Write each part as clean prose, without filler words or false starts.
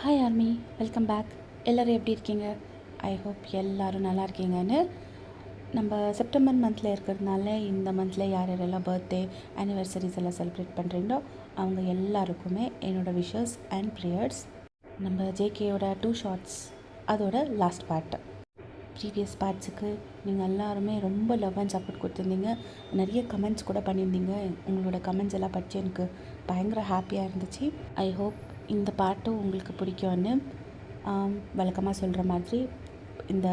Hi army, welcome back. எல்லோரும் எப்படி இருக்கீங்க? ஐ ஹோப் எல்லோரும் நல்லா இருக்கீங்கன்னு. நம்ம செப்டம்பர் மந்தில் இருக்கிறதுனால இந்த மந்தில் யார் யாரெல்லாம் பர்த்டே ஆனிவர்சரிஸ் எல்லாம் செலிப்ரேட் பண்ணுறீங்களோ அவங்க எல்லாருக்குமே என்னோடய விஷஸ் அண்ட் ப்ரேயர்ஸ். நம்ம ஜேகேயோட 2 ஷார்ட்ஸ் அதோட லாஸ்ட் பார்ட்டு. ப்ரீவியஸ் பார்ட்ஸுக்கு நீங்கள் எல்லாருமே ரொம்ப லவ் அண்ட் சப்போர்ட் கொடுத்துருந்தீங்க. நிறைய கமெண்ட்ஸ் கூட பண்ணியிருந்தீங்க. உங்களோட கமெண்ட்ஸ் எல்லாம் படித்து எனக்கு பயங்கர ஹாப்பியாக இருந்துச்சு. ஐ ஹோப் இந்த பாட்டும் உங்களுக்கு பிடிக்கும்னு. வழக்கமாக சொல்கிற மாதிரி இந்த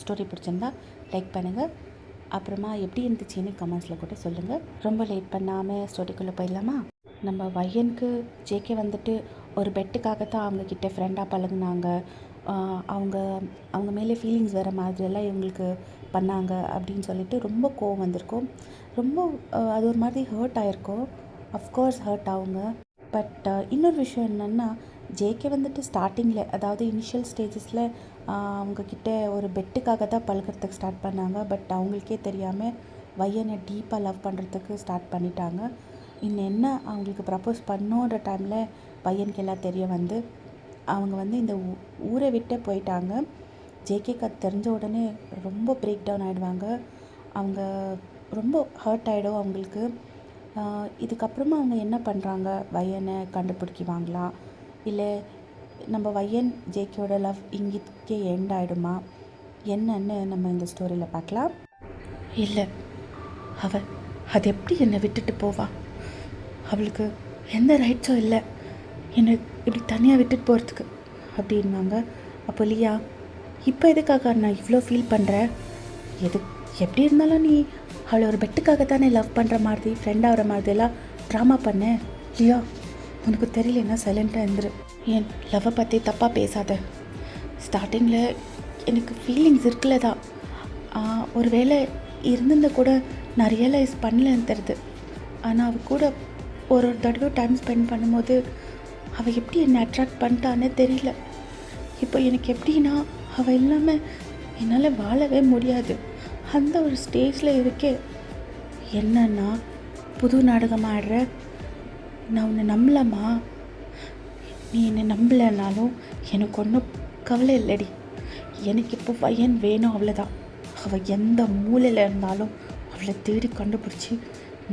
ஸ்டோரி பிடிச்சிருந்தா லைக் பண்ணுங்கள். அப்புறமா எப்படி இருந்துச்சுன்னு கமெண்ட்ஸில் கூட சொல்லுங்கள். ரொம்ப லேட் பண்ணாமல் ஸ்டோரிக்குள்ளே போயிடலாமா? நம்ம வையனுக்கு ஜேகே வந்துட்டு ஒரு பெட்டுக்காகத்தான் அவங்கக்கிட்ட ஃப்ரெண்டாக பழகுனாங்க. அவங்க அவங்க மேலே ஃபீலிங்ஸ் வர மாதிரியெல்லாம் இவங்களுக்கு பண்ணாங்க அப்படின்னு சொல்லிட்டு ரொம்ப கோவம் வந்திருக்கும். ரொம்ப அது ஒரு மாதிரி ஹர்ட் ஆகிருக்கும். அஃப்கோர்ஸ் ஹர்ட் ஆகுங்க. பட் இன்னொரு விஷயம் என்னென்னா, ஜேகே வந்துட்டு ஸ்டார்டிங்கில், அதாவது இனிஷியல் ஸ்டேஜஸில் அவங்கக்கிட்ட ஒரு பெட்டுக்காக தான் பழகிறதுக்கு ஸ்டார்ட் பண்ணாங்க. பட் அவங்களுக்கே தெரியாமல் வையனை டீப்பாக லவ் பண்ணுறதுக்கு ஸ்டார்ட் பண்ணிட்டாங்க. இன்னும் என்ன அவங்களுக்கு ப்ரப்போஸ் பண்ணோன்ற டைமில் பையனுக்கு எல்லாம் தெரிய வந்து அவங்க வந்து இந்த ஊரை விட்டே போயிட்டாங்க. ஜேகேக்கு அது தெரிஞ்ச உடனே ரொம்ப பிரேக் டவுன் ஆகிடுவாங்க. அவங்க ரொம்ப ஹர்ட் ஆகிடும் அவங்களுக்கு. இதுக்கப்புறமா அவங்க என்ன பண்ணுறாங்க, வையனை கண்டுபிடிக்குவாங்களா, இல்லை நம்ம வையன் ஜேகேயோட லவ் இங்கேயே எண்ட் ஆகிடுமா என்னன்னு நம்ம இந்த ஸ்டோரியில் பார்க்கலாம். இல்லை, அவள் அது எப்படி என்னை விட்டுட்டு போவா? அவளுக்கு எந்த ரைட்ஸும் இல்லை என்னை இப்படி தனியாக விட்டுட்டு போகிறதுக்கு அப்படின்வாங்க. அப்போ லியா, இப்போ எதுக்காக நான் இவ்வளோ ஃபீல் பண்ணுறேன்? எப்படி இருந்தாலும் நீ அவளை ஒரு பெட்டுக்காக தானே லவ் பண்ணுற மாதிரி, ஃப்ரெண்ட் ஆகிற மாதிரியெல்லாம் ட்ராமா பண்ணேன். லியா, உனக்கு தெரியலன்னா சைலண்ட்டாக இருந்துரு. என் லவ்வை பற்றி தப்பாக பேசாத. ஸ்டார்டிங்கில் எனக்கு ஃபீலிங்ஸ் இருக்குல்ல தான், ஒரு வேளை இருந்திருந்த கூட நான் ரியலைஸ் பண்ணலன்னு தெரியுது. ஆனால் அவள் கூட ஒரு தடவை டைம் ஸ்பெண்ட் பண்ணும்போது அவள் எப்படி என்னை அட்ராக்ட் பண்ணிட்டான்னே தெரியல. இப்போ எனக்கு எப்படின்னா, அவள் இல்லாமல் என்னால் வாழவே முடியாது. அந்த ஒரு ஸ்டேஜில் இருக்கே. என்னன்னா, புது நாடகம் ஆடுற, நான் உன்னை நம்பலாமா? நீ என்னை நம்பலைன்னாலும் எனக்கு ஒன்றும் கவலை இல்லடி. எனக்கு இப்போ பையன் வேணும், அவ்வளோதான். அவள் எந்த மூலையில் இருந்தாலும் அவளை தேடி கண்டுபிடிச்சி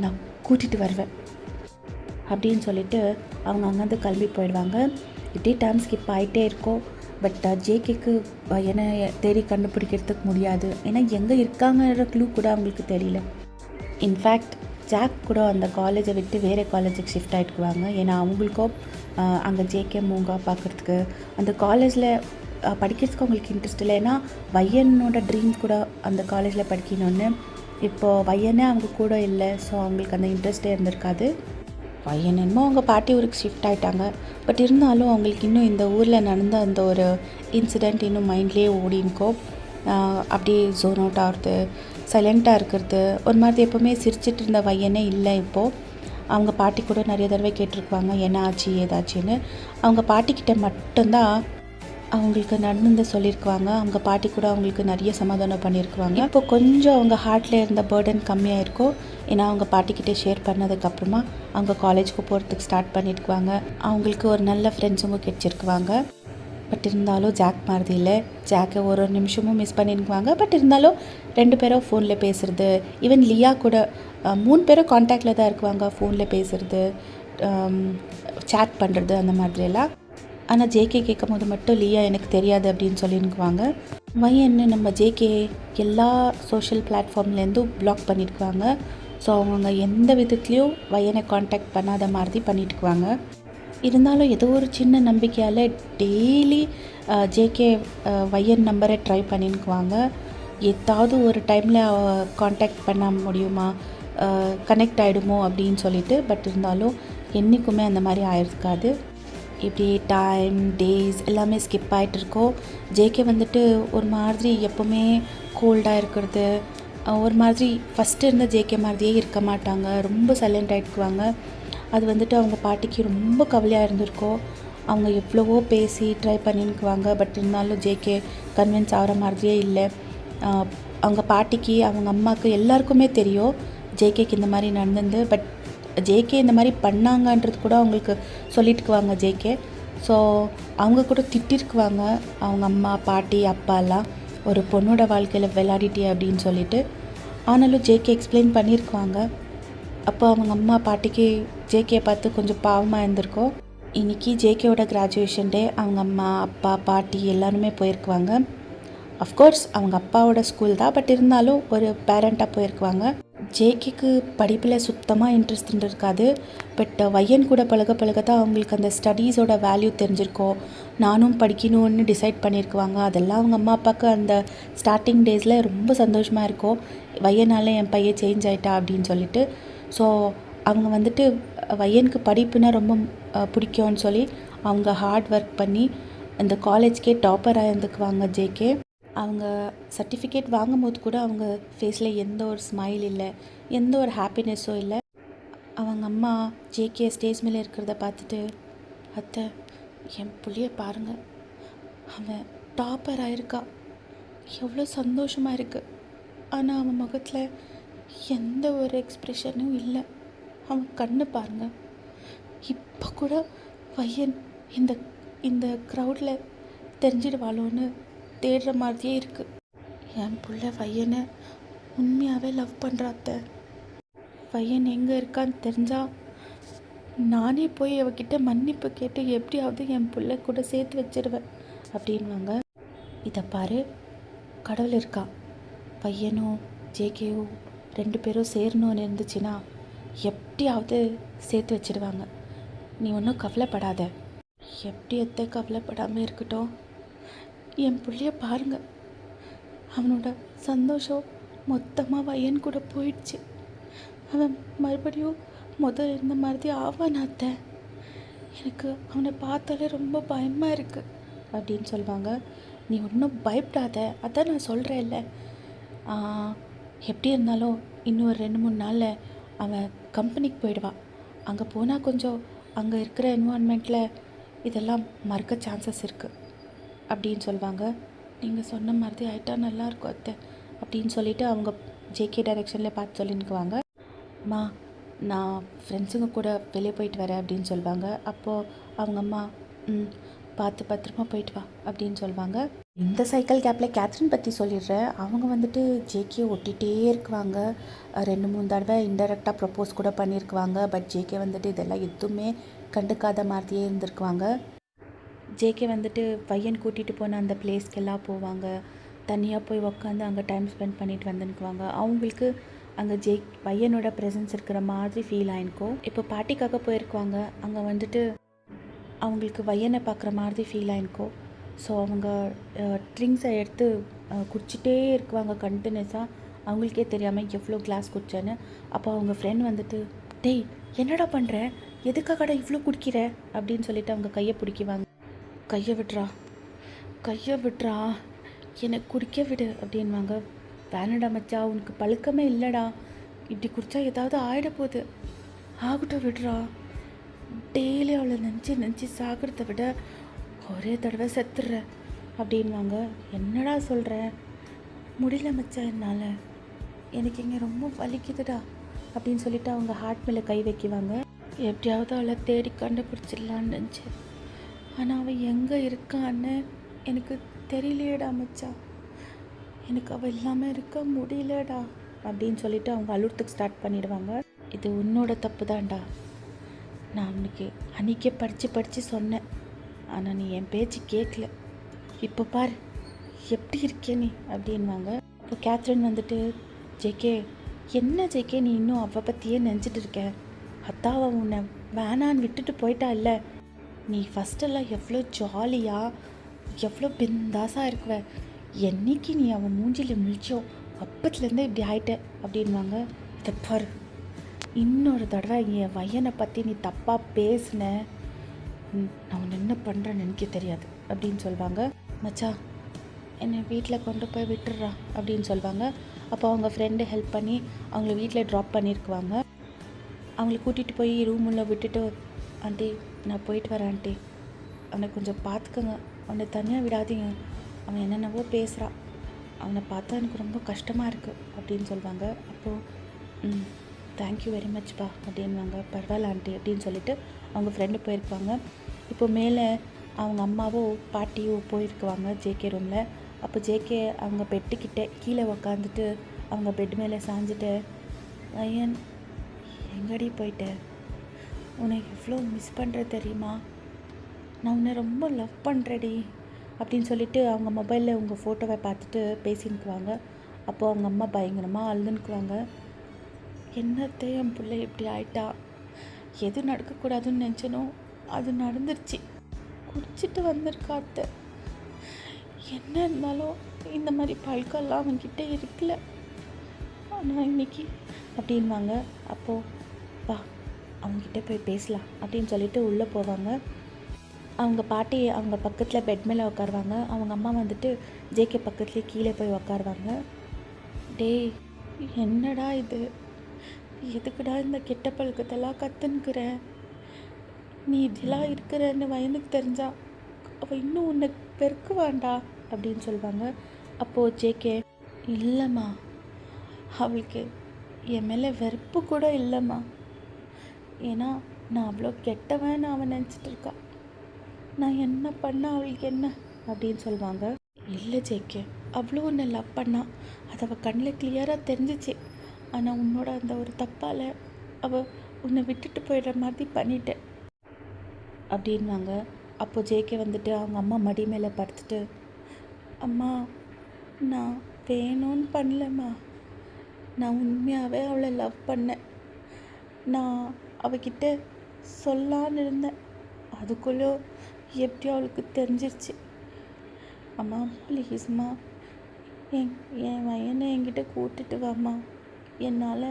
நான் கூட்டிகிட்டு வருவேன் அப்படின்னு சொல்லிட்டு அவங்க அங்கேருந்து கிளம்பி போயிடுவாங்க. இப்படியே டைம் ஸ்கிப் ஆகிட்டே இருக்கும். பட் ஜேகேக்கு என்னை தேடி கண்டுபிடிக்கிறதுக்கு முடியாது. ஏன்னா எங்கே இருக்காங்கன்ற க்ளூ கூட அவங்களுக்கு தெரியல. இன்ஃபேக்ட் ஜாக் கூட அந்த காலேஜை விட்டு வேறு காலேஜுக்கு ஷிஃப்ட் ஆகிட்டுக்குவாங்க. ஏன்னா அவங்களுக்கும் அங்கே ஜேகே மூங்கா பார்க்குறதுக்கு, அந்த காலேஜில் படிக்கிறதுக்கு அவங்களுக்கு இன்ட்ரெஸ்ட் இல்லை. ஏன்னா வையனோட ட்ரீம் கூட அந்த காலேஜில் படிக்கணும்னு. இப்போது வையனே அவங்க கூட இல்லை. ஸோ அவங்களுக்கு அந்த இன்ட்ரெஸ்ட்டே இருந்திருக்காது. பையன் என்னமோ அவங்க பாட்டி ஊருக்கு ஷிஃப்ட் ஆகிட்டாங்க. பட் இருந்தாலும் அவங்களுக்கு இன்னும் இந்த ஊரில் நடந்த அந்த ஒரு இன்சிடெண்ட் இன்னும் மைண்ட்லேயே ஓடினுக்கோம். அப்படியே ஜோன் அவுட் ஆகிறது, சைலண்ட்டாக இருக்கிறது, ஒரு மாதிரி எப்போவுமே சிரிச்சிட்டு இருந்த பையனே இல்லை. இப்போது அவங்க பாட்டி கூட நிறைய தடவை கேட்டிருக்குவாங்க என்ன ஆச்சு ஏதாச்சுன்னு. அவங்க பாட்டிக்கிட்ட மட்டும்தான் அவங்களுக்கு நடந்து சொல்லியிருக்குவாங்க. அவங்க பாட்டி கூட அவங்களுக்கு நிறைய சமாதானம் பண்ணியிருக்குவாங்க. இப்போ கொஞ்சம் அவங்க ஹார்ட்டில் இருந்த பேர்டன் கம்மியாக இருக்கும். ஏன்னா அவங்க பாட்டிக்கிட்டே ஷேர் பண்ணதுக்கப்புறமா அவங்க காலேஜுக்கு போகிறதுக்கு ஸ்டார்ட் பண்ணியிருக்குவாங்க. அவங்களுக்கு ஒரு நல்ல ஃப்ரெண்ட்ஸுங்க கிடச்சிருக்குவாங்க. பட் இருந்தாலும் ஜாக் மாதிரி இல்லை. ஜாக்கை ஒரு நிமிஷமும் மிஸ் பண்ணியிருக்குவாங்க. பட் இருந்தாலும் 2 பேரும் ஃபோனில் பேசுகிறது, ஈவன் லியா கூட 3 பேரும் கான்டாக்டில் தான் இருக்குவாங்க. ஃபோனில் பேசுகிறது, சேட் பண்ணுறது, அந்த மாதிரியெல்லாம். ஆனால் ஜேகே கேட்கும் போது மட்டும் லியா எனக்கு தெரியாது அப்படின்னு சொல்லியிருக்குவாங்க. வையன்னு நம்ம ஜேகே எல்லா சோஷியல் பிளாட்ஃபார்ம்லேருந்தும் பிளாக் பண்ணியிருக்குவாங்க. ஸோ அவங்க எந்த விதத்துலேயும் வையனை காண்டாக்ட் பண்ணாத மாதிரி பண்ணிட்டுக்குவாங்க. இருந்தாலும் ஏதோ ஒரு சின்ன நம்பிக்கையால் டெய்லி ஜேகே வையன் நம்பரை ட்ரை பண்ணிக்குவாங்க. ஏதாவது ஒரு டைமில் காண்டாக்ட் பண்ண முடியுமா, கனெக்ட் ஆகிடுமோ அப்படின்னு சொல்லிட்டு. பட் இருந்தாலும் என்றைக்குமே அந்த மாதிரி ஆயிருக்காது. இப்படி டைம் டேஸ் எல்லாமே ஸ்கிப் ஆகிட்டு இருக்கோம். ஜேகே வந்துட்டு ஒரு மாதிரி எப்போவுமே கோல்டாக இருக்கிறது, ஒரு மாதிரி ஃபஸ்ட்டு இருந்த ஜேகே மாதிரியே இருக்க மாட்டாங்க. ரொம்ப சைலண்ட் ஆகிட்டுக்குவாங்க. அது வந்துட்டு அவங்க பாட்டிக்கு ரொம்ப கவலையாக இருந்திருக்கோம். அவங்க எவ்வளவோ பேசி ட்ரை பண்ணிக்குவாங்க. பட் இருந்தாலும் ஜேகே கன்வின்ஸ் ஆகிற மாதிரியே இல்லை. அவங்க பாட்டிக்கு, அவங்க அம்மாவுக்கு எல்லாருக்குமே தெரியும் ஜேகேக்கு இந்த மாதிரி நடந்தது. பட் ஜேகே இந்த மாதிரி பண்ணாங்கன்றது கூட அவங்களுக்கு சொல்லிட்டுக்குவாங்க ஜேகே. ஸோ அவங்க கூட திட்டிருக்குவாங்க அவங்க அம்மா பாட்டி அப்பாலாம், ஒரு பொண்ணோட வாழ்க்கையில் விளையாடிட்டே அப்படின்னு சொல்லிட்டு. ஆனாலும் ஜேகே எக்ஸ்பிளைன் பண்ணியிருக்குவாங்க. அப்போ அவங்க அம்மா பாட்டிக்கு ஜேகே பார்த்து கொஞ்சம் பாவமாக இருந்திருக்கும். இன்றைக்கி ஜேகேவோட கிராஜுவேஷன் டே. அவங்க அம்மா அப்பா பாட்டி எல்லாருமே போயிருக்குவாங்க. அஃப்கோர்ஸ் அவங்க அப்பாவோட ஸ்கூல் தான், பட் இருந்தாலும் ஒரு பேரண்ட்டாக போயிருக்குவாங்க. ஜேகேக்கு படிப்பில் சுத்தமாக இன்ட்ரெஸ்ட் இருக்காது. பட் வையன் கூட பழக பழக தான் அவங்களுக்கு அந்த ஸ்டடீஸோட வேல்யூ தெரிஞ்சிருக்கோம். நானும் படிக்கணும்னு டிசைட் பண்ணியிருக்குவாங்க. அதெல்லாம் அவங்க அம்மா அப்பாவுக்கு அந்த ஸ்டார்டிங் டேஸில் ரொம்ப சந்தோஷமாக இருக்கும். வையனால் என் பையன் சேஞ்ச் ஆகிட்டா அப்படின்னு சொல்லிட்டு. ஸோ அவங்க வந்துட்டு வையனுக்கு படிப்புனா ரொம்ப பிடிக்கும்னு சொல்லி அவங்க ஹார்ட் ஒர்க் பண்ணி அந்த காலேஜ்க்கே டாப்பராக இருந்துக்குவாங்க ஜேகே. அவங்க சர்டிஃபிகேட் வாங்கும்போது கூட அவங்க ஃபேஸில் எந்த ஒரு ஸ்மைல் இல்லை, எந்த ஒரு ஹாப்பினஸ்ஸும் இல்லை. அவங்க அம்மா ஜேகே ஸ்டேஜ் மேலே இருக்கிறத பார்த்துட்டு, அத்தை என் புள்ளைய பாருங்கள், அவன் டாப்பர் ஆயிருக்கா, எவ்வளோ சந்தோஷமாக இருக்குது. ஆனால் அவன் முகத்தில் எந்த ஒரு எக்ஸ்ப்ரெஷனும் இல்லை. அவன் கண்ணு பாருங்கள், இப்போ கூட வையன் இந்த இந்த க்ரௌடில் தெரிஞ்சிடுவாளோன்னு தேடுற மாதிரியே இருக்குது. என் பிள்ளை வையனை உண்மையாகவே லவ் பண்ணுறாத்த. வையன் எங்கே இருக்கான்னு தெரிஞ்சால் நானே போய் அவகிட்ட மன்னிப்பு கேட்டு எப்படியாவது என் பிள்ளை கூட சேர்த்து வச்சிடுவேன் அப்படின்வாங்க. இதை பாரு, கடவுள் இருக்கா. பையனும் ஜேகேவும் 2 பேரும் சேரணும்னு இருந்துச்சுன்னா எப்படியாவது சேர்த்து வச்சிடுவாங்க. நீ ஒன்றும் கவலைப்படாத. எப்படி எத்த கவலைப்படாமல் இருக்கட்டும். என் பிள்ளைய பாருங்க, அவனோட சந்தோஷம் மொத்தமாக வையன் கூட போயிடுச்சு. அவன் மறுபடியும் முதல் இருந்த மாதிரி ஆவானாத்த. எனக்கு அவனை பார்த்தாலே ரொம்ப பயமாக இருக்குது அப்படின்னு சொல்லுவாங்க. நீ ஒன்றும் பயப்படாத, அதான் நான் சொல்கிறேன்ல. எப்படி இருந்தாலும் இன்னும் ஒரு 2-3 நாளில் அவன் கம்பெனிக்கு போயிடுவான். அங்கே போனால் கொஞ்சம் அங்கே இருக்கிற என்வான்மெண்ட்டில் இதெல்லாம் மறக்க சான்சஸ் இருக்குது அப்படின்னு சொல்லுவாங்க. நீங்கள் சொன்ன மாதிரி ஆகிட்டா நல்லாயிருக்கும் அத்தை அப்படின்னு சொல்லிவிட்டு அவங்க ஜேகே டைரெக்ஷனில் பார்த்து சொல்லினுக்குவாங்க. அம்மா நான் ஃப்ரெண்ட்ஸுங்க கூட வெளியே போயிட்டு வரேன் அப்படின்னு சொல்லுவாங்க. அப்போது அவங்க அம்மா பார்த்து பத்திரமா போயிட்டு வா அப்படின்னு சொல்லுவாங்க. இந்த சைக்கிள் கேப்பில் கேத்ரின் பற்றி சொல்லிடுறேன். அவங்க வந்துட்டு ஜேகே ஒட்டிகிட்டே இருக்குவாங்க. 2-3 தடவை இன்டெரக்டாக ப்ரப்போஸ் கூட பண்ணியிருக்குவாங்க. பட் ஜேகே வந்துட்டு இதெல்லாம் எதுவுமே கண்டுக்காத மாதிரியே இருந்திருக்குவாங்க. ஜேகே வந்துட்டு பையன் கூட்டிகிட்டு போன அந்த பிளேஸ்க்கெல்லாம் போவாங்க. தனியாக போய் உக்காந்து அங்கே டைம் ஸ்பெண்ட் பண்ணிட்டு வந்துக்குவாங்க. அவங்களுக்கு அங்கே பையனோட ப்ரெசன்ஸ் இருக்கிற மாதிரி ஃபீல் ஆகிருக்கும். இப்போ பாட்டிக்காக போயிருக்குவாங்க. அங்கே வந்துட்டு அவங்களுக்கு வையனை பார்க்குற மாதிரி ஃபீல் ஆகிருக்கும். ஸோ அவங்க ட்ரிங்க்ஸை எடுத்து குடிச்சிட்டே இருக்குவாங்க கண்டினியூஸாக. அவங்களுக்கே தெரியாமல் எவ்வளோ கிளாஸ் குடிச்சேன்னு. அப்போ அவங்க ஃப்ரெண்ட் வந்துட்டு, டேய் என்னடா பண்ணுற, எதுக்காகடா இவ்வளோ குடிக்கிற அப்படின்னு சொல்லிட்டு அவங்க கையை பிடிக்குவாங்க. கையை விட்றா, எனக்கு குடிக்க விடு அப்படின்வாங்க. வேணடா மச்சா, உனக்கு பழக்கமே இல்லைடா, இப்படி குடித்தா ஏதாவது ஆகிட போகுது, ஆகட்டும் விடுறா. டெய்லி அவளை நினச்சி சாகிறத விட ஒரே தடவை செத்துடுற அப்படின்வாங்க. என்னடா சொல்கிற, முடியல மச்சா என்னால், எனக்கு இங்கே ரொம்ப வலிக்குதுடா அப்படின்னு சொல்லிட்டு அவங்க ஹார்ட் மேலே கை வைக்குவாங்க. எப்படியாவது அவளை தேடி கண்டுபிடிச்சிடலான்னு நினச்சி, ஆனால் அவள் எங்கே இருக்கான்னு எனக்கு தெரியலையேடா மச்சா, எனக்கு அவள் இல்லாமல் இருக்க முடியலடா அப்படின்னு சொல்லிட்டு அவங்க அழுறதுக்கு ஸ்டார்ட் பண்ணிடுவாங்க. இது உன்னோட தப்பு தான்டா, நான் அன்றைக்கே படித்து சொன்னேன், ஆனால் நீ என் பேச்சு கேட்கல, இப்போ பார் எப்படி இருக்கே நீ அப்படின்வாங்க. அப்போ கேத்ரின் வந்துட்டு, ஜேகே என்ன ஜேகே நீ இன்னும் அவள் பற்றியே நினச்சிட்டு இருக்க, அத்தாவை உன்னை வேணான்னு விட்டுட்டு போயிட்டா இல்லை, நீ ஃபஸ்ட்டெல்லாம் எவ்வளோ ஜாலியாக எவ்வளோ பிந்தாஸாக இருக்குவ, என்னைக்கு நீ அவன் மூஞ்சியில் முழிச்சோ அப்பத்துலேருந்தே இப்படி ஆயிட்ட அப்படின்வாங்க. இதை பாரு, இன்னொரு தடவை என் வையனை பற்றி நீ தப்பாக பேசின, நான் உன்னை என்ன பண்ணுறேன்னு எனக்கு தெரியாது அப்படின்னு சொல்லுவாங்க. மச்சா என்னை வீட்டில் கொண்டு போய் விட்டுடுறா அப்படின்னு சொல்லுவாங்க. அப்போ அவங்க ஃப்ரெண்டு ஹெல்ப் பண்ணி அவங்கள வீட்டில் ட்ராப் பண்ணியிருக்குவாங்க. அவங்கள கூட்டிகிட்டு போய் ரூமுள்ள விட்டுட்டு, ஆண்டி நான் போயிட்டு வரேன் ஆண்டி, அவனை கொஞ்சம் பார்த்துக்கோங்க, அவனை தனியாக விடாதீங்க, அவன் என்னென்னவோ பேசுகிறான், அவனை பார்த்தா எனக்கு ரொம்ப கஷ்டமாக இருக்குது அப்படின்னு சொல்லுவாங்க. அப்போது தேங்க்யூ வெரி மச்ப்பா அப்படின்வாங்க. பரவாயில்ல ஆண்டி அப்படின்னு சொல்லிட்டு அவங்க ஃப்ரெண்டு போயிருப்பாங்க. இப்போ மேலே அவங்க அம்மாவோ பாட்டியோ போயிருக்குவாங்க ஜேகே ரூமில். அப்போ ஜேகே அவங்க பெட்டுக்கிட்ட கீழே உக்காந்துட்டு அவங்க பெட் மேலே சாஞ்சிட்டு, ஐயன் எங்கடி போயிட்ட, உன்னை எவ்வளோ மிஸ் பண்ணுற தெரியுமா, நான் உன்னை ரொம்ப லவ் பண்ணுறேடி அப்படின்னு சொல்லிட்டு அவங்க மொபைலில் உங்கள் ஃபோட்டோவை பார்த்துட்டு பேசினுக்குவாங்க. அப்போது அவங்க அம்மா பயங்கரமாக அழுதுன்னுக்குவாங்க. என்னத்தை என் பிள்ளை இப்படி ஆயிட்டா, எது நடக்கக்கூடாதுன்னு நினச்சனோ அது நடந்துருச்சு, குடிச்சிட்டு வந்திருக்காத்த, என்ன இருந்தாலும் இந்த மாதிரி பழக்கம்லாம் அவன்கிட்ட இருக்குல்ல, ஆனால் இன்னைக்கு அப்படின்வாங்க. அப்போது வா அவங்ககிட்ட போய் பேசலாம் அப்படின்னு சொல்லிட்டு உள்ளே போவாங்க. அவங்க பாட்டி அவங்க பக்கத்தில் பெட் மேலே உட்காருவாங்க. அவங்க அம்மா வந்துட்டு ஜேகே பக்கத்துலேயே கீழே போய் உட்காருவாங்க. டேய் என்னடா இது, எதுக்குடா இந்த கெட்ட பழக்கத்தெல்லாம் கற்றுன்னுக்குற, நீ இதெல்லாம் இருக்கிறன்னு வயனுக்கு தெரிஞ்சா அவள் இன்னும் உன்னை பெருக்குவாண்டா அப்படின்னு சொல்லுவாங்க. அப்போது ஜேகே, இல்லைம்மா அவளுக்கு என் மேலே வெறுப்பு கூட இல்லைம்மா, ஏன்னா நான் அவ்வளோ கெட்டவன் அவன் நினச்சிட்டு இருக்கா, நான் என்ன பண்ண அவளுக்கு என்ன அப்படின்னு சொல்லுவாங்க. இல்லை ஜேகே, அவ்வளோ உன்னை லவ் பண்ணா, அது அவள் கண்ணில் கிளியராக தெரிஞ்சிச்சு, ஆனால் உன்னோட அந்த ஒரு தப்பால் அவள் உன்னை விட்டுட்டு போயிடுற மாதிரி பண்ணிட்டேன் அப்படின்வாங்க. அப்போது ஜேகே வந்துட்டு அவங்க அம்மா மடி மேலே படுத்துட்டு, அம்மா நான் வேணும்னு பண்ணலம்மா, நான் உண்மையாகவே அவளை லவ் பண்ணேன், நான் அவகிட்ட சொல்லான்னு இருந்தேன், அதுக்குள்ளே எப்படி அவளுக்கு தெரிஞ்சிருச்சு, அம்மா ப்ளீஸ்மா என் பையனை என்கிட்ட கூட்டிட்டு வாம்மா, என்னால்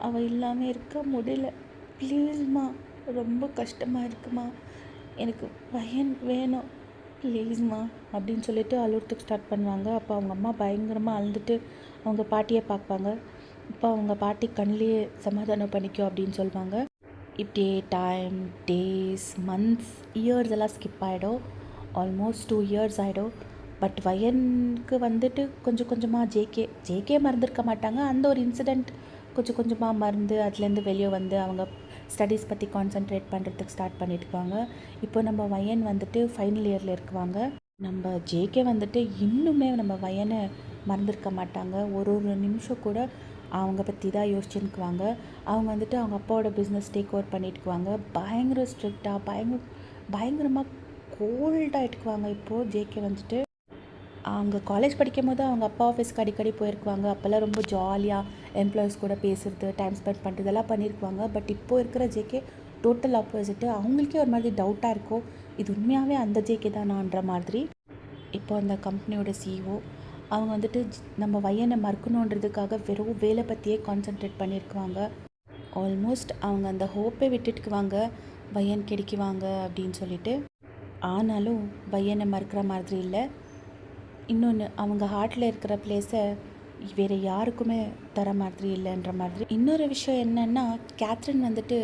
அவள் இல்லாமல் இருக்க முடியல, ப்ளீஸ்மா ரொம்ப கஷ்டமாக இருக்குமா, எனக்கு பையன் வேணும் ப்ளீஸ்மா அப்படின்னு சொல்லிட்டு அழுறதுக்கு ஸ்டார்ட் பண்ணுவாங்க. அப்போ அவங்க அம்மா பயங்கரமாக அழுதுட்டு அவங்க பாட்டியை பார்ப்பாங்க. இப்போ அவங்க பாட்டி கண்ணிலேயே சமாதானம் பண்ணிக்கோ அப்படின்னு சொல்லுவாங்க. இப்படியே டைம், டேஸ், மந்த்ஸ், இயர்ஸ் எல்லாம் ஸ்கிப் ஆகிடும். ஆல்மோஸ்ட் 2 years ஆகிடும். பட் வயனுக்கு வந்துட்டு கொஞ்சம் கொஞ்சமாக ஜேகே மறந்துருக்க மாட்டாங்க. அந்த ஒரு இன்சிடெண்ட் கொஞ்சம் கொஞ்சமாக மறந்து அதுலேருந்து வெளியே வந்து அவங்க ஸ்டடீஸ் பற்றி கான்சென்ட்ரேட் பண்ணுறதுக்கு ஸ்டார்ட் பண்ணிட்டுருக்காங்க. இப்போ நம்ம வயன் வந்துட்டு ஃபைனல் இயரில் இருக்குவாங்க. நம்ம ஜேகே வந்துட்டு இன்னுமே நம்ம வயனை மறந்துருக்க மாட்டாங்க. ஒரு நிமிஷம் கூட அவங்க பற்றி தான் யோசிச்சுன்னுக்குவாங்க. அவங்க வந்துட்டு அவங்க அப்பாவோட பிஸ்னஸ் டேக் ஓவர் பண்ணிட்டுக்குவாங்க. பயங்கர ஸ்ட்ரிக்டாக பயங்கரமாக கோல்டாகிட்டுக்குவாங்க. இப்போது ஜேகே வந்துட்டு அவங்க காலேஜ் படிக்கும் போது அவங்க அப்பா ஆஃபீஸ்க்கு அடிக்கடி போயிருக்குவாங்க. அப்போல்லாம் ரொம்ப ஜாலியாக எம்ப்ளாயிஸ் கூட பேசுகிறது, டைம் ஸ்பெண்ட் பண்ணுறது எல்லாம் பண்ணியிருக்குவாங்க. பட் இப்போது இருக்கிற ஜேகே டோட்டல் ஆப்போசிட்டு. அவங்களுக்கே ஒரு மாதிரி டவுட்டாக இருக்கும், இது உண்மையாகவே அந்த ஜேகே தானான்ற மாதிரி. இப்போ அந்த கம்பெனியோட சிஇஓ அவங்க வந்துட்டு நம்ம வயனை மறக்கணுன்றதுக்காக வெறும் வேலை பற்றியே கான்சென்ட்ரேட் பண்ணியிருக்குவாங்க. ஆல்மோஸ்ட் அவங்க அந்த ஹோப்பை விட்டுட்டுக்குவாங்க, வயன் கிடைக்குவாங்க அப்படின்னு சொல்லிட்டு. ஆனாலும் வயனை மறக்கிற மாதிரி இல்லை. இன்னொன்று, அவங்க ஹார்ட்டில் இருக்கிற பிளேஸை வேறு யாருக்குமே தர மாதிரி இல்லைன்ற மாதிரி. இன்னொரு விஷயம் என்னென்னா, கேத்ரின் வந்துட்டு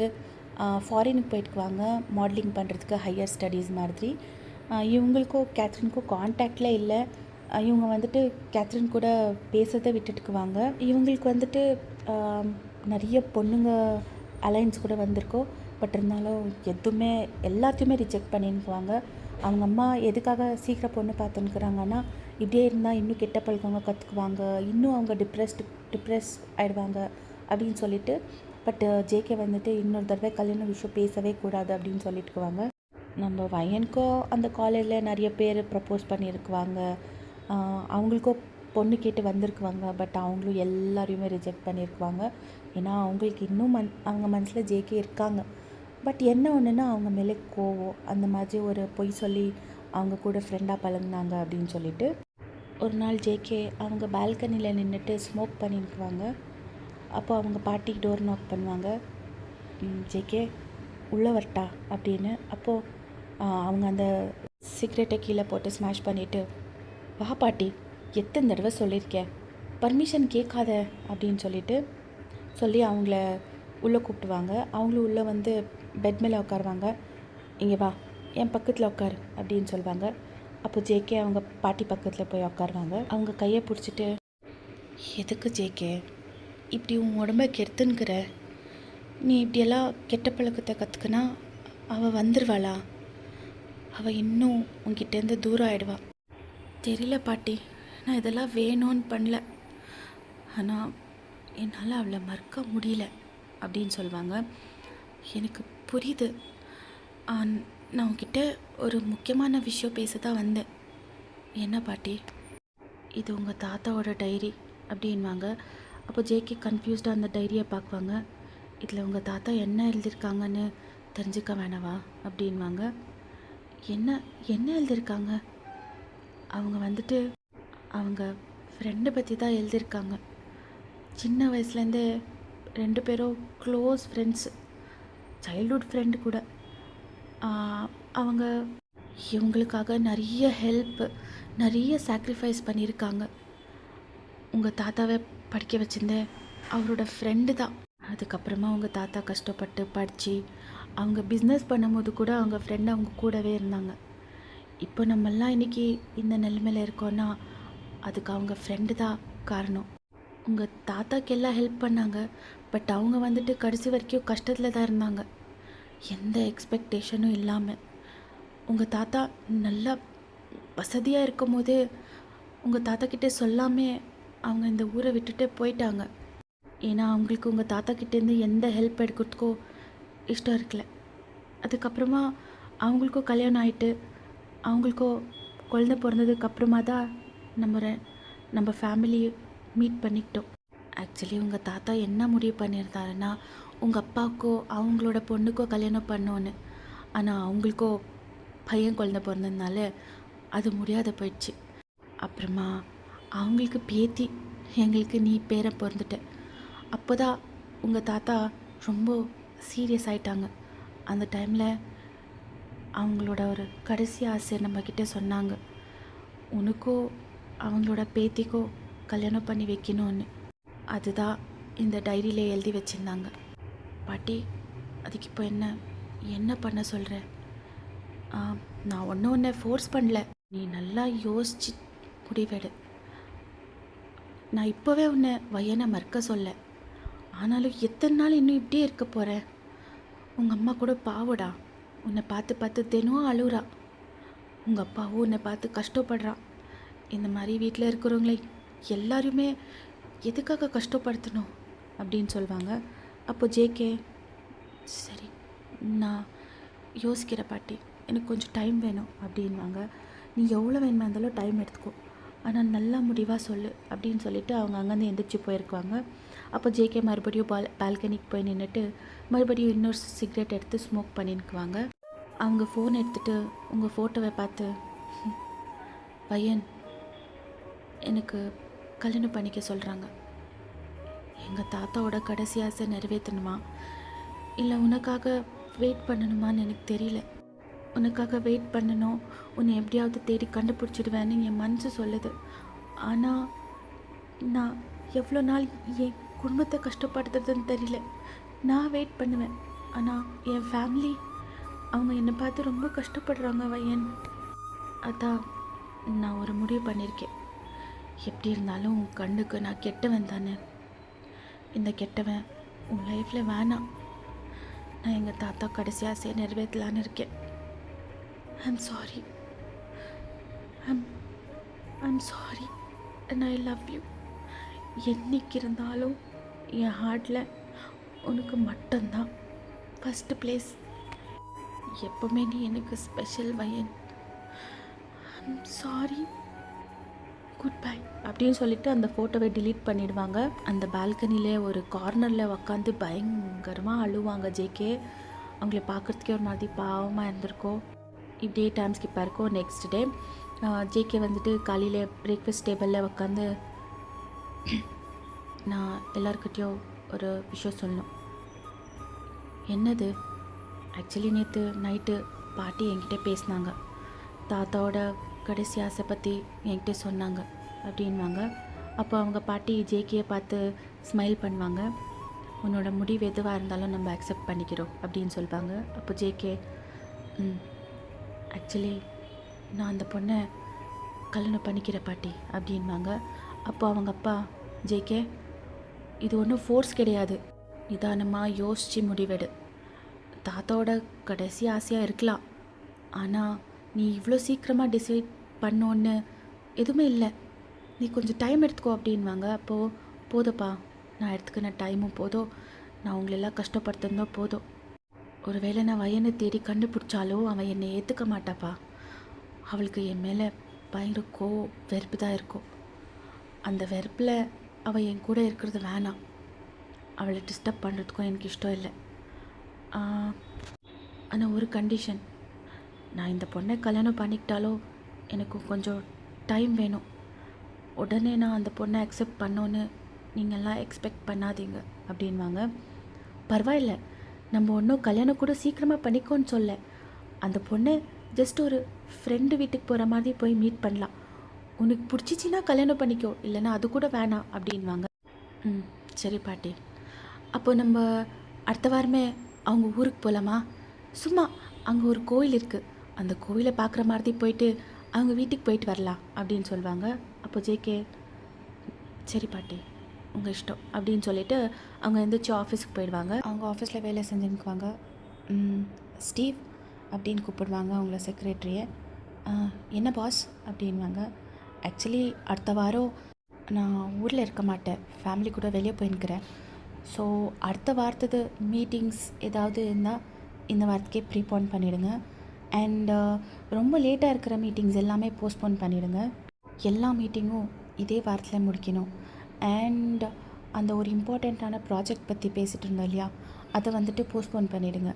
ஃபாரினுக்கு போயிட்டுக்குவாங்க மாடலிங் பண்ணுறதுக்கு, ஹையர் ஸ்டடீஸ் மாதிரி. இவங்களுக்கும் கேத்ரினுக்கும் கான்டாக்டில் இல்லை. இவங்க வந்துட்டு கேத்ரின் கூட பேசுறதை விட்டுட்டுக்குவாங்க. இவங்களுக்கு வந்துட்டு நிறைய பொண்ணுங்க அலைன்ஸ் கூட வந்திருக்கோம். பட் இருந்தாலும் எதுவுமே எல்லாத்தையுமே ரிஜெக்ட் பண்ணிக்குவாங்க. அவங்க அம்மா எதுக்காக சீக்கிரம் பொண்ணு பார்த்துன்னுக்குறாங்கன்னா, இப்படியே இருந்தால் இன்னும் கெட்ட பழக்கவங்க கற்றுக்குவாங்க, இன்னும் அவங்க டிப்ரெஸ் ஆகிடுவாங்க அப்படின்னு சொல்லிட்டு. பட் ஜேகே வந்துட்டு இன்னொரு தடவை கல்யாண விஷயம் பேசவே கூடாது அப்படின்னு சொல்லிட்டுக்குவாங்க. நம்ம வயனுக்கோ அந்த காலேஜில் நிறைய பேர் ப்ரப்போஸ் பண்ணியிருக்குவாங்க, அவங்களுக்கோ பொண்ணு கேட்டு வந்திருக்குவாங்க. பட் அவங்களும் எல்லாரையுமே ரிஜெக்ட் பண்ணியிருக்குவாங்க. ஏன்னா அவங்களுக்கு இன்னும் அவங்க மனசில் ஜேகே இருக்காங்க. பட் என்ன ஒன்றுன்னா, அவங்க மேலே கோவம், அந்த மாதிரி ஒரு பொய் சொல்லி அவங்க கூட ஃப்ரெண்டாக பழகுனாங்க அப்படின்னு சொல்லிட்டு. ஒரு நாள் ஜேகே அவங்க பால்கனியில் நின்றுட்டு ஸ்மோக் பண்ணிக்குவாங்க. அப்போ அவங்க பாட்டி டோர் நாக் பண்ணுவாங்க. ஜேகே உள்ளே வரட்டா அப்படின்னு. அப்போது அவங்க அந்த சிகரெட்டை கீழே போட்டு ஸ்மாஷ் பண்ணிவிட்டு, வா பாட்டி, எத்தனை தடவை சொல்லியிருக்கேன், பர்மிஷன் கேட்காத அப்படின்னு சொல்லி அவங்கள உள்ளே கூப்பிட்டுவாங்க. அவங்களும் உள்ளே வந்து பெட் மேலே உட்காருவாங்க. இங்கே வா, என் பக்கத்தில் உட்காரு அப்படின்னு சொல்லுவாங்க. அப்போ ஜேகே அவங்க பாட்டி பக்கத்தில் போய் உட்காருவாங்க. அவங்க கையை பிடிச்சிட்டு, எதுக்கு ஜேகே இப்படி உன் உடம்பை கெடுத்துன்னுக்கிற, நீ இப்படியெல்லாம் கெட்ட பழக்கத்தை கற்றுக்கினா அவள் வந்துடுவாளா, அவள் இன்னும் உங்ககிட்டேருந்து தூரம் ஆகிடுவா. தெரியல பாட்டி, நான் இதெல்லாம் வேணும்னு பண்ணல, ஆனால் என்னால் அவளை மறக்க முடியல அப்படின்னு சொல்லுவாங்க. எனக்கு புரியுது. நான் உங்ககிட்ட ஒரு முக்கியமான விஷயம் பேச தான் வந்தேன். என்ன பாட்டி? இது உங்கள் தாத்தாவோட டைரி அப்படின்வாங்க. அப்போ ஜேகே கன்ஃபியூஸ்டாக அந்த டைரியை பார்க்குவாங்க. இதில் உங்கள் தாத்தா என்ன எழுதியிருக்காங்கன்னு தெரிஞ்சுக்க வேணவா அப்படின்வாங்க. என்ன என்ன எழுதியிருக்காங்க? அவங்க வந்துட்டு அவங்க ஃப்ரெண்டை பற்றி தான் எழுதியிருக்காங்க. சின்ன வயசுலேருந்தே 2 பேரும் க்ளோஸ் ஃப்ரெண்ட்ஸு, சைல்ட்ஹுட் ஃப்ரெண்டு கூட. அவங்க இவங்களுக்காக நிறைய ஹெல்ப்பு, நிறைய சாக்ரிஃபைஸ் பண்ணியிருக்காங்க. உங்கள் தாத்தாவை படிக்க வச்சிருந்தேன் அவரோட ஃப்ரெண்டு தான். அதுக்கப்புறமா உங்கள் தாத்தா கஷ்டப்பட்டு படித்து அவங்க பிஸ்னஸ் பண்ணும்போது கூட அவங்க ஃப்ரெண்டு அவங்க கூடவே இருந்தாங்க. இப்போ நம்மெல்லாம் இன்றைக்கி இந்த நிலைமையில் இருக்கோன்னா அதுக்கு அவங்க ஃப்ரெண்டு தான் காரணம். உங்கள் தாத்தாக்கு எல்லாம் ஹெல்ப் பண்ணாங்க, பட் அவங்க வந்துட்டு கடைசி வரைக்கும் கஷ்டத்தில் தான் இருந்தாங்க, எந்த எக்ஸ்பெக்டேஷனும் இல்லாமல். உங்கள் தாத்தா நல்லா வசதியாக இருக்கும் போது உங்கள் தாத்தாக்கிட்டே சொல்லாமே அவங்க இந்த ஊரை விட்டுட்டு போயிட்டாங்க. ஏன்னா அவங்களுக்கு உங்கள் தாத்தாக்கிட்டேருந்து எந்த ஹெல்ப் எடுக்கிறதுக்கோ இஷ்டம் இருக்கல. அதுக்கப்புறமா அவங்களுக்கும் கல்யாணம் ஆகிட்டு அவங்களுக்கோ குழந்தை பிறந்ததுக்கப்புறமா தான் நம்ம ஃபேமிலி மீட் பண்ணிக்கிட்டோம். ஆக்சுவலி உங்கள் தாத்தா என்ன முடிவு பண்ணியிருந்தாருன்னா உங்கள் அப்பாவுக்கோ அவங்களோட பொண்ணுக்கோ கல்யாணம் பண்ணோன்னு. ஆனால் அவங்களுக்கோ பையன் குழந்தை பிறந்ததுனால அது முடியாத போயிடுச்சு. அப்புறமா அவங்களுக்கு பேத்தி எங்களுக்கு நீ பேரை பிறந்துட்ட. அப்போ தான் உங்கள் தாத்தா ரொம்ப சீரியஸ் ஆகிட்டாங்க. அந்த டைமில் அவங்களோட ஒரு கடைசி ஆசை நம்மக்கிட்ட சொன்னாங்க, உனக்கோ அவங்களோட பேத்திக்கோ கல்யாணம் பண்ணி வைக்கணும்னு. அதுதான் இந்த டைரியில் எழுதி வச்சுருந்தாங்க. பாட்டி, அதுக்கு இப்போ என்ன பண்ண சொல்கிற? நான் ஒன்று ஃபோர்ஸ் பண்ணல, நீ நல்லா யோசிச்சு முடிவெடு. நான் இப்போவே உன்னை வயனை மறக்க சொல்ல, ஆனாலும் எத்தனை நாள் இன்னும் இப்படியே இருக்க போகிறேன்? உங்கள் அம்மா கூட பாவடா, உன்னை பார்த்து தினம் அழுறா. உங்கள் அப்பாவும் உன்னை பார்த்து கஷ்டப்படுறான். இந்த மாதிரி வீட்டில் இருக்கிறவங்கள எல்லாருமே எதுக்காக கஷ்டப்படுத்தணும் அப்படின்னு சொல்லுவாங்க. அப்போ ஜேகே, சரி நான் யோசிக்கிற பாட்டி, எனக்கு கொஞ்சம் டைம் வேணும் அப்படின்வாங்க. நீ எவ்வளோ வேணுமா இருந்தாலும் டைம் எடுத்துக்கோ, ஆனால் நல்லா முடிவாக சொல்லு அப்படின்னு சொல்லிவிட்டு அவங்க அங்கேருந்து எந்திரிச்சு போயிருக்குவாங்க. அப்போ ஜேகே மறுபடியும் பால்கனிக்கு போய் நின்றுட்டு மறுபடியும் இன்னொரு சிகரெட் எடுத்து ஸ்மோக் பண்ணிக்குவாங்க. அவங்க ஃபோன் எடுத்துகிட்டு உங்கள் ஃபோட்டோவை பார்த்து, பையன் எனக்கு கல்யாணம் பண்ணிக்க சொல்கிறாங்க. எங்கள் தாத்தாவோட கடைசி ஆசை நிறைவேற்றணுமா இல்லை உனக்காக வெயிட் பண்ணணுமான்னு எனக்கு தெரியல. உனக்காக வெயிட் பண்ணணும், உன்னை எப்படியாவது தேடி கண்டுபிடிச்சிடுவேன்னு என் மனசு சொல்லுது. ஆனால் நான் எவ்வளோ நாள் என் குடும்பத்தை கஷ்டப்படுத்துறதுன்னு தெரியல. நான் வெயிட் பண்ணுவேன், ஆனால் என் ஃபேமிலி அவங்க என்னை பார்த்து ரொம்ப கஷ்டப்படுறாங்க வயன். அதான் நான் ஒரு முடிவு பண்ணியிருக்கேன். எப்படி இருந்தாலும் உன் கண்ணுக்கு நான் கெட்டவன் தானே. இந்த கெட்டவன் உன் லைஃப்பில் வேணாம். நான் எங்கள் தாத்தா கடைசி ஆசையை நிறைவேற்றலான்னு இருக்கேன். I'm sorry, I'm sorry and I love you. என்னைக்கு இருந்தாலும் என் ஹார்ட்டில் உனக்கு மட்டும்தான் ஃபஸ்ட்டு பிளேஸ். எப்போவுமே நீ எனக்கு ஸ்பெஷல் வயன். ஐம் சாரி, குட் பை அப்படின்னு சொல்லிட்டு அந்த ஃபோட்டோவை டிலீட் பண்ணிடுவாங்க. அந்த பால்கனிலே ஒரு கார்னரில் உக்காந்து பயங்கரமாக அழுவாங்க ஜேகே. அவங்கள பார்க்குறதுக்கே ஒரு மாதிரி பாவமாக இருந்திருக்கோம். இப்படியே டைம் ஸ்கிப்பாக இருக்கும். நெக்ஸ்ட் டே ஜேகே வந்துட்டு காலையில் பிரேக்ஃபாஸ்ட் டேபிளில் உக்காந்து, நான் எல்லாருக்கிட்டேயும் ஒரு விஷயம் சொல்லணும். என்னது? ஆக்சுவலி நேற்று நைட்டு பாட்டி என்கிட்ட பேசினாங்க, தாத்தாவோட கடைசி ஆசை பற்றி என்கிட்ட சொன்னாங்க அப்படின்வாங்க. அப்போ அவங்க பாட்டி ஜேகேயை பார்த்து ஸ்மைல் பண்ணுவாங்க. உன்னோட முடிவு எதுவாக இருந்தாலும் நம்ம அக்செப்ட் பண்ணிக்கிறோம் அப்படின்னு சொல்லுவாங்க. அப்போ ஜேகே, ஆக்சுவலி நான் அந்த பொண்ணை கல்யாணம் பண்ணிக்கிற பாட்டி அப்படின்வாங்க. அப்போ அவங்க அப்பா, ஜேகே இது ஒன்றும் ஃபோர்ஸ் கிடையாது, நிதானமாக யோசித்து முடிவெடு. தாத்தாவோட கடைசி ஆசையாக இருக்கலாம், ஆனால் நீ இவ்வளோ சீக்கிரமாக டிசைட் பண்ணோன்னு எதுவுமே இல்லை, நீ கொஞ்சம் டைம் எடுத்துக்கோ அப்படின்வாங்க. அப்போது போதும்ப்பா, நான் எடுத்துக்கின டைமும் போதும், நான் உங்களெல்லாம் கஷ்டப்படுத்துனதோ போதும். ஒருவேளை நான் வயனை தேடி கண்டுபிடிச்சாலும் அவன் என்னை ஏற்றுக்க மாட்டாப்பா. அவளுக்கு என் மேலே பயங்கர வெறுப்பு தான் இருக்கும். அந்த வெறுப்பில் அவள் என் கூட இருக்கிறது வேணாம். அவளை டிஸ்டர்ப் பண்ணுறதுக்கும் எனக்கு இஷ்டம் இல்லை. ஆனால் ஒரு கண்டிஷன், நான் இந்த பொண்ணை கல்யாணம் பண்ணிக்கிட்டாலும் எனக்கு கொஞ்சம் டைம் வேணும். உடனே நான் அந்த பொண்ணை அக்செப்ட் பண்ணோன்னு நீங்கள்லாம் எக்ஸ்பெக்ட் பண்ணாதீங்க அப்படின்வாங்க. பரவாயில்ல, நம்ம ஒன்றும் கல்யாணம் கூட சீக்கிரமாக பண்ணிக்கோன்னு சொல்ல, அந்த பொண்ணை ஜஸ்ட் ஒரு ஃப்ரெண்டு வீட்டுக்கு போகிற மாதிரி போய் மீட் பண்ணலாம். உனக்கு பிடிச்சிச்சின்னா கல்யாணம் பண்ணிக்கோ, இல்லைன்னா அது கூட வேணாம் அப்படின்வாங்க. சரி பாட்டி, அப்போ நம்ம அடுத்த வாரமே அவங்க ஊருக்கு போகலாமா? சும்மா அங்கே ஒரு கோயில் இருக்குது, அந்த கோயிலை பார்க்குற மாதிரி போயிட்டு அவங்க வீட்டுக்கு போயிட்டு வரலாம் அப்படின்னு சொல்லுவாங்க. அப்போ ஜேகே சரி பாட்டி, உங்கள் இஷ்டம் அப்படின்னு சொல்லிவிட்டு அவங்க எந்திரிச்சு ஆஃபீஸுக்கு போயிடுவாங்க. அவங்க ஆஃபீஸில் வேலை செஞ்சுக்குவாங்க. ஸ்டீவ் அப்படின்னு கூப்பிடுவாங்க அவங்கள செக்ரட்டரியை. என்ன பாஸ் அப்படின்வாங்க. ஆக்சுவலி அடுத்த வாரம் நான் ஊரில் இருக்க மாட்டேன், ஃபேமிலி கூட வெளியே போயிருக்கிறேன். ஸோ அடுத்த வாரத்துக்கு மீட்டிங்ஸ் ஏதாவது இருந்தால் இந்த வாரத்துக்கே ப்ரீபோன் பண்ணிவிடுங்க. அண்ட் ரொம்ப லேட்டாக இருக்கிற மீட்டிங்ஸ் எல்லாமே போஸ்ட்போன் பண்ணிவிடுங்க. எல்லா மீட்டிங்கும் இதே வாரத்தில் முடிக்கணும். அண்ட் அந்த ஒரு இம்பார்ட்டண்ட்டான ப்ராஜெக்ட் பற்றி பேசிகிட்டு இருந்தோம் இல்லையா, அதை வந்துட்டு போஸ்ட்போன் பண்ணிவிடுங்க.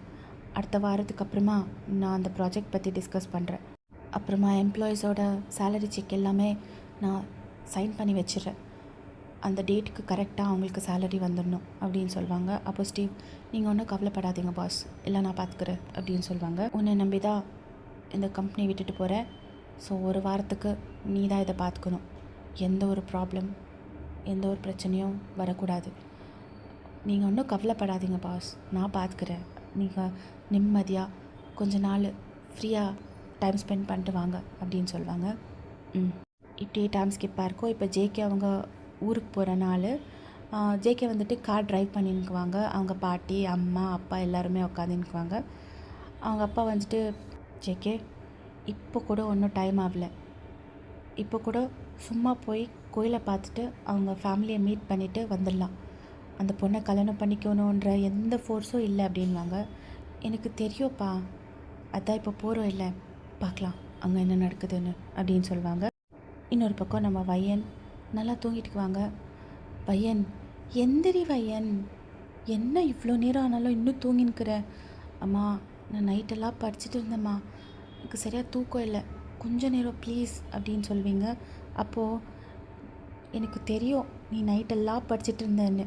அடுத்த வாரத்துக்கு அப்புறமா நான் அந்த ப்ராஜெக்ட் பற்றி டிஸ்கஸ் பண்ணுறேன். அப்புறமா எம்ப்ளாயீஸோட சேலரி செக் எல்லாமே நான் சைன் பண்ணி வச்சிடுறேன். அந்த டேட்டுக்கு கரெக்டாக அவங்களுக்கு சேலரி வந்துடணும் அப்படின்னு சொல்லுவாங்க. அப்போ ஸ்டீவ், நீங்கள் ஒன்றும் கவலைப்படாதீங்க பாஸ், இல்லை நான் பார்த்துக்கிறேன் அப்படின்னு சொல்லுவாங்க. உன்னை நம்பி தான் இந்த கம்பெனி விட்டுட்டு போகிறேன். ஸோ ஒரு வாரத்துக்கு நீ தான் இதை பார்த்துக்கணும். எந்த ஒரு ப்ராப்ளம், எந்த ஒரு பிரச்சனையும் வரக்கூடாது. நீங்கள் ஒன்றும் கவலைப்படாதீங்க பாஸ், நான் பார்த்துக்கிறேன். நீங்கள் நிம்மதியாக கொஞ்ச நாள் ஃப்ரீயாக டைம் ஸ்பெண்ட் பண்ணிட்டு வாங்க அப்படின்னு சொல்லுவாங்க. இப்படியே டைம் ஸ்கிப்பாக இருக்கும். இப்போ ஜேகே அவங்க ஊருக்கு போகிற நாள். ஜேகே வந்துட்டு கார் ட்ரைவ் பண்ணின்னுக்குவாங்க. அவங்க பாட்டி, அம்மா, அப்பா எல்லாருமே உட்காந்துன்னுக்குவாங்க. அவங்க அப்பா வந்துட்டு, ஜேகே இப்போ கூட ஒன்றும் டைம் ஆகலை, இப்போ கூட சும்மா போய் கோயிலை பார்த்துட்டு அவங்க ஃபேமிலியை மீட் பண்ணிவிட்டு வந்துடலாம். அந்த பொண்ணை கல்யாணம் பண்ணிக்கணுன்ற எந்த ஃபோர்ஸும் இல்லை அப்படின்வாங்க. எனக்கு தெரியும்ப்பா, அதான் இப்போ போகிறோம் இல்லை, பார்க்கலாம் அங்கே என்ன நடக்குதுன்னு அப்படின்னு சொல்லுவாங்க. இன்னொரு பக்கம் நம்ம வையன் நல்லா தூங்கிட்டுக்குவாங்க. வையன், எந்திரி வையன், என்ன இவ்வளோ நேரம் ஆனாலும் இன்னும் தூங்கின்னுக்கிற? அம்மா, நான் நைட்டெல்லாம் படிச்சுட்டு இருந்தேம்மா, எனக்கு சரியாக தூக்கம் இல்லை, கொஞ்சம் நேரம் ப்ளீஸ் அப்படின்னு சொல்வீங்க. அப்போது எனக்கு தெரியும் நீ நைட்டெல்லாம் படிச்சுட்டு இருந்தேன்னு.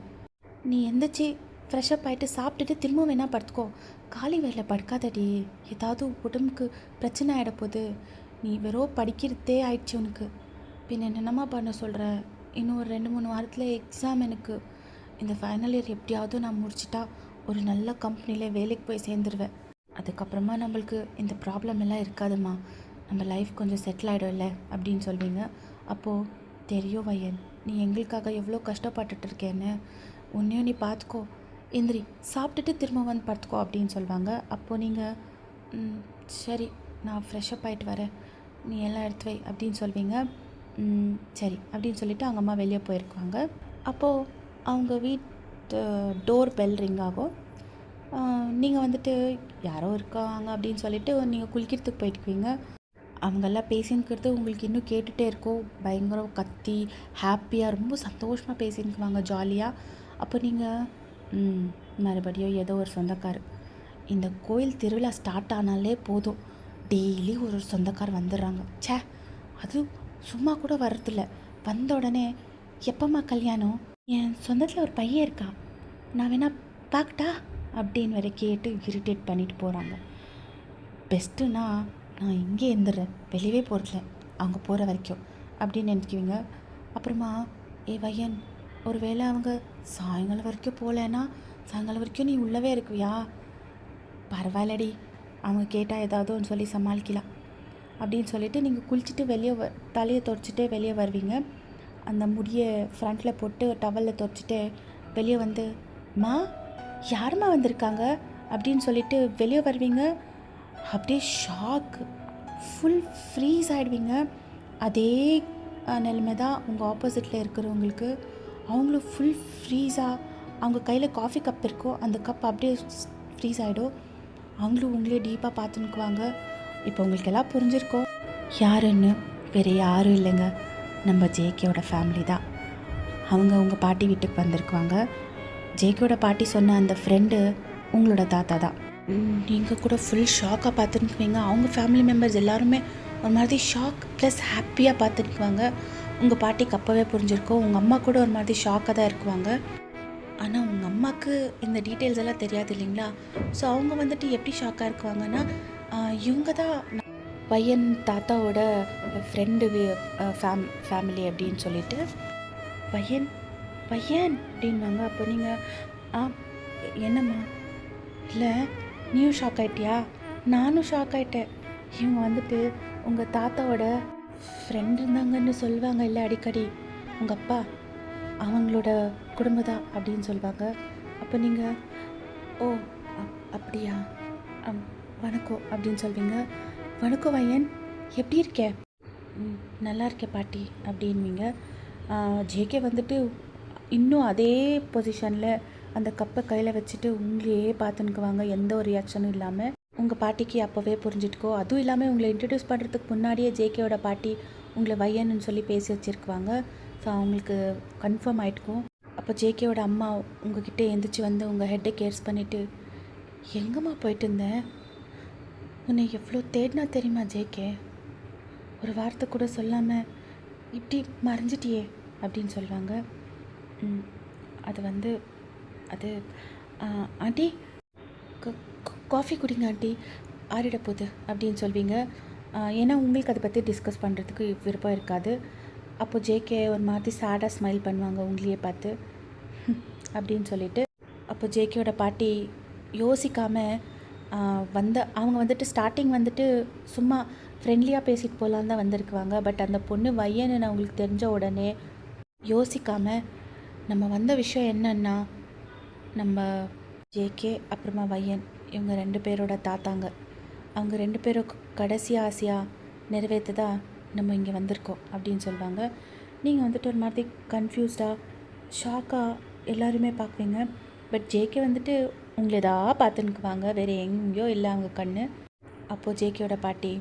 நீ எந்திரிச்சு ஃப்ரெஷ்அப் ஆகிட்டு சாப்பிட்டுட்டு திரும்ப வேணால் படுத்துக்கோ, காலை வேலை படுக்காதடி, ஏதாவது உடம்புக்கு பிரச்சனை ஆகிட போகுது. நீ வெறும் படிக்கிறதே ஆயிடுச்சு உனக்கு, பின்ன என்னென்னமா பண்ண சொல்கிற? இன்னும் ஒரு 2-3 வாரத்தில் எக்ஸாம் எனக்கு. இந்த ஃபைனல் இயர் எப்படியாவது நான் முடிச்சிட்டா ஒரு நல்ல கம்பெனியில் வேலைக்கு போய் சேர்ந்துருவேன். அதுக்கப்புறமா நம்மளுக்கு இந்த ப்ராப்ளம் எல்லாம் இருக்காதுமா, நம்ம லைஃப் கொஞ்சம் செட்டில் ஆகிடும்ல அப்படின்னு சொல்வீங்க. அப்போது தெரியும் வையன், நீ எங்களுக்காக எவ்வளோ கஷ்டப்பட்டுட்டு இருக்கேன்னு, உன்னையும் நீ பார்த்துக்கோ, எந்திரி சாப்பிட்டுட்டு திரும்ப வந்து பார்த்துக்கோ அப்படின்னு சொல்லுவாங்க. அப்போது நீங்கள் சரி நான் ஃப்ரெஷ்அப் ஆகிட்டு வரேன், நீ எல்லாம் எடுத்து வை அப்படின்னு சொல்வீங்க. சரி அப்படின்னு சொல்லிவிட்டு அவங்க அம்மா வெளியே போயிருக்காங்க. அப்போது அவங்க வீட்டு டோர் பெல் ரிங் ஆகும். நீங்கள் வந்துட்டு யாரோ இருக்காங்க அப்படின்னு சொல்லிவிட்டு நீங்கள் குளிக்கிறதுக்கு போயிட்டுக்குவீங்க. அவங்கெல்லாம் பேசின்னுக்கிறது உங்களுக்கு இன்னும் கேட்டுகிட்டே இருக்கும். பயங்கர கத்தி ஹாப்பியாக ரொம்ப சந்தோஷமாக பேசின்னுக்குவாங்க, ஜாலியாக. அப்போ நீங்கள் மறுபடியும் ஏதோ ஒரு சொந்தக்கார், இந்த கோயில் திருவிழா ஸ்டார்ட் ஆனாலே போதும் டெய்லி ஒரு சொந்தக்கார் வந்துடுறாங்க. சே, அது சும்மா கூட வர்றதில்ல, வந்த உடனே எப்பம்மா கல்யாணம், என் சொந்தத்தில் ஒரு பையன் இருக்கா, நான் வேணா பார்க்கட்டா அப்படின்னு வேற கேட்டு இரிட்டேட் பண்ணிட்டு போகிறாங்க. பெஸ்ட்டுன்னா நான் இங்கே இருந்துடுறேன், வெளியவே போகிறதில்ல அவங்க போகிற வரைக்கும் அப்படின்னு நினைக்குவீங்க. அப்புறமா வையன், ஒரு வேளை அவங்க சாயங்காலம் வரைக்கும் போகலன்னா சாயங்காலம் வரைக்கும் நீ உள்ளவே இருக்குவியா? பரவாயில்லடி, அவங்க கேட்டால் ஏதாவது ஒன்று சொல்லி சமாளிக்கலாம் அப்படின்னு சொல்லிவிட்டு நீங்கள் குளிச்சுட்டு வெளியே தலையை துடைச்சிட்டு வெளியே வருவீங்க. அந்த முடியை ஃப்ரண்ட்டில் போட்டு டவலில் துடைச்சிட்டு வெளியே வந்து, மா யாருமா வந்திருக்காங்க அப்படின்னு சொல்லிட்டு வெளியே வருவீங்க. அப்படியே ஷாக்கு, ஃபுல் ஃப்ரீஸ் ஆகிடுவீங்க. அதே நிலைமை தான் உங்கள் ஆப்போசிட்டில் இருக்கிறவங்களுக்கு. அவங்களும் ஃபுல் ஃப்ரீஸாக, அவங்க கையில் காஃபி கப் இருக்கும், அந்த கப் அப்படியே ஃப்ரீஸ் ஆகிடும். அவங்களும் உங்களே டீப்பாக பார்த்துன்னுக்குவாங்க. இப்போ உங்களுக்கு எல்லாம் புரிஞ்சிருக்கோம் யாருன்னு. வேறு யாரும் இல்லைங்க, நம்ம ஜேகேவோட ஃபேமிலி தான். அவங்க உங்கள் பாட்டி வீட்டுக்கு வந்திருக்குவாங்க. ஜேகேவோட பாட்டி சொன்ன அந்த ஃப்ரெண்டு உங்களோட தாத்தா தான். நீங்கள் கூட ஃபுல் ஷாக்காக பார்த்துருக்குவீங்க. அவங்க ஃபேமிலி மெம்பர்ஸ் எல்லாருமே ஒரு மாதிரி ஷாக் ப்ளஸ் ஹாப்பியாக பார்த்துருக்குவாங்க. உங்கள் பாட்டிக்கு அப்போவே புரிஞ்சிருக்கோம். உங்கள் அம்மா கூட ஒரு மாதிரி ஷாக்காக தான் இருக்குவாங்க. ஆனால் உங்கள் அம்மாவுக்கு இந்த டீட்டெயில்ஸ் எல்லாம் தெரியாது இல்லைங்களா? ஸோ அவங்க வந்துட்டு எப்படி ஷாக்காக இருக்குவாங்கன்னா, இவங்க தான் பையன் தாத்தாவோட ஃப்ரெண்டு ஃபேமிலி அப்படின்னு சொல்லிட்டு, பையன் பையன் அப்படின்வாங்க. அப்போ நீங்கள் என்னம்மா? இல்லை நீயும் ஷாக் ஆகிட்டியா? நானும் ஷாக் ஆகிட்டேன். இவங்க வந்துட்டு உங்கள் தாத்தாவோட ஃப்ரெண்ட் இருந்தாங்கன்னு சொல்லுவாங்க இல்லை அடிக்கடி, உங்கள் அப்பா அவங்களோட குடும்பம் தான் அப்படின்னு சொல்லுவாங்க. அப்போ நீங்கள் ஓ அப்படியா, வணக்கம் அப்படின்னு சொல்வீங்க. வணக்கம் வையன், எப்படி இருக்கே? நல்லா இருக்கே பாட்டி அப்படின்வீங்க. ஜேகே வந்துட்டு இன்னும் அதே பொசிஷனில் அந்த கப்பை கையில் வச்சுட்டு உங்களையே பார்த்துன்னுக்குவாங்க, எந்த ஒரு ரியாக்ஷனும் இல்லாமல். உங்கள் பாட்டிக்கு அப்போவே புரிஞ்சிட்டுக்கோ. அதுவும் இல்லாமல் உங்களை இன்ட்ரடியூஸ் பண்ணுறதுக்கு முன்னாடியே ஜேகேவோட பாட்டி உங்களை வையன்னு சொல்லி பேசி வச்சுருக்குவாங்க. ஸோ அவங்களுக்கு கன்ஃபார்ம் ஆகிட்டுக்கும். அப்போ ஜேகேவோட அம்மா உங்ககிட்ட எழுந்திரிச்சி வந்து உங்கள் ஹெட்டை கேர்ஸ் பண்ணிவிட்டு, எங்கம்மா போயிட்டு இருந்தேன்? உன்னை எவ்வளோ தேடினா தெரியுமா ஜேகே? ஒரு வார்த்தை கூட சொல்லாமல் இப்படி மறைஞ்சிட்டியே அப்படின்னு சொல்லுவாங்க. அது ஆண்டி காஃபி குடிங்க ஆண்டி, ஆறிட போகுது அப்படின்னு சொல்வீங்க. ஏன்னா உங்களுக்கு அதை பற்றி டிஸ்கஸ் பண்ணுறதுக்கு விருப்பம் இருக்காது. அப்போ ஜேகே ஒரு மாதிரி சேடாக ஸ்மைல் பண்ணுவாங்க உங்களையே பார்த்து அப்படின்னு சொல்லிட்டு. அப்போ ஜேகேயோட பாட்டி யோசிக்காமல் அவங்க வந்துட்டு ஸ்டார்டிங் வந்துட்டு சும்மா ஃப்ரெண்ட்லியாக பேசிட்டு போகலான்னு தான் வந்திருக்குவாங்க. பட் அந்த பொண்ணு வையன்னு அவங்களுக்கு தெரிஞ்ச உடனே யோசிக்காமல், நம்ம வந்த விஷயம் என்னன்னா, நம்ம ஜேகே அப்புறமா வையன் இவங்க 2 பேரோட தாத்தாங்க. அவங்க 2 பேரும் கடைசி ஆசையாக நிறைவேற்றுதா நம்ம இங்கே வந்திருக்கோம் அப்படின்னு சொல்லுவாங்க. நீங்கள் வந்துட்டு ஒரு மாதிரி கன்ஃபியூஸ்டாக ஷாக்காக எல்லாருமே பார்க்குவீங்க. பட் ஜேகே வந்துட்டு உங்களை தான் பார்த்துன்னுக்குவாங்க, வேறு எங்கேயோ இல்லை அவங்க கண். அப்போது ஜேகேயோட பாட்டி,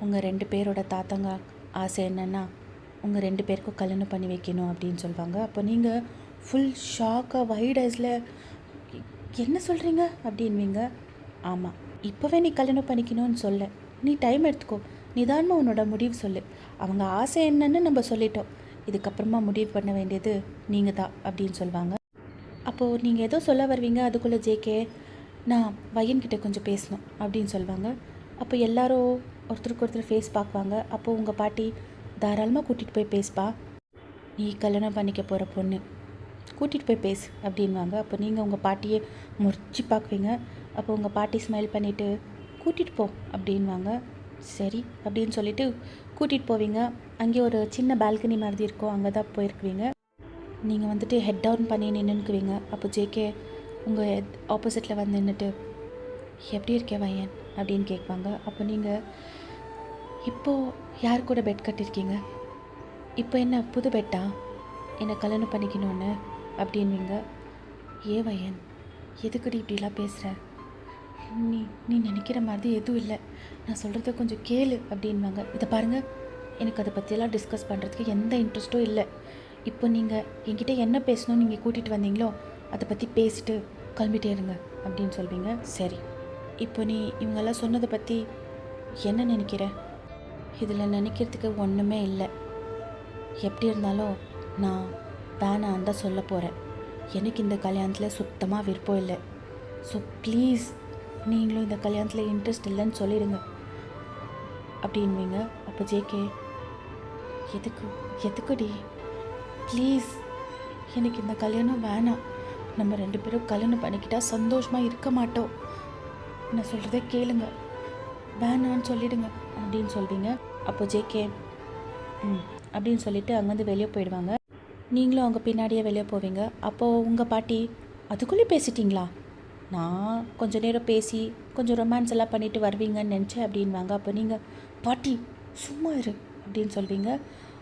உங்கள் 2 பேரோட தாத்தாங்க ஆசை என்னென்னா உங்கள் 2 பேருக்கும் கல்யாணம் பண்ணி வைக்கணும் அப்படின்னு சொல்லுவாங்க. அப்போ நீங்கள் ஃபுல் ஷாக்காக வைட் ஐஸில் என்ன சொல்கிறீங்க அப்படின்வீங்க. ஆமாம், இப்போவே நீ கல்யாணம் பண்ணிக்கணும்னு சொல்ல, நீ டைம் எடுத்துக்கோ, நிதானமாக உன்னோட முடிவு சொல்லு. அவங்க ஆசை என்னன்னு நம்ம சொல்லிட்டோம், இதுக்கப்புறமா முடிவு பண்ண வேண்டியது நீங்கள் தான் அப்படின்னு சொல்லுவாங்க. அப்போது நீங்கள் ஏதோ சொல்ல வருவீங்க, அதுக்குள்ளே ஜேகே, நான் வையன்கிட்ட கொஞ்சம் பேசணும் அப்படின்னு சொல்லுவாங்க. அப்போ எல்லாரும் ஒருத்தருக்கு ஒருத்தர் ஃபேஸ் பார்க்குவாங்க. அப்போது உங்கள் பாட்டி, தாராளமாக கூட்டிகிட்டு போய் பேசுப்பா, நீ கல்யாணம் பண்ணிக்க போகிற பொண்ணு, கூட்டிகிட்டு போய் பேசு அப்படின்வாங்க. அப்போ நீங்கள் உங்கள் பாட்டியை முறிச்சு பார்க்குவீங்க. அப்போ உங்கள் பாட்டி ஸ்மைல் பண்ணிவிட்டு, கூட்டிகிட்டு போ அப்படின்வாங்க. சரி அப்படின்னு சொல்லிவிட்டு கூட்டிகிட்டு போவீங்க. அங்கே ஒரு சின்ன பால்கனி மாதிரி இருக்கும், அங்கே தான் போயிருக்குவீங்க. நீங்கள் வந்துட்டு ஹெட் டவுன் பண்ணி நின்றுக்குவீங்க. அப்போ ஜேகே உங்கள் ஆப்போசிட்டில் வந்து நின்றுட்டு, எப்படி இருக்கே வையன் அப்படின்னு கேட்பாங்க. அப்போ நீங்கள், இப்போது யார் கூட பெட் கட்டியிருக்கீங்க? இப்போ என்ன புது பெட்டா என்னை கல்யாணம் பண்ணிக்கணும்னு அப்படின்வீங்க. வையன், எதுக்குடி இப்படிலாம் பேசுகிற? நீ நினைக்கிற மாதிரி எதுவும் இல்லை, நான் சொல்கிறத கொஞ்சம் கேளு அப்படின்வாங்க. இதை பாருங்கள், எனக்கு அதை பற்றியெல்லாம் டிஸ்கஸ் பண்ணுறதுக்கு எந்த இன்ட்ரெஸ்ட்டும் இல்லை. இப்போ நீங்கள் என்கிட்ட என்ன பேசணும்னு நீங்கள் கூட்டிகிட்டு வந்தீங்களோ அதை பற்றி பேசிட்டு கிளம்பிட்டே இருங்க அப்படின்னு சொல்வீங்க. சரி, இப்போ நீ இவங்கெல்லாம் சொன்னதை பற்றி என்ன நினைக்கிற? இதில் நினைக்கிறதுக்கு ஒன்றுமே இல்லை. எப்படி இருந்தாலும் நான் வேணான்னு தான் சொல்ல போகிறேன். எனக்கு இந்த கல்யாணத்தில் சுத்தமாக விருப்பம் இல்லை. ஸோ ப்ளீஸ் நீங்களும் இந்த கல்யாணத்தில் இன்ட்ரெஸ்ட் இல்லைன்னு சொல்லிடுங்க அப்படின்வீங்க. அப்போ ஜேகே, எதுக்குடி ப்ளீஸ், எனக்கு இந்த கல்யாணம் வேணாம், நம்ம 2 பேரும் கல்யாணம் பண்ணிக்கிட்டால் சந்தோஷமாக இருக்க மாட்டோம், நான் சொல்கிறத கேளுங்க, வேணான்னு சொல்லிடுங்க அப்படின்னு சொல்வீங்க. அப்போ ஜேகே அப்படின்னு சொல்லிவிட்டு அங்கேருந்து வெளியே போயிடுவாங்க. நீங்களும் அவங்க பின்னாடியே வெளியே போவீங்க. அப்போது உங்கள் பாட்டி, அதுக்குள்ளே பேசிட்டிங்களா நான் கொஞ்சம் நேரம் பேசி கொஞ்சம் ரொமான்ஸ் எல்லாம் பண்ணிவிட்டு வருவீங்கன்னு நினச்சேன் அப்படின்வாங்க. அப்போ நீங்கள் பாட்டி சும்மா இரு அப்படின்னு சொல்வீங்க.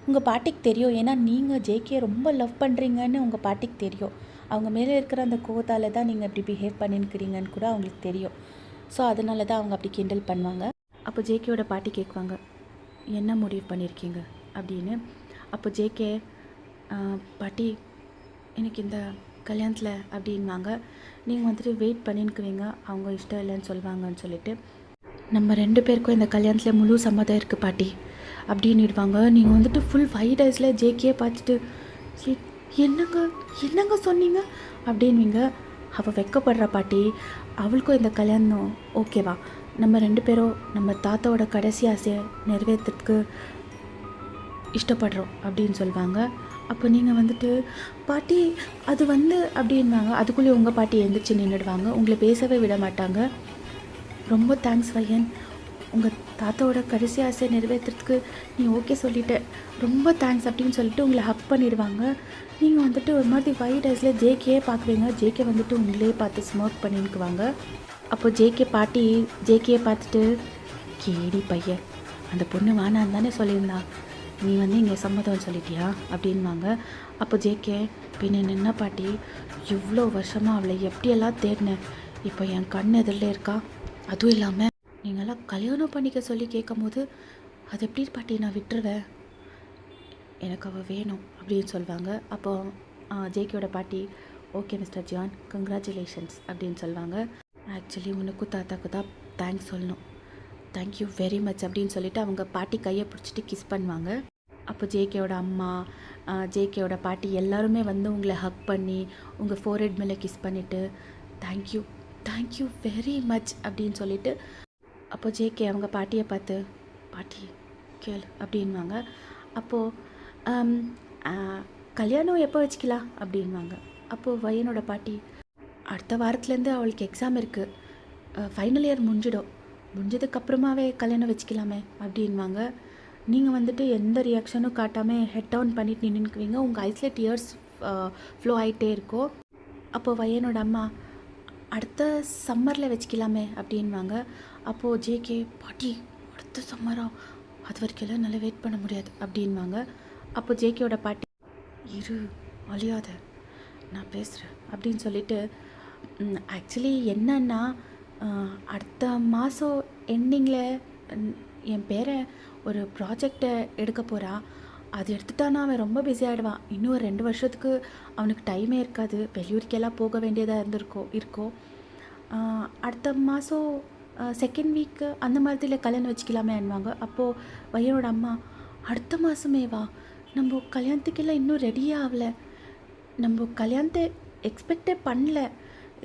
உங்கள் பாட்டிக்கு தெரியும், ஏன்னா நீங்கள் ஜேகே ரொம்ப லவ் பண்ணுறீங்கன்னு உங்கள் பாட்டிக்கு தெரியும். அவங்க மேலே இருக்கிற அந்த கோவத்தால் தான் நீங்கள் இப்படி பிஹேவ் பண்ணின்னுக்கிறீங்கன்னு கூட அவங்களுக்கு தெரியும். ஸோ அதனால தான் அவங்க அப்படி கிண்டல் பண்ணுவாங்க. அப்போ ஜேகேயோட பாட்டி கேட்குவாங்க, என்ன முடிவு பண்ணியிருக்கீங்க அப்படின்னு. அப்போ ஜேகே, பாட்டி எனக்கு இந்த கல்யாணத்தில் அப்படின்வாங்க. நீங்கள் வந்துட்டு வெயிட் பண்ணின்னுக்குவீங்க, அவங்க இஷ்டம் இல்லைன்னு சொல்லுவாங்கன்னு சொல்லிட்டு, நம்ம 2 பேருக்கும் இந்த கல்யாணத்தில் முழு சம்மதம் இருக்குது பாட்டி அப்படின்னுடுவாங்க. நீங்கள் வந்துட்டு ஃபுல் 5 டேஸில் ஜேகே பார்த்துட்டு என்னங்க என்னங்க சொன்னீங்க அப்படின்வீங்க. அவள் வெக்கப்படுற பாட்டி, அவளுக்கும் இந்த கல்யாணம் ஓகேவா, நம்ம 2 பேரும் நம்ம தாத்தாவோட கடைசி ஆசையை நிறைவேற்றுறதுக்கு இஷ்டப்படுறோம் அப்படின்னு சொல்லுவாங்க. அப்போ நீங்கள் வந்துட்டு பாட்டி அது அப்படின்வாங்க. அதுக்குள்ளேயே உங்கள் பாட்டி எழுந்திரிச்சு நின்றுடுவாங்க, உங்களை பேசவே விட மாட்டாங்க. ரொம்ப தேங்க்ஸ் வையன், உங்கள் தாத்தாவோட கடைசி ஆசையை நிறைவேற்றுறதுக்கு நீ ஓகே சொல்லிட்ட, ரொம்ப தேங்க்ஸ் அப்படின்னு சொல்லிட்டு உங்களை ஹக் பண்ணிடுவாங்க. நீங்கள் வந்துட்டு ஒரு மாதிரி 5 டேஸில் ஜேகே பார்க்குறீங்க. ஜேகே வந்துட்டு உங்களே பார்த்து ஸ்மோக் பண்ணிக்குவாங்க. அப்போ பாட்டி ஜேகேயை பார்த்துட்டு, கேடி பையன், அந்த பொண்ணு வேணான்னு தானே சொல்லியிருந்தா, நீ இங்கே சம்மதம் சொல்லிட்டியா அப்படின்வாங்க. அப்போ ஜேகே, பின்ன என்ன பாட்டி, இவ்வளோ வருஷமாக அவளை எப்படியெல்லாம் தேடினேன், இப்போ என் கண் எதிரில் இருக்கா, அதுவும் இல்லாமல் நீங்களாம் கல்யாணம் பண்ணிக்க சொல்லி கேட்கும் போது அது எப்படி பாட்டி நான் விட்டுருவேன், எனக்கு அவள் வேணும் அப்படின்னு சொல்லுவாங்க. அப்போ ஜேகேயோட பாட்டி, ஓகே மிஸ்டர் ஜான், கங்க்ராச்சுலேஷன்ஸ் அப்படின்னு சொல்லுவாங்க. ஆக்சுவலி உனக்கும் தாத்தாக்கு தான் தேங்க்ஸ் சொல்லணும், தேங்க்யூ வெரி மச் அப்படின்னு சொல்லிவிட்டு அவங்க பாட்டி கையை பிடிச்சிட்டு கிஸ் பண்ணுவாங்க. அப்போ ஜேகேயோட அம்மா, ஜேகேயோட பாட்டி எல்லாருமே உங்களை ஹக் பண்ணி உங்கள் ஃபோர்ஹெட் மேலே கிஸ் பண்ணிவிட்டு தேங்க்யூ வெரி மச் அப்படின்னு சொல்லிவிட்டு, அப்போ ஜேகே அவங்க பாட்டியை பார்த்து, பாட்டி கேளு அப்படின்வாங்க. அப்போது கல்யாணம் எப்போ வச்சுக்கலாம் அப்படின்வாங்க. அப்போது வையனோட பாட்டி, அடுத்த வாரத்துலேருந்து அவளுக்கு எக்ஸாம் இருக்குது, ஃபைனல் இயர் முடிஞ்சதுக்கப்புறமாவே கல்யாணம் வச்சுக்கலாமே அப்படின்வாங்க. நீங்கள் எந்த ரியாக்ஷனும் காட்டாமல் ஹெட் டவுன் பண்ணிட்டு நின்றுக்குவீங்க. உங்கள் ஐஸில் டியர்ஸ் ஃப்ளோ ஆகிட்டே இருக்கும். அப்போது வையனோட அம்மா, அடுத்த சம்மரில் வச்சுக்கலாமே அப்படின்வாங்க. அப்போது ஜேகே, பாட்டி அடுத்த சம்மரா, அது வரைக்கும் என்னால் வெயிட் பண்ண முடியாது அப்படின்வாங்க. அப்போ ஜேகேயோட பாட்டி, இரு அழியாத, நான் பேசுகிறேன் அப்படின்னு சொல்லிட்டு, ஆக்சுவலி என்னன்னா அடுத்த மாதம் எண்டிங்கில் என் பேரை ஒரு ப்ராஜெக்டை எடுக்க போகிறா, அது எடுத்துட்டானா அவன் ரொம்ப பிஸி ஆகிடுவான். இன்னும் ஒரு 2 வருஷத்துக்கு அவனுக்கு டைமே இருக்காது, வெளியூருக்கெல்லாம் போக வேண்டியதாக இருக்கோ. அடுத்த மாதம் செகண்ட் வீக்கு அந்த மாதிரியில் கல்யாணம் வச்சுக்கலாமே அன்வாங்க. அப்போது பையனோட அம்மா, அடுத்த மாதமே வா, நம்ம கல்யாணத்துக்கெல்லாம் இன்னும் ரெடியே ஆகலை, நம்ம கல்யாணத்தை எக்ஸ்பெக்டே பண்ணல,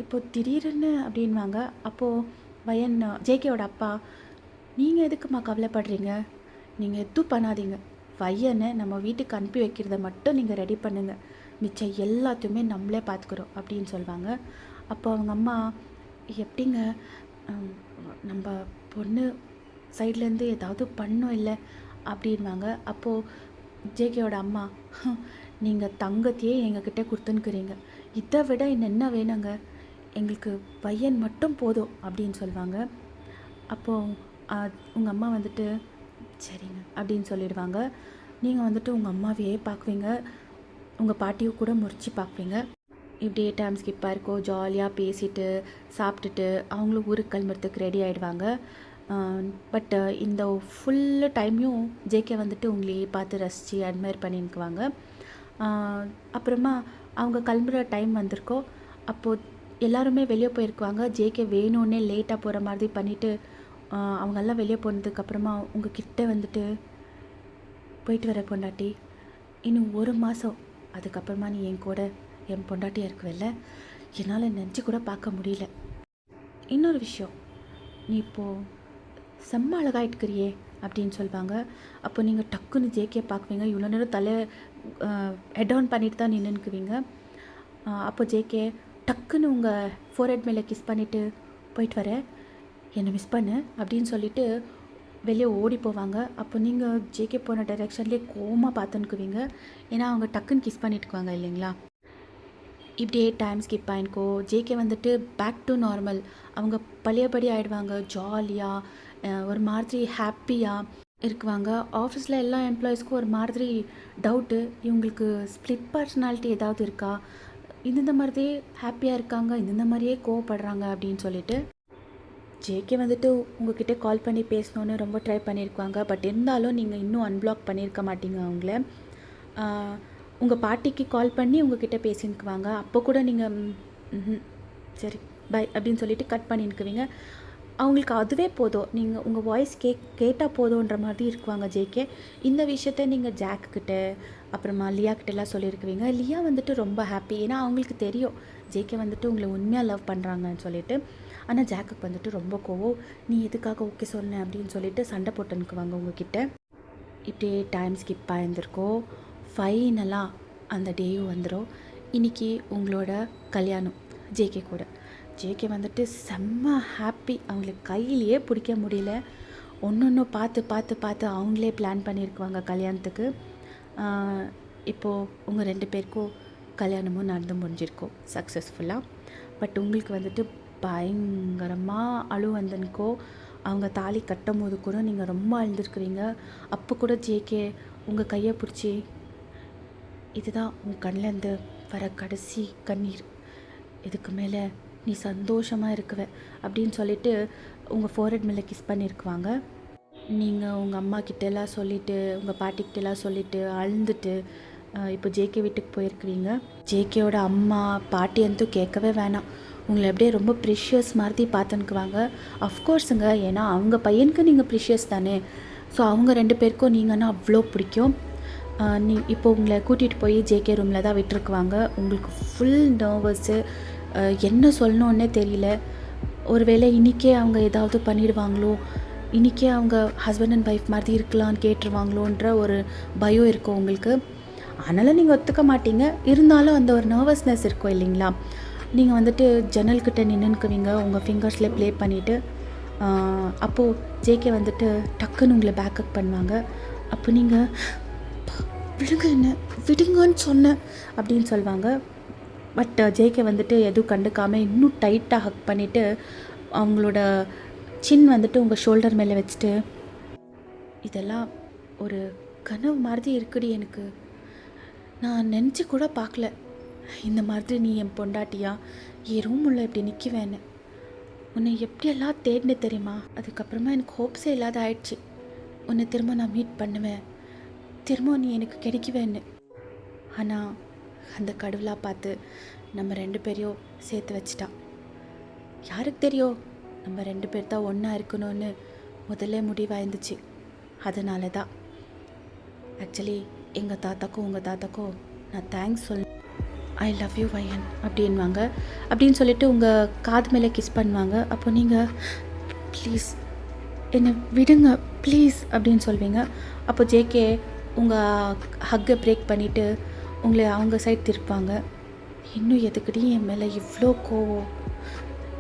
இப்போது திடீர்னு அப்படின்வாங்க. அப்போது பையன் ஜேகேயோட அப்பா, நீங்கள் எதுக்குமா கவலைப்படுறீங்க, நீங்கள் எதுவும் பண்ணாதீங்க, பையனை நம்ம வீட்டுக்கு அனுப்பி வைக்கிறத மட்டும் நீங்கள் ரெடி பண்ணுங்கள், மிச்சம் எல்லாத்தையுமே நம்மளே பார்த்துக்குறோம் அப்படின்னு சொல்லுவாங்க. அப்போ அவங்க அம்மா, எப்படிங்க, நம்ம பொண்ணு சைட்லேருந்து ஏதாவது பண்ணோம் இல்லை அப்படின்வாங்க. அப்போது ஜேகேயோட அம்மா, நீங்கள் தங்கத்தையே எங்ககிட்ட கொடுத்துன்னுக்குறீங்க, இதை விட இன்னும் என்ன வேணுங்க, எங்களுக்கு பையன் மட்டும் போதும் அப்படின்னு சொல்லுவாங்க. அப்போது உங்கள் அம்மா சரிங்க அப்படின்னு சொல்லிடுவாங்க. நீங்கள் உங்கள் அம்மாவையே பார்க்குவீங்க, உங்கள் பாட்டியும் கூட முறிச்சு பார்க்குவீங்க. இப்படியே டைம் ஸ்கிப்பாக இருக்கோ, ஜாலியாக பேசிட்டு சாப்பிட்டுட்டு அவங்களும் ஊருக்கு கிளம்புறதுக்கு ரெடி ஆகிடுவாங்க. பட் இந்த ஃபுல்லு டைமையும் ஜேகே உங்களையே பார்த்து ரசித்து அட்மையர் பண்ணிக்குவாங்க. அப்புறமா அவங்க கிளம்புற டைம் வந்திருக்கோ, அப்போது எல்லாருமே வெளியே போயிருக்குவாங்க. ஜேகே வேணும்னே லேட்டாக போகிற மாதிரி பண்ணிவிட்டு அவங்கெல்லாம் வெளியே போனதுக்கப்புறமா உங்ககிட்ட போயிட்டு வர பொண்டாட்டி, இன்னும் 1 மாதம் அதுக்கப்புறமா நீ என் கூட என் பொண்டாட்டியாக இருக்குவல்ல, என்னால் நினச்சி கூட பார்க்க முடியல. இன்னொரு விஷயம், நீ இப்போது செம்ம அழகாயிட்டுக்கிறியே அப்படின்னு சொல்லுவாங்க. அப்போ நீங்கள் டக்குன்னு ஜேகே பார்க்குவீங்க, இவ்வளோ நேரம் தலை ஹெட் ஆன் பண்ணிட்டு தான் நின்றுக்குவீங்க. அப்போ ஜேகே டக்குன்னு உங்கள் ஃபோர்ஹெட் மேலே கிஸ் பண்ணிவிட்டு, போயிட்டு வர, என்னை மிஸ் பண்ணு அப்படின்னு சொல்லிவிட்டு வெளியே ஓடி போவாங்க. அப்போ நீங்கள் ஜேகே போன டைரெக்ஷன்லேயே கோமாக பார்த்துன்னுக்குவீங்க, ஏன்னா அவங்க டக்குன்னு கிஸ் பண்ணிட்டுக்குவாங்க இல்லைங்களா. இப்படியே டைம் ஸ்கிப் ஆகிருக்கோ. ஜேகே வந்துட்டு பேக் டு நார்மல். அவங்க பழையபடி ஆகிடுவாங்க. ஜாலியாக ஒரு மாதிரி ஹாப்பியாக இருக்குவாங்க. ஆஃபீஸில் எல்லா எம்ப்ளாயீஸ்க்கும் ஒரு மாதிரி டவுட்டு, இவங்களுக்கு ஸ்ப்ளிட் பர்சனாலிட்டி ஏதாவது இருக்கா, இந்த மாதிரியே ஹாப்பியாக இருக்காங்க, இந்த மாதிரியே கோவப்படுறாங்க அப்படின்னு சொல்லிட்டு ஜேகே வந்துட்டு உங்ககிட்ட கால் பண்ணி பேசணுன்னு ரொம்ப ட்ரை பண்ணியிருக்காங்க. பட் இருந்தாலும் நீங்கள் இன்னும் அன்பிளாக் பண்ணியிருக்க மாட்டீங்க அவங்கள. உங்கள் பாட்டிக்கு கால் பண்ணி உங்ககிட்ட பேசினுக்குவாங்க. அப்போ கூட நீங்கள் சரி பை அப்படின்னு சொல்லிட்டு கட் பண்ணினுக்குவீங்க. அவங்களுக்கு அதுவே போதும், நீங்கள் உங்கள் வாய்ஸ் கேட்டால் போதுன்ற மாதிரி இருக்குவாங்க ஜேகே. இந்த விஷயத்த நீங்கள் ஜாக்கிட்ட அப்புறமா லியா கிட்டலாம் சொல்லியிருக்குவீங்க. லியா வந்துட்டு ரொம்ப ஹாப்பி. ஏன்னா அவங்களுக்கு தெரியும் ஜேகே வந்துட்டு உங்களை உண்மையாக லவ் பண்ணுறாங்கன்னு சொல்லிட்டு. ஆனால் ஜாக்குக்கு வந்துட்டு ரொம்ப கோவம். நீ எதுக்காக ஓகே சொன்னேன் அப்படின்னு சொல்லிட்டு சண்டை போட்டுனுக்குவாங்க உங்ககிட்ட. இப்படியே டைம் ஸ்கிப் ஆகிருந்திருக்கோம். ஃபைனலாக அந்த டேயும் வந்துடும். இன்றைக்கி உங்களோட கல்யாணம் ஜேகே கூட. ஜேகே வந்துட்டு செம்ம ஹாப்பி. அவங்களுக்கு கையிலேயே பிடிக்க முடியல. ஒன்று பார்த்து பார்த்து பார்த்து அவங்களே பிளான் பண்ணியிருக்குவாங்க கல்யாணத்துக்கு. இப்போது உங்கள் 2 பேருக்கும் கல்யாணமும் நடந்து முடிஞ்சிருக்கோம் சக்ஸஸ்ஃபுல்லாக. பட் உங்களுக்கு வந்துட்டு பயங்கரமாக அழு வந்தனுக்கோ. அவங்க தாலி கட்டும் போது கூட நீங்கள் ரொம்ப அழுதுருக்குறீங்க. அப்போ கூட ஜேகே உங்கள் கையை பிடிச்சி, இதுதான் உன் கண்ணிலேருந்து வர கடைசி கண்ணீர், இதுக்கு மேலே நீ சந்தோஷமாக இருக்குவ அப்படின்னு சொல்லிட்டு உங்கள் ஃபோர்ஹெட் மேலே கிஸ் பண்ணியிருக்குவாங்க. நீங்கள் உங்கள் அம்மா கிட்டெல்லாம் சொல்லிவிட்டு உங்கள் பாட்டிக்கிட்டெல்லாம் சொல்லிவிட்டு அழுந்துட்டு இப்போ ஜேகே வீட்டுக்கு போயிருக்கிறீங்க. ஜேகேயோட அம்மா பாட்டி வந்தும் கேட்கவே வேணாம். உங்களை அப்படியே ரொம்ப ப்ரிஷியஸ் மாதிரி பார்த்துனுக்குவாங்க. அஃப்கோர்ஸுங்க, ஏன்னா அவங்க பையனுக்கு நீங்கள் ப்ரிஷியஸ் தானே. ஸோ அவங்க 2 பேருக்கும் நீங்கன்னா அவ்வளோ பிடிக்கும். இப்போ உங்களை கூட்டிகிட்டு போய் ஜேகே ரூமில் தான் விட்டுருக்குவாங்க. உங்களுக்கு ஃபுல் நர்வஸ்ஸு, என்ன சொல்லணுன்னே தெரியல. ஒருவேளை இன்றைக்கே அவங்க ஏதாவது பண்ணிடுவாங்களோ, இன்றைக்கே அவங்க ஹஸ்பண்ட் அண்ட் ஒய்ஃப் மாதிரி இருக்கலான்னு கேட்டுருவாங்களோன்ற ஒரு பயம் இருக்கும் உங்களுக்கு. அதனால் நீங்கள் ஒத்துக்க மாட்டீங்க. இருந்தாலும் அந்த ஒரு நர்வஸ்னஸ் இருக்கும் இல்லைங்களா. நீங்கள் வந்துட்டு ஜன்னல்கிட்ட நின்றுக்குவீங்க, உங்கள் ஃபிங்கர்ஸில் ப்ளே பண்ணிவிட்டு. அப்போது ஜேகே வந்துட்டு டக்குன்னு உங்களை பேக்கப் பண்ணுவாங்க. அப்போ நீங்கள் விடுங்க, என்ன விடுங்கன்னு சொன்னேன் அப்படின்னு சொல்லுவாங்க. பட் ஜேகே வந்துட்டு எதுவும் கண்டுக்காமல் இன்னும் டைட்டாக ஹக் பண்ணிவிட்டு அவங்களோட சின் வந்துட்டு உங்கள் ஷோல்டர் மேலே வச்சுட்டு, இதெல்லாம் ஒரு கனவு மாதிரி இருக்குடி, எனக்கு நான் நினச்சி கூட பார்க்கல இந்த மாதிரி நீ என் பொண்டாட்டியா என் ரூம் உள்ள இப்படி நிற்குவேன்னு. உன்னை எப்படியெல்லாம் தேடினே தெரியுமா. அதுக்கப்புறமா எனக்கு ஹோப்ஸே இல்லாத ஆயிடுச்சு. உன்னை திரும்ப நான் மீட் பண்ணுவேன், திரும்ப நீ எனக்கு கிடைக்குவேன்னு. ஆனால் அந்த கடவுளாக பார்த்து நம்ம 2 பேரையும் சேர்த்து வச்சிட்டான். யாருக்கு தெரியும், நம்ம 2 பேர் தான் ஒன்றா இருக்கணும்னு முதல்ல முடிவாயிருந்துச்சு. அதனால தான் ஆக்சுவலி எங்கள் தாத்தாக்கும் உங்கள் தாத்தாக்கும் நான் தேங்க்ஸ் சொல்ல, ஐ லவ் யூ வையன் அப்படின்வாங்க. அப்படின்னு சொல்லிட்டு உங்கள் காது மேலே கிஸ் பண்ணுவாங்க. அப்போ நீங்கள் ப்ளீஸ் என்னை விடுங்க ப்ளீஸ் அப்படின்னு சொல்வீங்க. அப்போ ஜேகே உங்கள் ஹக்கை பிரேக் பண்ணிவிட்டு உங்களை அவங்க சைட் திருப்பாங்க. இன்னும் எதுக்கடி என் மேலே இவ்வளோ கோவம்,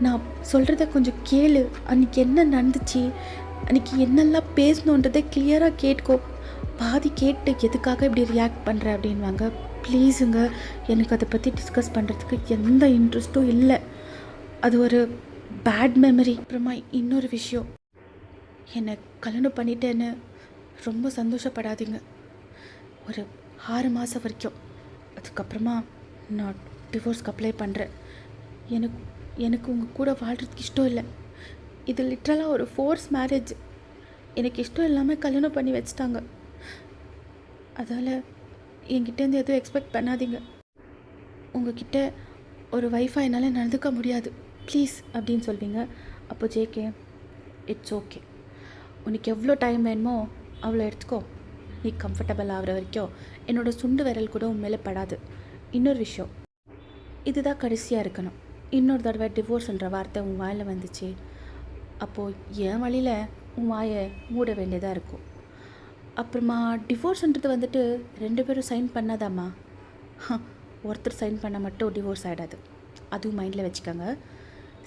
நான் சொல்கிறத கொஞ்சம் கேளு, அன்றைக்கி என்ன நடந்துச்சு, அன்றைக்கி என்னெல்லாம் பேசணுன்றதை கிளியராக கேட்கோ, பாதி கேட்டு எதுக்காக இப்படி ரியாக்ட் பண்ணுற அப்படின்வாங்க. ப்ளீஸுங்க, எனக்கு அதை பற்றி டிஸ்கஸ் பண்ணுறதுக்கு எந்த இன்ட்ரெஸ்ட்டும் இல்லை. அது ஒரு பேட் மெமரி. அப்புறமா இன்னொரு விஷயம், என்னை கல்யாணம் பண்ணிட்டேன்னு ரொம்ப சந்தோஷப்படாதீங்க. ஒரு 6 மாதம் வரைக்கும், அதுக்கப்புறமா நான் டிவோர்ஸ்க்கு அப்ளை பண்ணுறேன். எனக்கு உங்கள் கூட வாழ்கிறதுக்கு இஷ்டம் இல்லை. இது லிட்ரலாக ஒரு ஃபோர்ஸ் மேரேஜ். எனக்கு இஷ்டம் இல்லாமல் கல்யாணம் பண்ணி வச்சுட்டாங்க. அதால் என்கிட்டேருந்து எதுவும் எக்ஸ்பெக்ட் பண்ணாதீங்க. உங்ககிட்ட ஒரு வைஃபாக என்னால் நடந்துக்க முடியாது ப்ளீஸ் அப்படின்னு சொல்வீங்க. அப்போ ஜேகே, இட்ஸ் ஓகே, உனக்கு எவ்வளோ டைம் வேணுமோ அவ்வளோ எடுத்துக்கோ, நீ கம்ஃபர்டபுள் ஆகிற வரைக்கும் என்னோடய சுண்டு விரல் கூட உன் மேலே படாது. இன்னொரு விஷயம், இதுதான் கடைசியாக இருக்கணும். இன்னொரு தடவை டிவோர்ஸ்ன்ற வார்த்தை உன் வாயில் வந்துச்சு, அப்போது என் வழியில் உன் வாயை மூட வேண்டியதாக இருக்கும். அப்புறமா டிவோர்ஸ்ன்றது வந்துட்டு 2 பேரும் சைன் பண்ணாதாம்மா, ஒருத்தர் சைன் பண்ண மட்டும் டிவோர்ஸ் ஆகிடாது. அதுவும் மைண்டில் வச்சுக்கோங்க.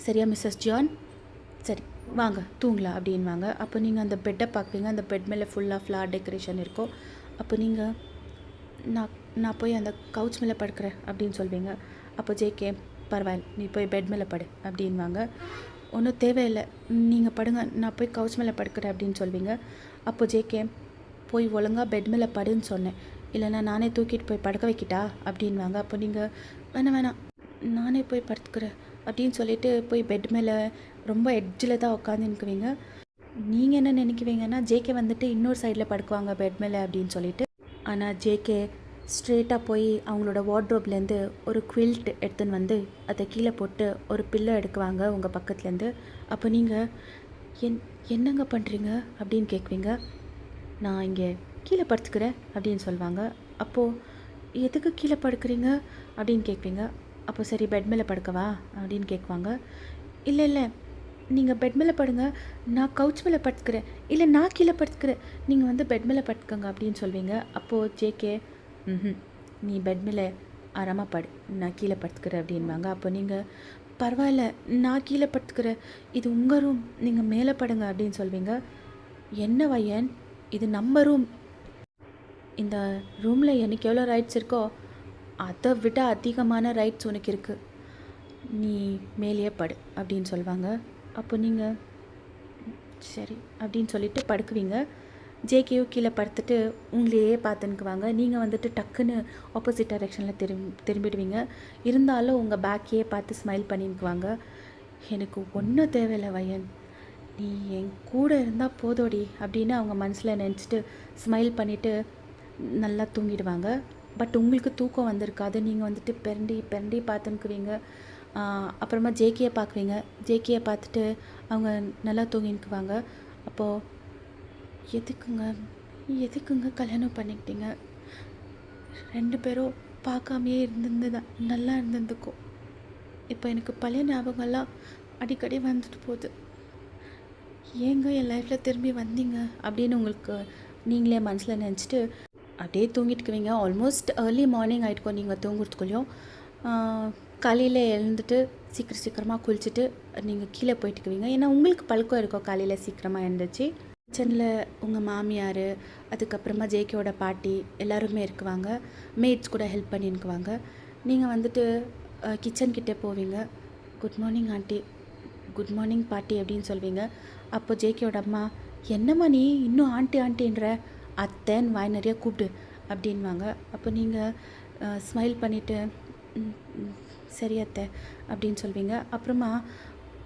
சரியா மிஸ்ஸஸ் ஜான்? சரி வாங்க தூங்கலாம் அப்படின்வாங்க. அப்போ நீங்கள் அந்த பெட்டை பார்க்குவீங்க. அந்த பெட் மேலே ஃபுல்லாக ஃப்ளார் டெக்கரேஷன் இருக்கும். அப்போ நீங்கள் நான் போய் அந்த கவுச் மேலே படுக்கிறேன் அப்படின்னு சொல்வீங்க. அப்போ ஜேகே பரவாயில்ல நீ போய் பெட் மேலே படு அப்படின்வாங்க. ஒன்றும் தேவையில்லை, நீங்கள் படுங்க, நான் போய் கவுச் மேலே படுக்கிறேன் அப்படின்னு சொல்வீங்க. அப்போ ஜேகே போய் ஒழுங்காக பெட் மேலே படுன்னு சொன்னேன், இல்லைனா நானே தூக்கிட்டு போய் படுக்க வைக்கிட்டா அப்படின்வாங்க. அப்போ நீங்கள் வேணாம் நானே போய் படுத்துக்கிறேன் அப்படின்னு சொல்லிட்டு போய் பெட் மேலே ரொம்ப எட்ஜில் தான் உட்காந்துன்னுக்குவீங்க. நீங்கள் என்ன நினைக்குவீங்கன்னா ஜேகே வந்துட்டு இன்னொரு சைடில் படுக்குவாங்க பெட் மேலே அப்படின்னு சொல்லிட்டு. ஆனால் ஜேகே ஸ்ட்ரெயிட்டாக போய் அவங்களோட வார்ட்ரோப்லேருந்து ஒரு குவில்ட் எடுத்துன்னு வந்து அதை கீழே போட்டு ஒரு பில்லோ எடுக்குவாங்க உங்கள் பக்கத்துலேருந்து. அப்போ நீங்கள் என்னங்க பண்ணுறீங்க அப்படின்னு கேட்குவீங்க. நான் இங்கே கீழே படுத்துக்கிறேன் அப்படின்னு சொல்லுவாங்க. அப்போது எதுக்கு கீழே படுக்கிறீங்க அப்படின்னு கேட்பீங்க. அப்போ சரி பெட் மேலே படுக்கவா அப்படின்னு கேட்குவாங்க. இல்லை நீங்கள் பெட் மேலே படுங்க, நான் கவுச் மேலே படுத்துக்கிறேன், இல்லை நான் கீழே படுத்துக்கிறேன், நீங்கள் வந்து பெட் மேலே படுத்துக்கங்க அப்படின்னு சொல்வீங்க. அப்போது ஜேகே நீ பெட் மேலே ஆறாமல் படு, நான் கீழே படுத்துக்கிறேன் அப்படின்வாங்க. அப்போ நீங்கள் பரவாயில்ல நான் கீழே படுத்துக்கிறேன், இது உங்கள் ரூம், நீங்கள் மேலே படுங்க அப்படின்னு சொல்வீங்க. என்ன வையன், இது நம்ம ரூம், இந்த ரூமில் எனக்கு எவ்வளோ ரைட்ஸ் இருக்கோ அதை விட அதிகமான ரைட்ஸ் உனக்கு இருக்குது, நீ மேலேயே படு அப்படின்னு சொல்லுவாங்க. அப்போ நீங்கள் சரி அப்படின்னு சொல்லிட்டு படுக்குவீங்க. ஜேகேயும் கீழே படுத்துட்டு உங்களையே பார்த்துன்னுக்குவாங்க. நீங்கள் வந்துட்டு டக்குன்னு ஆப்போசிட் டைரெக்ஷனில் திரும்பிடுவீங்க. இருந்தாலும் உங்கள் பேக்கையே பார்த்து ஸ்மைல் பண்ணிக்குவாங்க. எனக்கு ஒன்றும் தேவையில்லை வையன், நீ என் கூட இருந்தால் போதோடி அப்படின்னு அவங்க மனசில் நினச்சிட்டு ஸ்மைல் பண்ணிவிட்டு நல்லா தூங்கிடுவாங்க. பட் உங்களுக்கு தூக்கம் வந்திருக்காது. நீங்கள் வந்துட்டு பெரண்டி பார்த்துன்னுக்குவீங்க. அப்புறமா ஜேகேயை பார்க்குவீங்க. ஜேகேயை பார்த்துட்டு அவங்க நல்லா தூங்கிக்குவாங்க. அப்போது எதுக்குங்க கல்யாணம் பண்ணிக்கிட்டீங்க, 2 பேரும் பார்க்காமையே இருந்திருந்துதான் நல்லா இருந்திருந்துக்கும். இப்போ எனக்கு பழைய ஞாபகம்லாம் அடிக்கடி வந்துட்டு போகுது, ஏங்க என் லைஃப்பில் திரும்பி வந்தீங்க அப்படின்னு உங்களுக்கு நீங்களே மனசில் நினச்சிட்டு அப்படியே தூங்கிட்டுக்குவீங்க. ஆல்மோஸ்ட் ஏர்லி மார்னிங் ஆகிட்டுக்கோ நீங்கள் தூங்குறதுக்குள்ளேயும். காலையில் எழுந்துட்டு சீக்கிரமாக குளிச்சுட்டு நீங்கள் கீழே போயிட்டுக்குவீங்க. ஏன்னா உங்களுக்கு பழக்கம் இருக்கும் காலையில் சீக்கிரமாக எழுந்துச்சு. கிச்சனில் உங்கள் மாமியார், அதுக்கப்புறமா ஜேகேயோட பாட்டி எல்லாருமே இருக்குவாங்க. மேட்ஸ் கூட ஹெல்ப் பண்ணிக்குவாங்க. நீங்கள் வந்துட்டு கிச்சன்கிட்டே போவீங்க. Good morning aunty, good morning பாட்டி அப்படின்னு சொல்வீங்க. அப்போ ஜேகேயோட அம்மா, என்னம்மா நீ இன்னும் ஆண்டின்ற, அத்தைன்னு வாய் நிறைய கூப்பிடு அப்படின்வாங்க. அப்போ நீங்கள் ஸ்மைல் பண்ணிவிட்டு சரி அத்தை அப்படின்னு சொல்வீங்க. அப்புறமா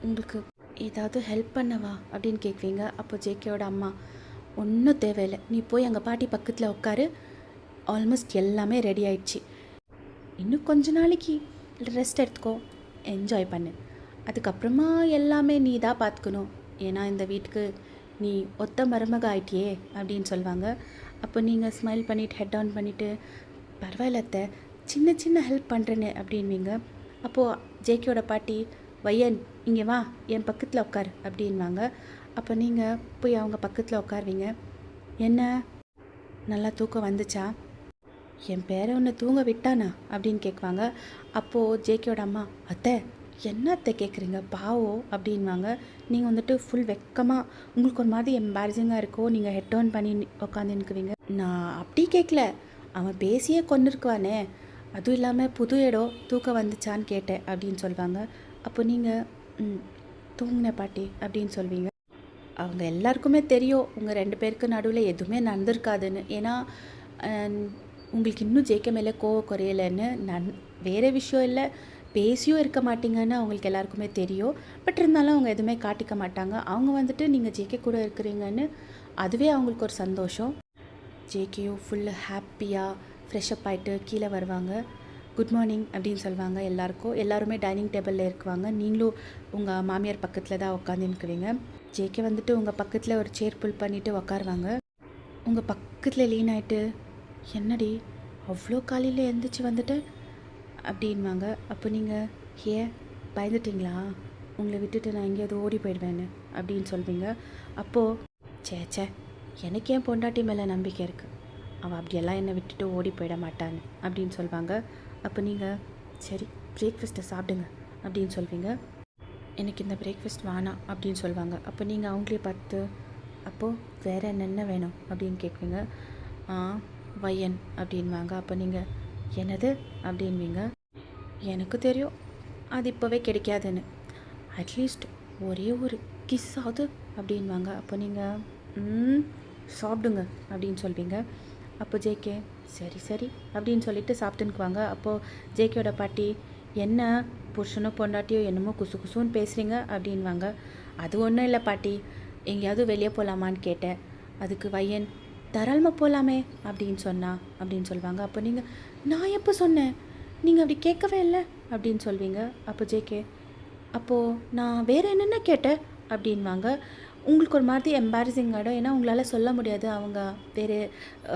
உங்களுக்கு ஏதாவது ஹெல்ப் பண்ணவா அப்படின்னு கேட்குவீங்க. அப்போ ஜேகேயோட அம்மா, ஒன்றும் தேவையில்லை, நீ போய் எங்கள் பாட்டி பக்கத்தில் உட்காரு, ஆல்மோஸ்ட் எல்லாமே ரெடி ஆயிடுச்சு, இன்னும் கொஞ்ச நாளைக்கு ரெஸ்ட் எடுத்துக்கோ, என்ஜாய் பண்ணு, அதுக்கப்புறமா எல்லாமே நீ தான் பார்த்துக்கணும், ஏன்னா இந்த வீட்டுக்கு நீ ஒத்த மருமக ஆயிட்டியே அப்படின்னு சொல்லுவாங்க. அப்போ நீங்கள் ஸ்மைல் பண்ணிவிட்டு ஹெட் ஆன் பண்ணிவிட்டு பரவாயில்ல அத்தை, சின்ன ஹெல்ப் பண்ணுறேன்னு அப்படின்வீங்க. அப்போது ஜேகேயோட பாட்டி, வையன் இங்கே வா என் பக்கத்தில் உட்கார் அப்படின்வாங்க. அப்போ நீங்கள் போய் அவங்க பக்கத்தில் உட்காருவீங்க. என்ன நல்லா தூக்கம் வந்துச்சா, என் பேரை ஒன்று தூங்க விட்டானா அப்படின்னு கேட்குவாங்க. அப்போது ஜேகேயோட அம்மா, அத்தை என்ன அத்தை கேட்குறீங்க பாவம் அப்படின்வாங்க. நீங்கள் வந்துட்டு ஃபுல் வெக்கமாக உங்களுக்கு ஒரு மாதிரி எம்பாரசிங்காக இருக்கோ, நீங்கள் ஹெட் ஆன் பண்ணி உட்காந்துன்னுக்குவீங்க. நான் அப்படி கேட்கல, அவன் பேசியே கொண்டுருக்குவானே, அதுவும் இல்லாமல் புது இடம் தூக்கம் வந்துச்சான்னு கேட்டேன் அப்படின்னு சொல்லுவாங்க. அப்போ நீங்கள் தூங்கின பாட்டி அப்படின்னு சொல்வீங்க. அவங்க எல்லாருக்குமே தெரியும் உங்கள் 2 பேருக்கு நடுவில் எதுவுமே நடந்திருக்காதுன்னு. ஏன்னா உங்களுக்கு இன்னும் ஜேகே மேலே கோவம் குறையலைன்னு வேறு விஷயம் இல்லை, பேசியும் இருக்க மாட்டீங்கன்னு அவங்களுக்கு எல்லாருக்குமே தெரியும். பட் இருந்தாலும் அவங்க எதுவுமே காட்டிக்க மாட்டாங்க. அவங்க வந்துட்டு நீங்கள் ஜேகே கூட இருக்கிறீங்கன்னு அதுவே அவங்களுக்கு ஒரு சந்தோஷம். ஜேகேயும் ஃபுல்லு ஹாப்பியாக ஃப்ரெஷ்அப் ஆகிட்டு கீழே வருவாங்க. குட் மார்னிங் அப்படின்னு சொல்லுவாங்க எல்லாருக்கும். எல்லாருமே டைனிங் டேபிளில் இருக்குவாங்க. நீங்களும் உங்கள் மாமியார் பக்கத்தில் தான் உட்காந்துருக்குவீங்க. ஜேகே வந்துட்டு உங்கள் பக்கத்தில் ஒரு சேர் புல் பண்ணிவிட்டு உட்காருவாங்க. உங்கள் பக்கத்தில் லீன் ஆகிட்டு, என்னடி அவ்வளோ காலையில் எழுந்திரிச்சு வந்துட்டு அப்படின்வாங்க. அப்போ நீங்கள் பயந்துட்டிங்களா, உங்களை விட்டுட்டு நான் எங்கேயாவது ஓடி போயிடுவேன்னு அப்படின்னு சொல்வீங்க. அப்போது சே எனக்கு என் பொண்டாட்டி மேலே நம்பிக்கை இருக்குது, அவள் அப்படியெல்லாம் என்னை விட்டுட்டு ஓடி போயிட மாட்டான்னு அப்படின்னு சொல்லுவாங்க. அப்போ நீங்கள் சரி பிரேக்ஃபாஸ்ட்டை சாப்பிடுங்க அப்படின்னு சொல்வீங்க. எனக்கு இந்த பிரேக்ஃபாஸ்ட் வேணாம் அப்படின்னு சொல்லுவாங்க. அப்போ நீங்கள் அவங்களே பார்த்து, அப்போது வேறு என்னென்ன வேணும் அப்படின்னு கேட்குவீங்க. வையன் அப்படின்வாங்க. அப்போ நீங்கள் என்னது அப்படின்வீங்க. எனக்கு தெரியும் அது இப்போவே கிடைக்காதுன்னு. அட்லீஸ்ட் ஒரே ஒரு கிஸ் ஆகுது அப்படின்வாங்க. அப்போ நீங்கள் சாப்பிடுங்க அப்படின்னு சொல்வீங்க. அப்போ ஜேகே சரி சரி அப்படின்னு சொல்லிட்டு சாப்பிட்டுக்குவாங்க. அப்போது ஜேகேயோட பாட்டி என்ன புருஷனோ பொண்டாட்டியோ என்னமோ குசு குசுன்னு பேசுகிறீங்க அப்படின்வாங்க. அது ஒன்றும் இல்லை பாட்டி, எங்கேயாவது வெளியே போகலாமான்னு கேட்டேன். அதுக்கு வையன் தாராளமாக போகலாமே அப்படின்னு சொல்லுவாங்க. அப்போ நீங்கள் நான் எப்போ சொன்னேன், நீங்கள் அப்படி கேட்கவே இல்லை அப்படின்னு சொல்வீங்க. அப்போ ஜேகே அப்போது நான் வேறு என்னென்ன கேட்டேன் அப்படின்வாங்க. உங்களுக்கு ஒரு மாதிரி எம்பாரசிங் ஆகிடும், ஏன்னா உங்களால் சொல்ல முடியாது அவங்க வேறு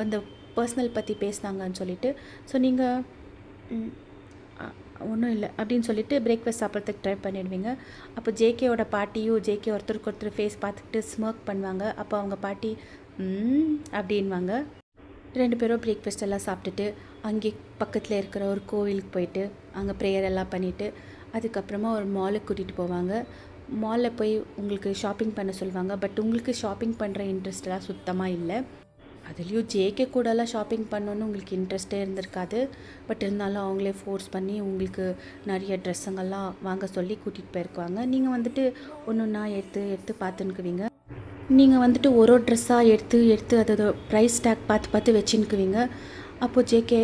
அந்த பர்சனல் பற்றி பேசினாங்கன்னு சொல்லிட்டு. ஸோ நீங்கள் ஒன்றும் இல்லை அப்படின்னு சொல்லிட்டு பிரேக்ஃபாஸ்ட் சாப்பிட்றதுக்கு ட்ரை பண்ணிடுவீங்க. அப்போ ஜேகேயோட பாட்டியும் ஜேகே ஒருத்தருக்கு ஒருத்தர் ஃபேஸ் பார்த்துக்கிட்டு ஸ்மர்க் பண்ணுவாங்க. அப்போ அவங்க பாட்டி அப்படின்வாங்க. 2 பேரும் பிரேக்ஃபாஸ்ட் எல்லாம் சாப்பிட்டுட்டு அங்கே பக்கத்தில் இருக்கிற ஒரு கோவிலுக்கு போயிட்டு அங்கே ப்ரேயர் எல்லாம் பண்ணிவிட்டு அதுக்கப்புறமா ஒரு மாலுக்கு கூட்டிகிட்டு போவாங்க. மாலில் போய் உங்களுக்கு ஷாப்பிங் பண்ண சொல்லுவாங்க. பட் உங்களுக்கு ஷாப்பிங் பண்ணுற இன்ட்ரெஸ்டெல்லாம் சுத்தமாக இல்லை. அதுலேயும் ஜேகே கூடலாம் ஷாப்பிங் பண்ணணுன்னு உங்களுக்கு இன்ட்ரெஸ்ட்டே இருந்திருக்காது. பட் இருந்தாலும் அவங்களே ஃபோர்ஸ் பண்ணி உங்களுக்கு நிறைய ட்ரெஸ்ஸுங்கள்லாம் வாங்க சொல்லி கூட்டிகிட்டு போயிருக்குவாங்க. நீங்கள் வந்துட்டு ஒன்று ஒன்றா எடுத்து பார்த்துன்னுக்குவீங்க. நீங்கள் வந்துட்டு ஒரு ட்ரெஸ்ஸாக எடுத்து அதோட ப்ரைஸ் டேக் பார்த்து வச்சுன்னுக்குவீங்க. அப்போது ஜேகே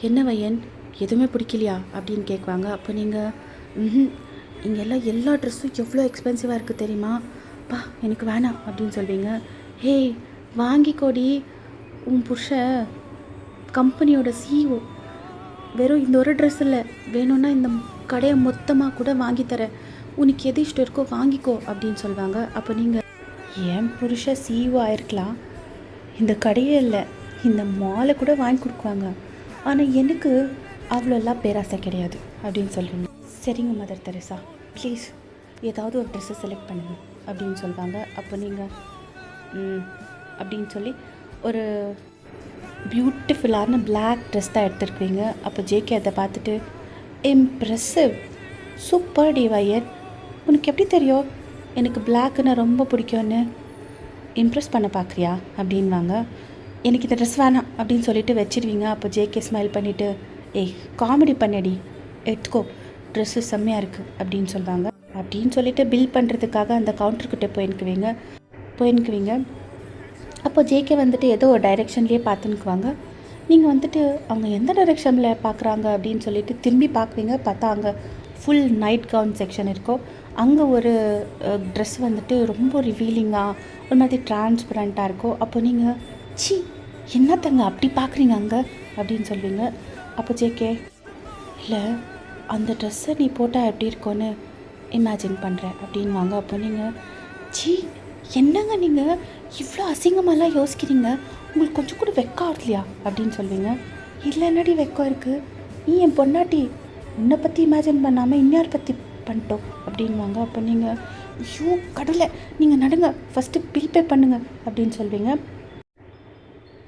என்ன வையன் எதுவுமே பிடிக்கலையா அப்படின்னு கேட்குவாங்க. அப்போ நீங்கள் இங்கெல்லாம் எல்லா ட்ரெஸ்ஸும் எவ்வளோ எக்ஸ்பென்சிவாக இருக்குது தெரியுமா, பா எனக்கு வேணாம் அப்படின்னு சொல்வீங்க. ஹேய் வாங்கிக்கோடி, உன் புருஷன் கம்பெனியோட சிஇஓ, வெறும் இந்த ஒரு ட்ரெஸ் இல்லை, வேணும்னா இந்த கடையை மொத்தமாக கூட வாங்கித்தரேன், உனக்கு எது இஷ்டம் இருக்கோ வாங்கிக்கோ அப்படின்னு சொல்லுவாங்க. அப்போ நீங்கள் என் புருஷன் சிஇஓ ஆயிருக்கலாம், இந்த கடையே இல்லை இந்த மாலை கூட வாங்கி கொடுக்குவாங்க, ஆனால் எனக்கு அவ்வளோலாம் பேராசை கிடையாது அப்படின்னு சொல்லுவீங்க. சரிங்க மதர் தெரேசா, ப்ளீஸ் ஏதாவது ஒரு ட்ரெஸ்ஸை செலக்ட் பண்ணுங்கள் அப்படின்னு சொல்லுவாங்க. அப்போ நீங்கள் அப்படின்னு சொல்லி ஒரு பியூட்டிஃபுல்லான பிளாக் ட்ரெஸ் தான் எடுத்துருக்குவீங்க. அப்போ ஜேகே அதை பார்த்துட்டு இம்ப்ரெசிவ், சூப்பர் டிவையர், உனக்கு எப்படி தெரியும் எனக்கு பிளாக்குன்னு ரொம்ப பிடிக்கும்னு, இம்ப்ரெஸ் பண்ண பார்க்குறியா அப்படின்வாங்க. எனக்கு இந்த ட்ரெஸ் வேணாம் அப்படின்னு சொல்லிட்டு வச்சிடுவீங்க. அப்போ ஜேகே ஸ்மைல் பண்ணிவிட்டு காமெடி பண்ணடி, எடுத்துக்கோ ட்ரெஸ்ஸு செம்மையாக இருக்குது அப்படின்னு சொல்லுவாங்க. அப்படின்னு சொல்லிட்டு பில் பண்ணுறதுக்காக அந்த கவுண்டர்கிட்ட போயின்னுக்குவீங்க. அப்போ ஜேகே வந்துட்டு ஏதோ ஒரு டைரெக்ஷன்லேயே பார்த்துன்னுக்குவாங்க. நீங்கள் வந்துட்டு அவங்க எந்த டைரெக்ஷனில் பார்க்குறாங்க அப்படின்னு சொல்லிட்டு திரும்பி பார்க்குவீங்க. பார்த்தா அங்கே ஃபுல் நைட் கவுன் செக்ஷன் இருக்கும். அங்கே ஒரு ட்ரெஸ் வந்துட்டு ரொம்ப ரிவீலிங்காக ஒரு மாதிரி டிரான்ஸ்பரண்ட்டாக இருக்கும். அப்போ நீங்கள் என்னத்தங்க அப்படி பார்க்குறீங்க அங்கே அப்படின்னு சொல்வீங்க. அப்போ ஜேகே இல்லை அந்த ட்ரெஸ்ஸை நீ போட்டால் எப்படி இருக்கும்னு இமேஜின் பண்ணுறேன் அப்படின்வாங்க. அப்போ நீங்கள் என்னங்க நீங்கள் இவ்வளோ அசிங்கமாலாம் யோசிக்கிறீங்க, உங்களுக்கு கொஞ்சம் கூட வெக்கம் இல்லையா அப்படின்னு சொல்வீங்க. இல்லை என்னடி வெக்கம் இருக்குது, நீ என் பொண்டாட்டி, உன்னை பற்றி இமேஜின் பண்ணாமல் இன்னொரு பற்றி பண்ணிட்டோம் அப்படின்வாங்க. அப்போ நீங்கள் ஐயோ கடவுளே நீங்கள் நடுங்க, ஃபஸ்ட்டு பில் பே பண்ணுங்க அப்படின்னு சொல்வீங்க.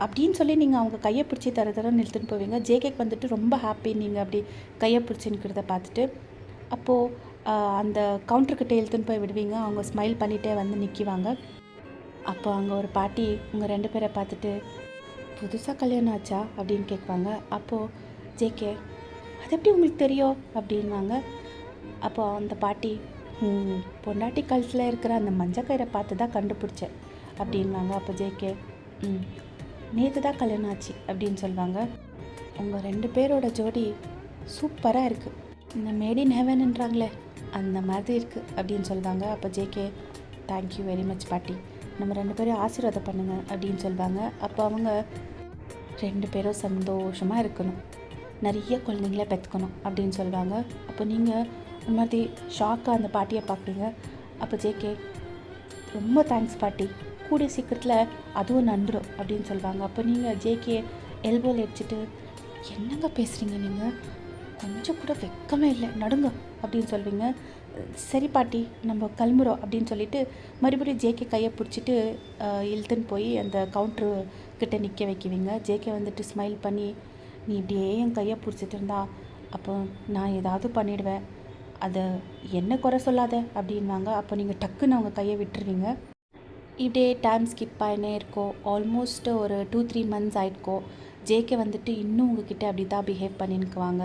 அப்படின்னு சொல்லி நீங்கள் அவங்க கையை பிடிச்சி தர நிறுத்துன்னு போவீங்க. ஜேகேக்கு வந்துட்டு ரொம்ப ஹாப்பி நீங்கள் அப்படி கையை பிடிச்சின்னுக்கிறத பார்த்துட்டு. அப்போது அந்த கவுண்டர்கிட்ட இழுத்துன்னு போய் விடுவீங்க. அவங்க ஸ்மைல் பண்ணிகிட்டே வந்து நிற்கிவாங்க. அப்போ அங்கே ஒரு பாட்டி உங்கள் 2 பேரை பார்த்துட்டு புதுசாக கல்யாணம் ஆச்சா அப்படின்னு கேட்குவாங்க. அப்போது ஜேகே அது எப்படி உங்களுக்கு தெரியும் அப்படின்வாங்க. அப்போது அந்த பாட்டி பொண்டாட்டி கழுத்தில் இருக்கிற அந்த மஞ்சக்கயிறை பார்த்து தான் கண்டுபிடிச்சேன் அப்படின்வாங்க. அப்போ ஜேகே நேற்று தான் கல்யாணம் ஆச்சு அப்படின்னு சொல்லுவாங்க. உங்கள் 2 பேரோட ஜோடி சூப்பராக இருக்குது, இந்த மேட் இன் ஹெவன்ன்றாங்களே அந்த மாதிரி இருக்குது அப்படின்னு சொல்லுவாங்க. அப்போ ஜேகே தேங்க்யூ வெரி மச் பாட்டி, நம்ம 2 பேரும் ஆசீர்வாதம் பண்ணுங்கள் அப்படின்னு சொல்லுவாங்க. அப்போ அவங்க 2 பேரும் சந்தோஷமாக இருக்கணும், நிறைய குழந்தைங்கள பெற்றுக்கணும் அப்படின்னு சொல்லுவாங்க. அப்போ நீங்கள் ஒரு மாதிரி ஷாக்காக அந்த பாட்டியை பார்க்குறீங்க. அப்போ ஜேகே ரொம்ப தேங்க்ஸ் பாட்டி, கூடிய சீக்கிரத்தில் அதுவும் நன்றும் அப்படின்னு சொல்லுவாங்க. அப்போ நீங்கள் ஜேகே எல்போவில் அடிச்சுட்டு என்னங்க பேசுகிறீங்க நீங்கள், கொஞ்சம் கூட வெக்கமே இல்லை, நடுங்க அப்படின்னு சொல்வீங்க. சரி பாட்டி நம்ம கிளம்புறோம் அப்படின்னு சொல்லிட்டு மறுபடியும் ஜேகே கையை பிடிச்சிட்டு இழுத்துன்னு போய் அந்த கவுண்ட்ரு கிட்டே நிற்க வைக்குவீங்க. ஜேகே வந்துட்டு ஸ்மைல் பண்ணி நீ இப்படியே என் கையை பிடிச்சிட்டு இருந்தா அப்போ நான் ஏதாவது பண்ணிவிடுவேன், அதை என்ன குறை சொல்லாத அப்படின்வாங்க. அப்போ நீங்கள் டக்குன்னு அவங்க கையை விட்டுருவீங்க. இப்படியே டைம் ஸ்கிப் ஆகினே இருக்கோம். ஆல்மோஸ்ட் ஒரு 2-3 மந்த்ஸ் ஆகிருக்கோம். ஜேகே வந்துட்டு இன்னும் உங்ககிட்ட அப்படி தான் பிஹேவ் பண்ணின்னுக்குவாங்க.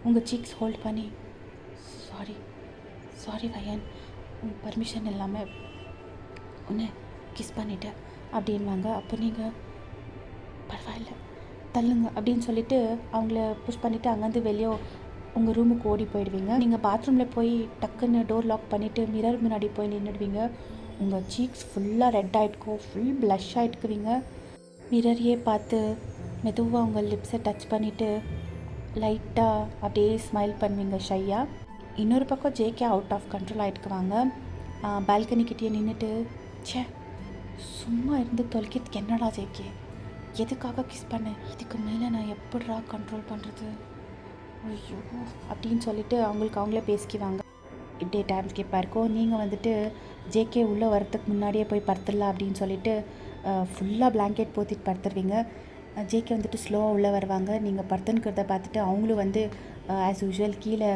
உங்கள் சீக்ஸ் ஹோல்ட் பண்ணி சாரி சாரி வயன், உங்கள் பர்மிஷன் இல்லாமல் ஒன்று கிஸ் பண்ணிவிட்டேன் அப்படின்வாங்க. அப்போ நீங்கள் பரவாயில்ல தள்ளுங்க அப்படின்னு சொல்லிவிட்டு அவங்கள புஷ் பண்ணிவிட்டு அங்கேருந்து வெளியே உங்கள் ரூமுக்கு ஓடி போயிடுவீங்க. நீங்கள் பாத்ரூமில் போய் டக்குன்னு டோர் லாக் பண்ணிவிட்டு மிரர் முன்னாடி போய் நின்றுடுவீங்க. உங்கள் சீக்ஸ் ஃபுல்லாக ரெட் ஆகிட்டுக்கும், ஃபுல் ப்ளஷ் ஆகிட்டுக்குவீங்க. மிரரையே பார்த்து மெதுவாக உங்கள் லிப்ஸை டச் பண்ணிவிட்டு லைட்டாக அப்படியே ஸ்மைல் பண்ணுவீங்க ஷையாக. இன்னொரு பக்கம் ஜேகே அவுட் ஆஃப் கண்ட்ரோல் ஆகிட்டுக்குவாங்க. பால்கனிக்கிட்டே நின்றுட்டு, ச்சே சும்மா இருந்து தொலைக்கிறதுக்கு என்னடா ஜேகே, எதுக்காக கிஸ் பண்ணேன், இதுக்கு மேலே நான் எப்படிடா கண்ட்ரோல் பண்ணுறது, ஐயோ அப்படின்னு சொல்லிட்டு அவங்களே பேசிக்குவாங்க. இப்படியே டைம் ஸ்கிப்பாக இருக்கும். நீங்கள் வந்துட்டு ஜேகே உள்ளே வரத்துக்கு முன்னாடியே போய் படுத்துடலாம் அப்படின்னு சொல்லிட்டு ஃபுல்லாக பிளாங்கெட் போத்திட்டு படுத்துருவீங்க. ஜேகே வந்துட்டு ஸ்லோவாக உள்ளே வருவாங்க. நீங்கள் படுத்துன்னுக்கிறத பார்த்துட்டு அவங்களும் வந்து ஆஸ் யூஷுவல் கீழே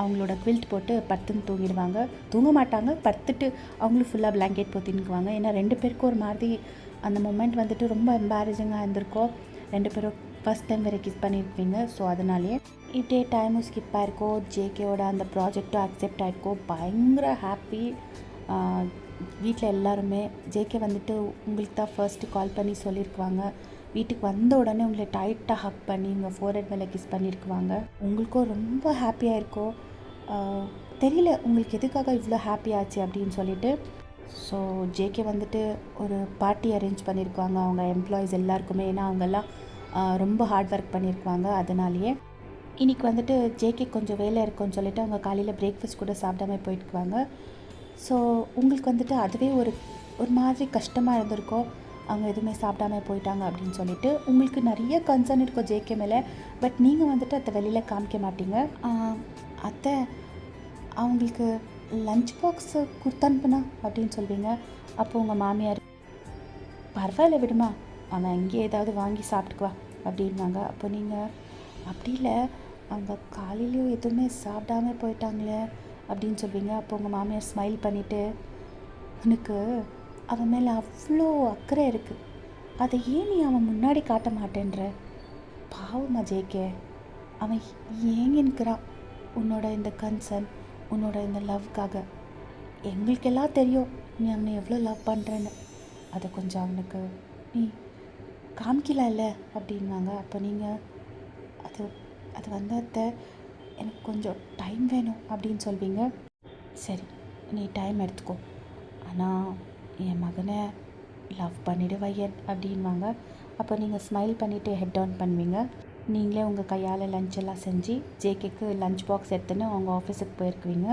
அவங்களோட குவில்ட் போட்டு படுத்துன்னு தூங்கிடுவாங்க. தூங்க மாட்டாங்க, படுத்துட்டு அவங்களும் ஃபுல்லாக பிளாங்கெட் போத்தின்னுக்குவாங்க. ஏன்னா 2 பேருக்கும் ஒரு மாதிரி அந்த மொமெண்ட் வந்துட்டு ரொம்ப எம்பாரசிங்காக இருந்திருக்கும். 2 பேரும் ஃபஸ்ட் டைம் வேறு கிஸ் பண்ணியிருப்பீங்க. ஸோ அதனாலே இப்படியே டைமும் ஸ்கிப் ஆகிருக்கோம். ஜேகேவோட அந்த ப்ராஜெக்டும் அக்செப்ட் ஆகிருக்கோம். பயங்கர ஹாப்பி. வீட்டில் எல்லாருமே ஜேகே வந்துட்டு உங்களுக்கு தான் ஃபர்ஸ்ட்டு கால் பண்ணி சொல்லியிருக்குவாங்க. வீட்டுக்கு வந்த உடனே உங்களை டைட்டாக ஹக் பண்ணி உங்கள் ஃபோர்ஹெட் மேலே கிஸ் பண்ணியிருக்குவாங்க. உங்களுக்கும் ரொம்ப ஹாப்பியாக இருக்கும். தெரியல உங்களுக்கு எதுக்காக இவ்வளோ ஹாப்பி ஆச்சு அப்படின்னு சொல்லிட்டு. ஸோ ஜேகே வந்துட்டு ஒரு பார்ட்டி அரேஞ்ச் பண்ணியிருக்குவாங்க அவங்க எம்ப்ளாயீஸ் எல்லாருக்குமே. ஏன்னா அவங்கெல்லாம் ரொம்ப ஹார்ட் ஒர்க் பண்ணியிருக்குவாங்க. அதனாலேயே இன்றைக்கி வந்துட்டு ஜேகே கொஞ்சம் வேலை இருக்குன்னு சொல்லிவிட்டு அவங்க காலையில் பிரேக்ஃபாஸ்ட் கூட சாப்பிடாம போயிட்டுக்குவாங்க. ஸோ உங்களுக்கு வந்துட்டு அதுவே ஒரு மாதிரி கஷ்டமாக இருந்திருக்கும், அவங்க எதுவுமே சாப்பிடாம போயிட்டாங்க அப்படின்னு சொல்லிட்டு. உங்களுக்கு நிறைய கன்சர்ன் இருக்கும் ஜேகே மேலே. பட் நீங்கள் வந்துட்டு அதை வெளியில் காமிக்க மாட்டீங்க. அத்தை அவங்களுக்கு லஞ்ச் பாக்ஸு கொடுத்தனுப்புனா அப்படின்னு சொல்வீங்க. அப்போது உங்கள் மாமியார், பரவாயில்ல விடுமா, அவன் அங்கேயே ஏதாவது வாங்கி சாப்பிட்டுக்குவா அப்படின்வாங்க. அப்போ நீங்கள், அப்படி இல்லை அவங்க காலையிலையும் எதுவுமே சாப்பிடாம போயிட்டாங்களே அப்படின்னு சொல்வீங்க. அப்போ உங்கள் மாமியார் ஸ்மைல் பண்ணிவிட்டு, உனக்கு அவன் மேலே அவ்வளோ அக்கறை இருக்குது, அதை ஏன் நீ அவன் முன்னாடி காட்ட மாட்டேன்ற, பாவமா ஜேகே, அவன் ஏங்கின்னுக்கிறான் உன்னோட இந்த கன்சர்ன், உன்னோட இந்த லவ்க்காக. எங்களுக்கெல்லாம் தெரியும் நீ அவனை எவ்வளோ லவ் பண்ணுறேன்னு, அதை கொஞ்சம் அவனுக்கு நீ காமிக்கல அப்படின்வாங்க. அப்போ நீங்கள் அது வந்து அத்தை எனக்கு கொஞ்சம் டைம் வேணும் அப்படின்னு சொல்வீங்க. சரி நீ டைம் எடுத்துக்கோ, ஆனால் என் மகனை லவ் பண்ணிவிடு வையன் அப்படின்வாங்க. அப்போ நீங்கள் ஸ்மைல் பண்ணிவிட்டு ஹெட் டவுன் பண்ணுவீங்க. நீங்களே உங்கள் கையால் லஞ்செல்லாம் செஞ்சு ஜேகேக்கு லஞ்ச் பாக்ஸ் எடுத்துன்னு அவங்க ஆஃபீஸுக்கு போயிருக்குவீங்க.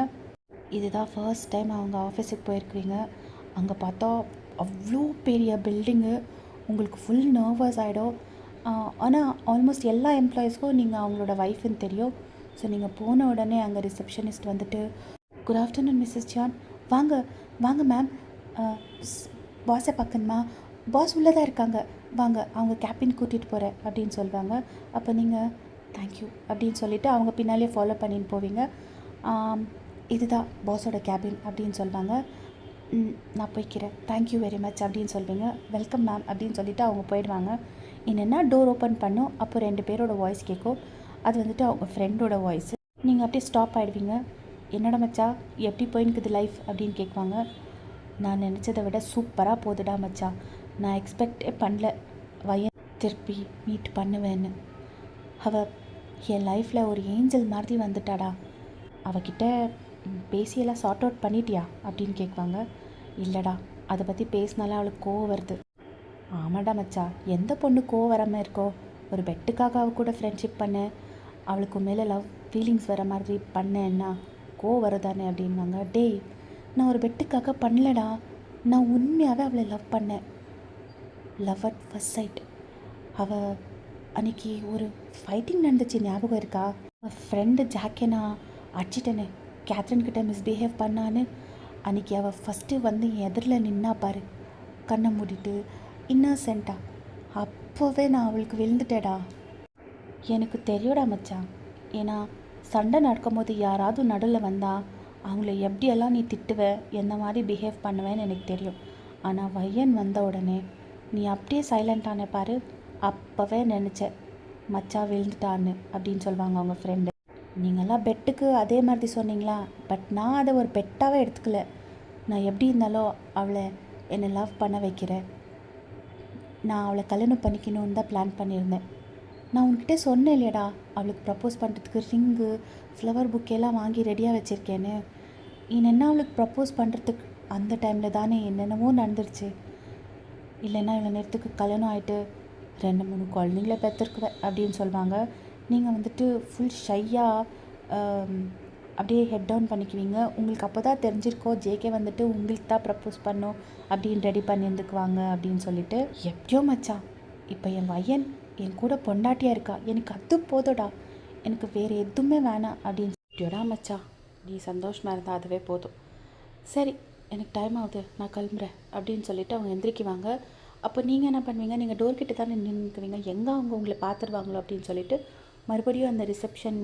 இதுதான் ஃபர்ஸ்ட் டைம் அவங்க ஆஃபீஸுக்கு போயிருக்குவீங்க. அங்கே பார்த்தா அவ்வளோ பெரிய பில்டிங்கு, உங்களுக்கு ஃபுல் நர்வஸ் ஆகிடும். ஆனால் ஆல்மோஸ்ட் எல்லா எம்ப்ளாயீஸ்க்கும் நீங்கள் அவங்களோட ஒய்ஃப்னு தெரியும். ஸோ நீங்கள் போன உடனே அங்கே ரிசப்ஷனிஸ்ட் வந்துட்டு, குட் ஆஃப்டர்நூன் மிஸ்ஸஸ் ஜான், வாங்க மேம், பாஸை பார்க்கணுமா, பாஸ் உள்ளே தான் இருக்காங்க, வாங்க அவங்க கேபின் கூட்டிகிட்டு போகிறேன் அப்படின்னு சொல்லுவாங்க. அப்போ நீங்கள் தேங்க்யூ அப்படின்னு சொல்லிவிட்டு அவங்க பின்னாலே ஃபாலோ பண்ணின்னு போவீங்க. இதுதான் பாஸோட கேபின் அப்படின்னு சொல்லுவாங்க. நான் போய்க்கிறேன், தேங்க்யூ வெரி மச் அப்படின்னு சொல்வீங்க. வெல்கம் மேம் அப்படின்னு சொல்லிவிட்டு அவங்க போயிடுவாங்க. என்னென்னா டோர் ஓப்பன் பண்ணும். அப்போ 2 பேரோட வாய்ஸ் கேட்கும். அது வந்துட்டு அவங்க ஃப்ரெண்டோட வாய்ஸ். நீங்கள் அப்படியே ஸ்டாப் ஆகிடுவீங்க. என்னோட மச்சா எப்படி போயின்னுக்குது லைஃப் அப்படின்னு கேட்குவாங்க. நான் நினச்சதை விட சூப்பராக போகுதுடா மச்சா, நான் எக்ஸ்பெக்டே பண்ணல வயன் திருப்பி மீட் பண்ணுவேன்னு. அவள் என் லைஃப்பில் ஒரு ஏஞ்சல் மாதிரி வந்துட்டாடா. அவகிட்ட பேசியெல்லாம் சார்ட் அவுட் பண்ணிட்டியா அப்படின்னு கேட்குவாங்க. இல்லைடா, அதை பற்றி பேசினாலே அவளுக்கு கோவம் வருது. ஆமாடா மச்சா, எந்த பொண்ணு கோவம் வராமல் இருக்கோ, ஒரு பெட்டுக்காக அவள் கூட ஃப்ரெண்ட்ஷிப் பண்ணேன், அவளுக்கு மேலே லவ் ஃபீலிங்ஸ் வர மாதிரி பண்ணேன்னா கோவம் வரதானே அப்படின்வாங்க. டேய், நான் ஒரு பெட்டுக்காக பண்ணலடா, நான் உண்மையாகவே அவளை லவ் பண்ணேன். Love at first sight. அவள் அன்றைக்கி ஒரு ஃபைட்டிங் நடந்துச்சு, ஞாபகம் இருக்கா? ஃப்ரெண்டு ஜாக்கே நான் அடிச்சிட்டேனே, கேத்ரின்கிட்ட மிஸ்பிஹேவ் பண்ணான்னு. அன்றைக்கி அவள் ஃபஸ்ட்டு வந்து என் எதிரில் நின்னா பாரு, கண்ணை மூடிட்டு இன்னசென்ட்டா. அப்போவே நான் அவளுக்கு விழுந்துட்டேடா. எனக்கு தெரியுடா மச்சான், ஏன்னா சண்டை நடக்கும்போது யாராவது நடுவில் வந்தால் அவங்கள எப்படியெல்லாம் நீ திட்டுவ, எந்த மாதிரி பிஹேவ் பண்ணுவேன்னு எனக்கு தெரியும். ஆனால் வையன் வந்த உடனே நீ அப்படியே சைலண்ட்டான பாரு, அப்போவே நினச்சேன் மச்சா விழுந்துட்டான்னு அப்படின்னு சொல்லுவாங்க அவங்க ஃப்ரெண்டு. நீங்களாம் பெட்டுக்கு அதே மாதிரி சொன்னீங்களா, பட் நான் அதை ஒரு பெட்டாகவே எடுத்துக்கல. நான் எப்படி இருந்தாலும் அவளை என்னை லவ் பண்ண வைக்கிறேன், நான் அவளை கல்யாணம் பண்ணிக்கணுன்னு தான் பிளான் பண்ணியிருந்தேன். நான் உன்கிட்ட சொன்னேன் இல்லையடா, அவளுக்கு ப்ரப்போஸ் பண்ணுறதுக்கு ரிங்கு, ஃப்ளவர் புக்கெல்லாம் வாங்கி ரெடியாக வச்சுருக்கேன்னு. என்ன அவளுக்கு ப்ரப்போஸ் பண்ணுறதுக்கு அந்த டைமில் தானே என்னென்னவோ நடந்துருச்சு. இல்லைன்னா இவ்வளோ நேரத்துக்கு கல்யாணம் ஆகிட்டு 2-3 குழந்தைங்கள பெற்றுருக்குவேன் அப்படின்னு சொல்லுவாங்க. நீங்கள் வந்துட்டு ஃபுல் ஷையாக அப்படியே ஹெட் டவுன் பண்ணிக்குவீங்க. உங்களுக்கு அப்போ தான் தெரிஞ்சிருக்கோம் ஜேகே வந்துட்டு உங்களுக்கு தான் ப்ரப்போஸ் பண்ணோம் அப்படின்னு ரெடி பண்ணியிருந்துக்குவாங்க அப்படின்னு சொல்லிட்டு. எப்படியோ மச்சான், இப்போ என் பையன் என் கூட பொண்டாட்டியாக இருக்கா, எனக்கு அது போதும்டா, எனக்கு வேறு எதுவுமே வேணாம் அப்படின்னு சொல்லிட்டோடா மச்சான், நீ சந்தோஷமாக இருந்தால் அதுவே போதும். சரி, எனக்கு டைம் ஆகுது, நான் கிளம்புறேன் அப்படின்னு சொல்லிவிட்டு அவங்க எந்திரிக்குவாங்க. அப்போ நீங்கள் என்ன பண்ணுவீங்க, நீங்கள் டோர்கிட்ட தானே நின்றுக்குவீங்க, எங்கே அவங்க உங்களை பார்த்துருவாங்களோ அப்படின்னு சொல்லிட்டு மறுபடியும் அந்த ரிசப்ஷன்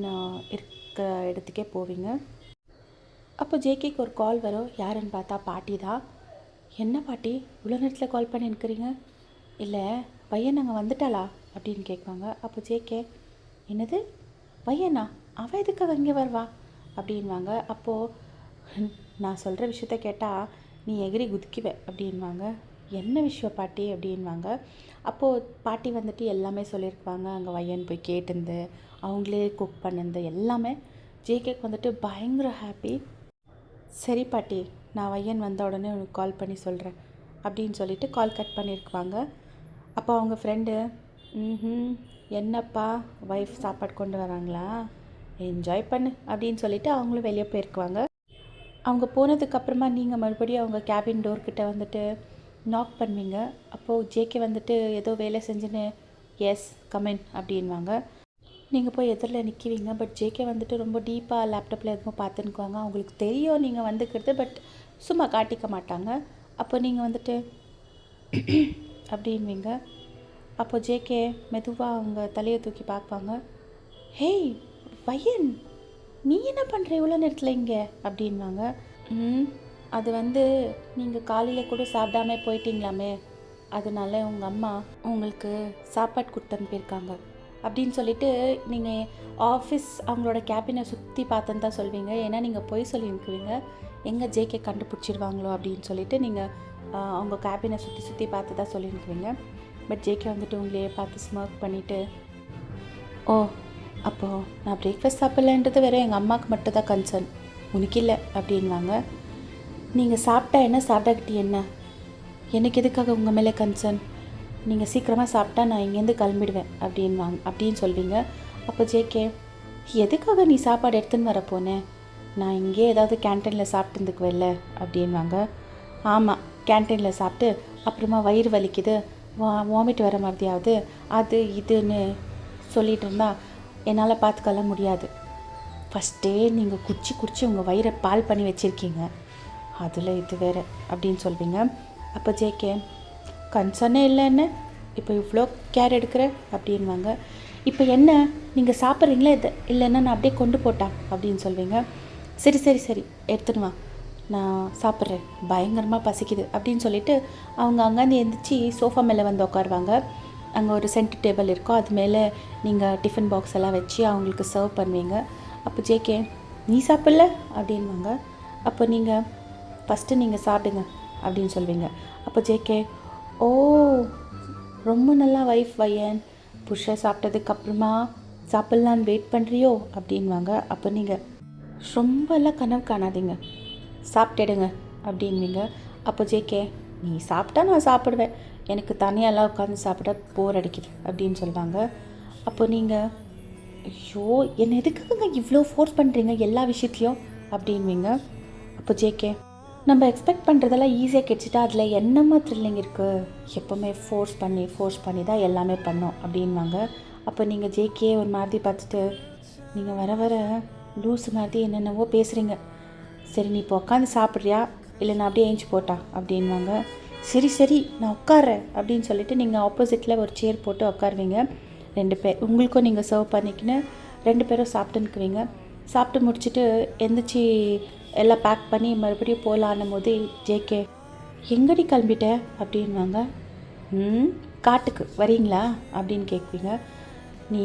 இருக்க இடத்துக்கே போவீங்க. அப்போ ஜேகேக்கு ஒரு கால் வரும். யாருன்னு பார்த்தா பாட்டி தான். என்ன பாட்டி இவ்வளோ நேரத்தில் கால் பண்ணி இருக்கிறீங்க? இல்லை பையன் நாங்கள் வந்துட்டாளா அப்படின்னு கேட்குவாங்க. அப்போ ஜேகே, என்னது பையனா, அவள் எதுக்காக இங்கே வருவா அப்படின்வாங்க. அப்போது நான் சொல்கிற விஷயத்த கேட்டால் நீ எகிரி குதிக்குவே அப்படின்வாங்க. என்ன விஷயம் பாட்டி அப்படின்வாங்க. அப்போது பாட்டி வந்துட்டு எல்லாமே சொல்லியிருப்பாங்க. அங்கே வையன் போய் கேட்டிருந்து அவங்களே குக் பண்ணிருந்து எல்லாமே. ஜேகேக்கு வந்துட்டு பயங்கர ஹாப்பி. சரி பாட்டி, நான் வையன் வந்த உடனே உனக்கு கால் பண்ணி சொல்கிறேன் அப்படின்னு சொல்லிவிட்டு கால் கட் பண்ணியிருக்குவாங்க. அப்போ அவங்க ஃப்ரெண்டு, என்னப்பா ஒய்ஃப் சாப்பாடு கொண்டு வராங்களா, என்ஜாய் பண்ணு அப்படின்னு சொல்லிவிட்டு அவங்களும் வெளியே போயிருக்குவாங்க. அவங்க போனதுக்கப்புறமா நீங்கள் மறுபடியும் அவங்க கேபின் டோர்கிட்ட வந்துட்டு நாக் பண்ணுவீங்க. அப்போது ஜேகே வந்துட்டு ஏதோ வேலை செஞ்சுன்னு எஸ் கமெண்ட் அப்படின்வாங்க. நீங்கள் போய் எதிரில் நிற்குவீங்க. பட் ஜேகே வந்துட்டு ரொம்ப டீப்பாக லேப்டாப்பில் எதுவும் பார்த்துன்னுக்குவாங்க. அவங்களுக்கு தெரியும் நீங்கள் வந்துக்கிறது, பட் சும்மா காட்டிக்க மாட்டாங்க. அப்போ நீங்கள் வந்துட்டு அப்படின்வீங்க. அப்போ ஜேகே மெதுவாக அவங்க தலையை தூக்கி பார்ப்பாங்க. ஹேய் பையன், நீ என்ன பண்ணுற இவ்வளோ நேரத்தில் இங்கே அப்படின்வாங்க. அது வந்து நீங்கள் காலையில் கூட சாப்பிடாம போயிட்டீங்களாமே, அதனால உங்கள் அம்மா உங்களுக்கு சாப்பாடு கொடுத்து அனுப்பியிருக்காங்க அப்படின்னு சொல்லிட்டு நீங்கள் ஆஃபீஸ் அவங்களோட கேபினை சுற்றி பார்த்துன்னு தான் சொல்வீங்க. ஏன்னா நீங்கள் போய் சொல்லியிருக்குவீங்க எங்கே ஜேகே கண்டுபிடிச்சிருவாங்களோ அப்படின்னு சொல்லிட்டு நீங்கள் அவங்க கேபினை சுற்றி பார்த்து தான் சொல்லியிருக்குவீங்க. பட் ஜேகே வந்துட்டு உங்களையே பார்த்து ஸ்மர்க் பண்ணிவிட்டு, ஓ அப்போது நான் பிரேக்ஃபாஸ்ட் சாப்பிட்லன்றது வேறு எங்கள் அம்மாவுக்கு மட்டும் தான் கன்சர்ன், உனக்கு இல்லை அப்படின்வாங்க. நீங்கள் சாப்பிட்டா என்ன சாப்பிட்டாக்கிட்டு என்ன, எனக்கு எதுக்காக உங்கள் மேலே கன்சர்ன், நீங்கள் சீக்கிரமாக சாப்பிட்டா நான் இங்கேருந்து கிளம்பிடுவேன் அப்படின்னு சொல்வீங்க. அப்போ ஜேகே, எதுக்காக நீ சாப்பாடு எடுத்துன்னு வர போனேன், நான் இங்கே ஏதாவது கேன்டீனில் சாப்பிட்டுருந்துக்குவேல்ல அப்படின்வாங்க. ஆமாம், கேன்டீனில் சாப்பிட்டு அப்புறமா வயிறு வலிக்குது, வாமிட் வர மாதிரியாவது அது இதுன்னு சொல்லிகிட்டு இருந்தால் என்னால் பார்த்துக்கலாம் முடியாது. ஃபஸ்ட்டே நீங்கள் குடிச்சு உங்கள் வயிறை பால் பண்ணி வச்சுருக்கீங்க, அதில் இது வேறு அப்படின்னு சொல்வீங்க. அப்போ ஜேகே, கன்சர்னே இல்லைன்னு இப்போ இவ்வளோ கேர் எடுக்கிற அப்படின்வாங்க. இப்போ என்ன நீங்கள் சாப்பிட்றீங்களா இது இல்லைன்னா நான் அப்படியே கொண்டு போட்டான் அப்படின்னு சொல்வீங்க. சரி சரி சரி எடுத்துன்னு வா, நான் சாப்பிட்றேன், பயங்கரமாக பசிக்குது அப்படின்னு சொல்லிவிட்டு அவங்க அங்கேருந்து எழுந்திரிச்சி சோஃபா மேலே வந்து உட்காருவாங்க. அங்கே ஒரு சென்டர் டேபிள் இருக்கும், அது மேலே நீங்கள் டிஃபன் பாக்ஸ் எல்லாம் வச்சு அவங்களுக்கு சர்வ் பண்ணுவீங்க. அப்போ ஜேகே, நீ சாப்பிட்ல அப்படின்வாங்க. அப்போ நீங்கள் ஃபஸ்ட்டு நீங்கள் சாப்பிடுங்க அப்படின்னு சொல்வீங்க. அப்போ ஜேகே, ஓ ரொம்ப நல்லா ஒய்ஃப் வையன், புருஷன் சாப்பிட்டதுக்கப்புறமா சாப்பிட்லான்னு வெயிட் பண்ணுறியோ அப்படின்வாங்க. அப்போ நீங்கள் ரொம்பலாம் கனவு காணாதீங்க, சாப்பிட்டுடுங்க அப்படின்வீங்க. அப்போ ஜேகே, நீ சாப்பிட்டா நான் சாப்பிடுவேன், எனக்கு தனியாலாம் உட்காந்து சாப்பிட போர் அடிக்குது அப்படின்னு சொல்லுவாங்க. அப்போ நீங்கள், ஐயோ என்னை எதுக்குங்க இவ்வளோ ஃபோர்ஸ் பண்ணுறீங்க எல்லா விஷயத்துலையும் அப்படின்வீங்க. அப்போ ஜேகே, நம்ம எக்ஸ்பெக்ட் பண்ணுறதெல்லாம் ஈஸியாக கிடச்சிட்டா அதில் என்னமா த்ரில்லிங் இருக்குது, எப்போவுமே ஃபோர்ஸ் பண்ணி தான் எல்லாமே பண்ணோம் அப்படின்வாங்க. அப்போ நீங்கள் ஜேகே ஒரு மாதிரி பார்த்துட்டு, நீங்கள் வர வர லூஸு மாதிரி என்னென்னவோ பேசுகிறீங்க, சரி நீ இப்போ உட்காந்து சாப்பிட்றியா இல்லை நான் அப்படியே ஏஞ்சி போட்டா அப்படின்வாங்க. சரி சரி நான் உட்கார்றேன் அப்படின்னு சொல்லிட்டு நீங்கள் ஆப்போசிட்டில் ஒரு சேர் போட்டு உட்காருவீங்க. 2 பேர் உங்களுக்கும் நீங்கள் சர்வ் பண்ணிக்கின்னு 2 பேரும் சாப்பிட்டுன்னுக்குவீங்க. சாப்பிட்டு முடிச்சுட்டு எந்திரிச்சி எல்லாம் பேக் பண்ணி மறுபடியும் போகலான்னும் போது ஜேகே, எங்கடி கிளம்பிட்ட அப்படின்வாங்க. காட்டுக்கு வரீங்களா அப்படின்னு கேட்குவீங்க. நீ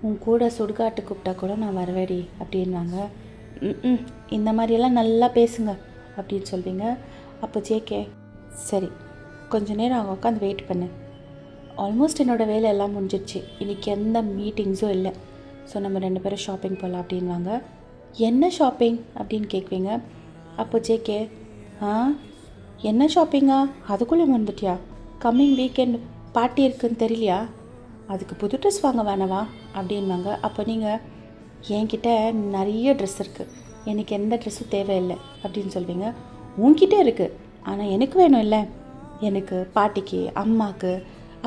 உன் கூட சுடுகாட்டு கூப்பிட்டா கூட நான் வரவேடி அப்படின்வாங்க. இந்த மாதிரியெல்லாம் நல்லா பேசுங்க அப்படின்னு சொல்வீங்க. அப்போ ஜேகே, சரி கொஞ்ச நேரம் அவங்க உட்காந்து வெயிட் பண்ணு, ஆல்மோஸ்ட் என்னோடய வேலை எல்லாம் முடிஞ்சிடுச்சு, இன்றைக்கி எந்த மீட்டிங்ஸும் இல்லை, ஸோ நம்ம 2 பேரும் ஷாப்பிங் போகலாம் அப்படின்வாங்க. என்ன ஷாப்பிங் அப்படின்னு கேட்குவீங்க. அப்போ ஜேகே, என்ன ஷாப்பிங்கா, அதுக்குள்ளே வந்துட்டியா, கம்மிங் வீக்கெண்ட் பார்ட்டி இருக்குன்னு தெரியலையா, அதுக்கு புது ட்ரெஸ் வாங்க வேணவா அப்படின்வாங்க. அப்போ நீங்கள் என்கிட்ட நிறைய ட்ரெஸ் இருக்குது, எனக்கு எந்த ட்ரெஸ்ஸும் தேவையில்லை அப்படின்னு சொல்வீங்க. உன்கிட்ட இருக்குது, ஆனால் எனக்கு வேணும் இல்லை, எனக்கு பாட்டிக்கு, அம்மாவுக்கு,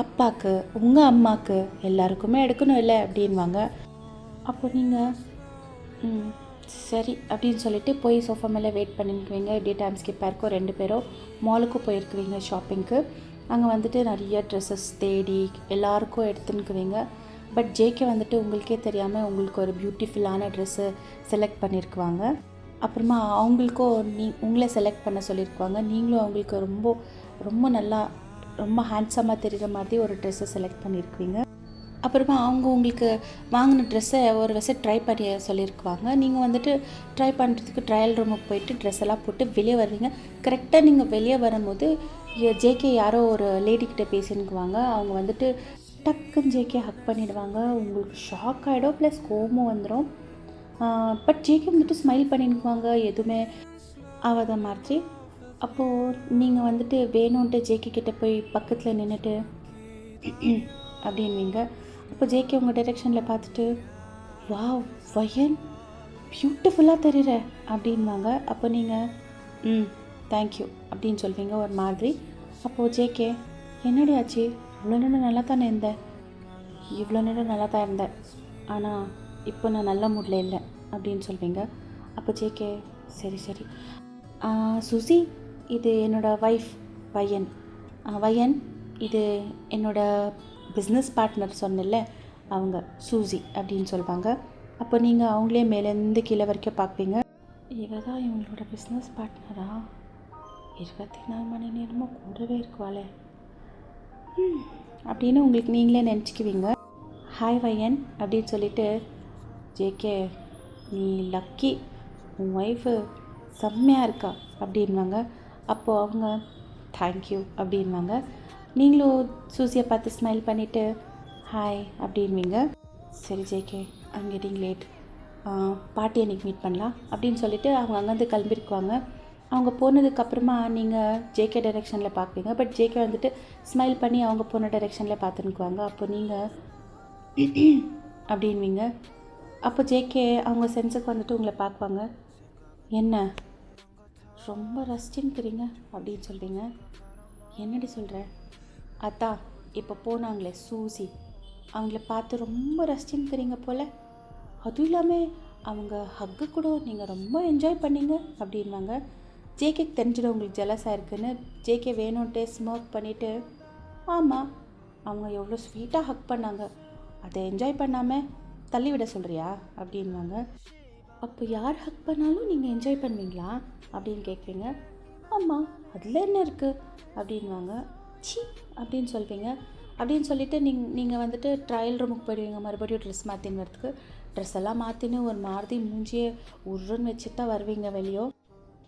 அப்பாவுக்கு, உங்கள் அம்மாவுக்கு எல்லாருக்குமே எடுக்கணும் இல்லை அப்படின்வாங்க. அப்போ நீங்கள் சரி அப்படின்னு சொல்லிட்டு போய் சோஃபா மேலே வெயிட் பண்ணிக்குவீங்க. இப்படியே டைம் ஸ்கிப் ஆயிருக்கும். 2 பேரும் மாலுக்கும் போயிருக்குவீங்க ஷாப்பிங்க்கு. அங்கே வந்துட்டு நிறைய ட்ரெஸ்ஸஸ் தேடி எல்லாருக்கும் எடுத்துன்னுக்குவீங்க. பட் ஜேகே வந்துட்டு உங்களுக்கே தெரியாமல் உங்களுக்கு ஒரு பியூட்டிஃபுல்லான ட்ரெஸ்ஸு செலக்ட் பண்ணியிருக்குவாங்க. அப்புறமா அவங்களுக்கும் உங்களை செலக்ட் பண்ண சொல்லியிருக்குவாங்க. நீங்களும் அவங்களுக்கு ரொம்ப ரொம்ப நல்லா ரொம்ப ஹேண்ட்ஸமாக தெரிகிற மாதிரி ஒரு ட்ரெஸ்ஸை செலக்ட் பண்ணியிருக்குவீங்க. அப்புறமா அவங்க உங்களுக்கு வாங்கின ட்ரெஸ்ஸை ஒரு விசிட் ட்ரை பண்ணி சொல்லியிருக்குவாங்க. நீங்கள் வந்துட்டு ட்ரை பண்ணுறதுக்கு ட்ரையல் ரூமுக்கு போயிட்டு ட்ரெஸ் எல்லாம் போட்டு வெளியே வருவீங்க. கரெக்டாக நீங்கள் வெளியே வரும்போது ஜேகே யாரோ ஒரு லேடிக்கிட்ட பேசினுக்குவாங்க. அவங்க வந்துட்டு டக்குன்னு ஜேகே ஹக் பண்ணிவிடுவாங்க. உங்களுக்கு ஷாக் ஆகிடும், ப்ளஸ் கோபமும் வந்துடும். பட் ஜேகே வந்துட்டு ஸ்மைல் பண்ணிக்குவாங்க, எதுவுமே ஆகாத மாதிரி. அப்போது நீங்கள் வந்துட்டு வேணும்ன்ட்டு ஜேகே கிட்டே போய் பக்கத்தில் நின்றுட்டு அப்படின்வீங்க. அப்போ ஜேகே உங்கள் டைரெக்ஷனில் பார்த்துட்டு வாவ் வயன் பியூட்டிஃபுல்லாக தெரியுற அப்படின்வாங்க. அப்போ நீங்கள் தேங்க்யூ அப்படின்னு சொல்வீங்க ஒரு மாதிரி. அப்போது ஜேகே என்னடி ஆச்சு, இவ்வளோ நேரம் நல்லா தானே இருந்தேன், இவ்வளோ நேரம் நல்லா தான் இருந்தேன், ஆனால் இப்போ நான் நல்ல மூடில் இல்லை அப்படின்னு சொல்வீங்க. அப்போ ஜேகே சரி சரி சுசி, இது என்னோடய ஒய்ஃப் வயன், இது என்னோடய பிஸ்னஸ் பார்ட்னர் சொன்னல அவங்க சூசி அப்படின்னு சொல்லுவாங்க. அப்போ நீங்கள் அவங்களே மேலேருந்து கீழே வரைக்கும் பார்ப்பீங்க. இவ தான் இவங்களோட பிஸ்னஸ் பார்ட்னரா, 24 மணி நேரமும் கூடவே இருக்குவாளே அப்படின்னு உங்களுக்கு நீங்களே நினச்சிக்குவீங்க. ஹாய் வயன் அப்படின்னு சொல்லிட்டு ஜேகே நீ லக்கி, உன் ஒய்ஃபு செம்மையாக இருக்கா அப்படின்வாங்க. அப்போது அவங்க தேங்க்யூ அப்படின்வாங்க. நீங்களும் சூசியை பார்த்து ஸ்மைல் பண்ணிவிட்டு ஹாய் அப்படின்வீங்க. சரி ஜேகே ஐம் கெட்டிங் லேட், பாட்டி அன்றைக்கி மீட் பண்ணலாம் அப்படின்னு சொல்லிவிட்டு அவங்க அங்கேருந்து கிளம்பிருக்குவாங்க. அவங்க போனதுக்கப்புறமா நீங்கள் ஜேகே டைரெக்ஷனில் பார்ப்பீங்க. பட் ஜேகே வந்துட்டு ஸ்மைல் பண்ணி அவங்க போன டைரெக்ஷனில் பார்த்துன்னுக்குவாங்க. அப்போ நீங்கள் அப்படின்வீங்க. அப்போ ஜேகே அவங்க சென்ஸுக்கு வந்துட்டு உங்களை பார்ப்பாங்க. என்ன ரொம்ப ரசிச்சுன்னுக்கிறீங்க அப்படின்னு சொல்வீங்க. என்னடி சொல்கிற, அதான் இப்போ போனாங்களே சூசி, அவங்கள பார்த்து ரொம்ப ரசிச்சுன்னுக்கிறீங்க போல், அதுவும் இல்லாமல் அவங்க ஹக்கு கூட நீங்கள் ரொம்ப என்ஜாய் பண்ணீங்க அப்படின்வாங்க. ஜேகேக்கு தெரிஞ்சிடும் உங்களுக்கு ஜெலஸாக இருக்குன்னு. ஜேகே வேணும்ன்ட்டே ஸ்மோக் பண்ணிவிட்டு ஆமாம் அவங்க எவ்வளோ ஸ்வீட்டாக ஹக் பண்ணாங்க, அதை என்ஜாய் பண்ணாமல் தள்ளிவிட சொல்கிறியா அப்படின்வாங்க. அப்போ யார் ஹக் பண்ணாலும் நீங்கள் என்ஜாய் பண்ணுவீங்களா அப்படின்னு கேட்குறீங்க. ஆமாம் அதில் என்ன இருக்குது அப்படின்வாங்க. சி அப்படின்னு சொல்வீங்க. அப்படின்னு சொல்லிவிட்டு நீங்கள் வந்துட்டு ட்ரையல் ரூமுக்கு போயிடுவீங்க. மறுபடியும் ட்ரெஸ் மாற்றின்னு வரதுக்கு ட்ரெஸ் எல்லாம் மாற்றின்னு ஒரு மாதிரி மூஞ்சியே உருன்னு வச்சுட்டு தான் வருவீங்க வெளியோ.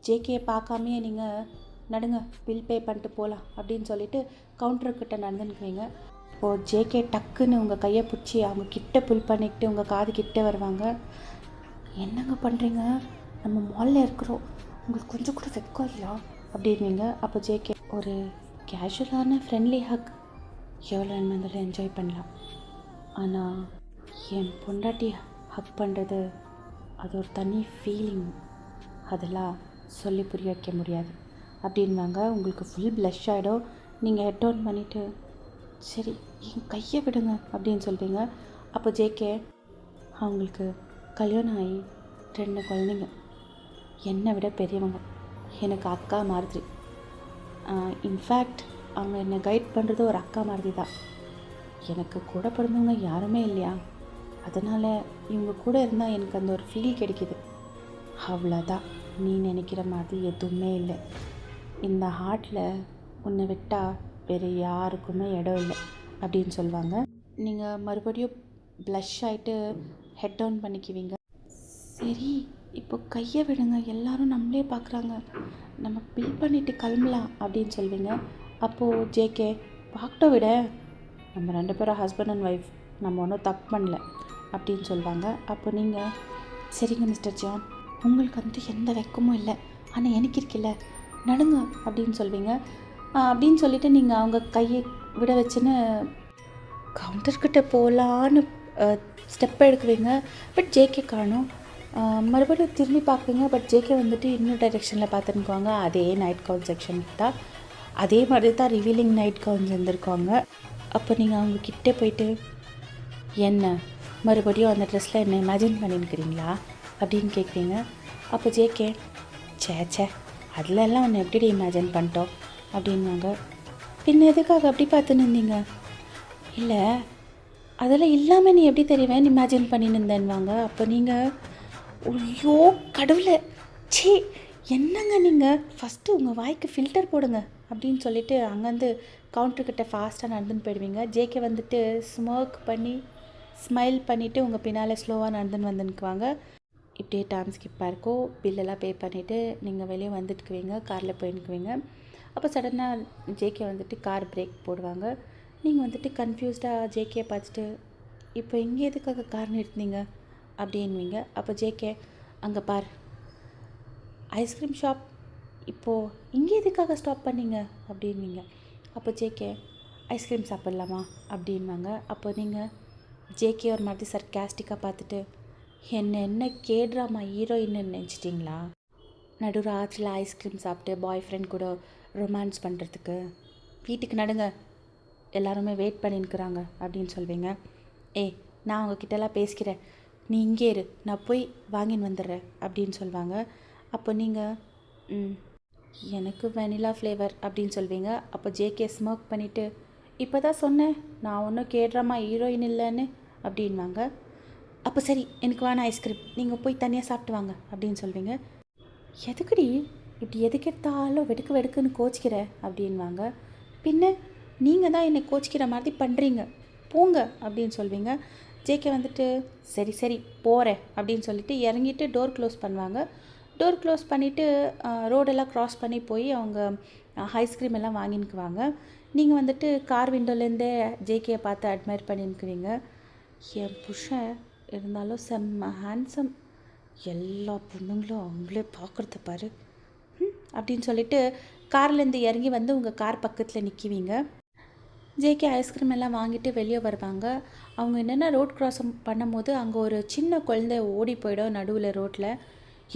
ஜேகேயை பார்க்காமையே நீங்கள் நடுங்க பில் பே பண்ணிட்டு போகலாம் அப்படின்னு சொல்லிவிட்டு கவுண்டர்கிட்ட நடந்துக்குவீங்க. இப்போது ஜேகே டக்குன்னு உங்கள் கையை பிடிச்சி அவங்க கிட்ட புல் பண்ணிக்கிட்டு உங்கள் காது கிட்டே வருவாங்க. என்னங்க பண்ணுறீங்க, நம்ம மாலில் இருக்கிறோம், உங்களுக்கு கொஞ்சம் கூட வெக்கம் இல்லையா அப்படின்வீங்க. அப்போ ஜேகே ஒரு கேஷுவலான ஃப்ரெண்ட்லி ஹக் எவ்வளோ இருந்தாலும் என்ஜாய் பண்ணலாம், ஆனால் என் பொண்டாட்டி ஹக் பண்ணுறது அது ஒரு தனி ஃபீலிங், அதெல்லாம் சொல்லி புரிய வைக்க முடியாது அப்படின்வாங்க. உங்களுக்கு ஃபுல் ப்ளஷ் ஆகிடும். நீங்கள் ஹெட் டவுன் பண்ணிவிட்டு சரி என் கையை விடுங்க அப்படின்னு சொல்வீங்க. அப்போ ஜேகே அவங்களுக்கு கல்யாணம் ஆகி 2 குழந்தைங்க, என்னை விட பெரியவங்க, எனக்கு அக்கா மாதிரி. இன்ஃபேக்ட் அவங்க என்னை கைட் பண்ணுறது ஒரு அக்கா மாதிரி தான். எனக்கு கூட பிறந்தவங்க யாருமே இல்லையா, அதனால் இவங்க கூட இருந்தால் எனக்கு அந்த ஒரு ஃபீல் கிடைக்கிது, அவ்வளோதான். நீ நினைக்கிற மாதிரி எதுவுமே இல்லை. இந்த ஹார்ட்டில் உன்னை விட்டால் வேறு யாருக்குமே இடம் இல்லை அப்படின்னு சொல்லுவாங்க. நீங்கள் மறுபடியும் ப்ளஷ் ஆகிட்டு ஹெட் டவுன் பண்ணிக்குவீங்க. சரி இப்போ கையை விடுங்க, எல்லோரும் நம்மளே பார்க்குறாங்க, நம்ம பில் பண்ணிவிட்டு கிளம்பலாம் அப்படின்னு சொல்வீங்க. அப்போது ஜேகே பார்க்கட்டும் விட, நம்ம 2 பேரும் ஹஸ்பண்ட் அண்ட் ஒய்ஃப், நம்ம ஒன்றும் தப்பு பண்ணல அப்படின்னு சொல்லுவாங்க. அப்போ நீங்கள் சரிங்க மிஸ்டர் ஜான், உங்களுக்கு வந்துட்டு எந்த வெக்கமும் இல்லை, ஆனால் எனக்கு இருக்குல்ல, நடுங்க அப்படின்னு சொல்வீங்க. அப்படின்னு சொல்லிவிட்டு நீங்கள் அவங்க கையை விட வச்சுன்னு கவுண்டர்கிட்ட போகலான்னு ஸ்டெப் எடுக்குவீங்க, பட் ஜேகே காணோம். மறுபடியும் திரும்பி பார்க்குவீங்க, பட் ஜேகே வந்துட்டு இன்னொரு டைரெக்ஷனில் பார்த்துருக்குவாங்க. அதே நைட் கவுன் செக்ஷன் தான், அதே மாதிரி தான் ரிவீலிங் நைட் கவுன்ஸ் இருந்திருக்காங்க. அப்போ நீங்கள் அவங்க கிட்டே போயிட்டு, என்ன மறுபடியும் அந்த ட்ரெஸ்ஸில் என்ன இமேஜின் பண்ணியிருக்கிறீங்களா அப்படின்னு கேட்குறீங்க. அப்போ ஜேகே, சே அதிலெல்லாம் ஒன்று எப்படி இமேஜின் பண்ணிட்டோம் அப்படின்வாங்க. பின்ன எதுக்காக அப்படி பார்த்துன்னு இருந்தீங்க? இல்லை, அதெல்லாம் இல்லாமல் நீ எப்படி தெரியுவேன் இமேஜின் பண்ணின்னு இருந்தேன்வாங்க. அப்போ நீங்கள், ஐயோ கடவுளை, சே என்னங்க நீங்கள் ஃபஸ்ட்டு உங்கள் வாய்க்கு ஃபில்டர் போடுங்க அப்படின்னு சொல்லிவிட்டு அங்கேருந்து கவுண்டர்கிட்ட ஃபாஸ்ட்டாக நடந்துன்னு போயிடுவீங்க. ஜேகே வந்துட்டு ஸ்மோக் பண்ணி ஸ்மைல் பண்ணிவிட்டு உங்கள் பின்னால் ஸ்லோவாக நடந்துன்னு வந்துன்னுக்குவாங்க. இப்படியே டைம் ஸ்கிப்பாக இருக்கும். பில்லெல்லாம் பே பண்ணிவிட்டு நீங்கள் வெளியே வந்துட்டுக்குவீங்க, காரில் போயின்னுக்குவீங்க. அப்போ சடனாக ஜேகே வந்துட்டு கார் பிரேக் போடுவாங்க. நீங்கள் வந்துட்டு கன்ஃபியூஸ்டாக ஜேகே பார்த்துட்டு, இப்போ இங்கே எதுக்காக கார் நிறுத்தினீங்க அப்படின்வீங்க. அப்போ ஜேகே, அங்கே பார் ஐஸ்கிரீம் ஷாப், இப்போது இங்கே எதுக்காக ஸ்டாப் பண்ணீங்க அப்படின்வீங்க. அப்போ ஜேகே, ஐஸ்கிரீம் சாப்பிட்லாமா அப்படின்வாங்க. அப்போ நீங்கள் ஜேகே ஒரு மாதிரி சர்க்காஸ்டிக்காக பார்த்துட்டு, என்ன கேட்ராமா ஹீரோயின்னு நினச்சிட்டிங்களா? நடு ராத்திரியில் ஐஸ்கிரீம் சாப்பிட்டு பாய் ஃப்ரெண்ட் கூட ரொமான்ஸ் பண்ணுறதுக்கு வீட்டுக்கு நடுங்க எல்லாருமே வெயிட் பண்ணின்னுக்குறாங்க அப்படின்னு சொல்வீங்க. நான் அவங்கக்கிட்டலாம் பேசிக்கிறேன், நீ இங்கே இரு, நான் போய் வாங்கின்னு வந்துடுறேன் அப்படின்னு சொல்லுவாங்க. அப்போ நீங்கள், எனக்கு வெனிலா ஃப்ளேவர் அப்படின்னு சொல்வீங்க. அப்போ ஜேகே ஸ்மோக் பண்ணிவிட்டு, இப்போ தான் சொன்னேன் நான் ஒன்றும் கேட்ராமா ஹீரோயின் இல்லைன்னு அப்படின்வாங்க. அப்போ சரி, எனக்கு வேணாம் ஐஸ்கிரீம், நீங்கள் போய் தனியாக சாப்பிட்டு வாங்க அப்படின்னு சொல்வீங்க. எதுக்குடி இப்படி எதுக்கெடுத்தாலும் வெடுக்குன்னு கோச்சிக்கிற அப்படின்வாங்க. பின்ன நீங்கள் தான் என்னை கோச்சிக்கிற மாதிரி பண்ணுறீங்க, போங்க அப்படின்னு சொல்வீங்க. ஜேகே வந்துட்டு சரி போகிறேன் அப்படின்னு சொல்லிட்டு இறங்கிட்டு டோர் க்ளோஸ் பண்ணுவாங்க. டோர் க்ளோஸ் பண்ணிவிட்டு ரோடெல்லாம் க்ராஸ் பண்ணி போய் அவங்க ஐஸ்கிரீம் எல்லாம் வாங்கினுக்குவாங்க. நீங்கள் வந்துட்டு கார் விண்டோலேருந்தே ஜேகேயை பார்த்து அட்மையர் பண்ணினுக்குவீங்க. என் புருஷன் இருந்தாலும் செம்ம ஹேண்ட்ஸம், எல்லா பொண்ணுங்களும் அவங்களே பார்க்குறத பாரு அப்படின்னு சொல்லிட்டு கார்லேருந்து இறங்கி வந்து உங்கள் கார் பக்கத்தில் நிற்குவீங்க. ஜேகே ஐஸ்கிரீம் எல்லாம் வாங்கிட்டு வெளியே வருவாங்க. அவங்க என்னென்ன ரோட் க்ராஸ் பண்ணும்போது அங்கே ஒரு சின்ன குழந்தை ஓடி போயிடும் நடுவில் ரோட்டில்.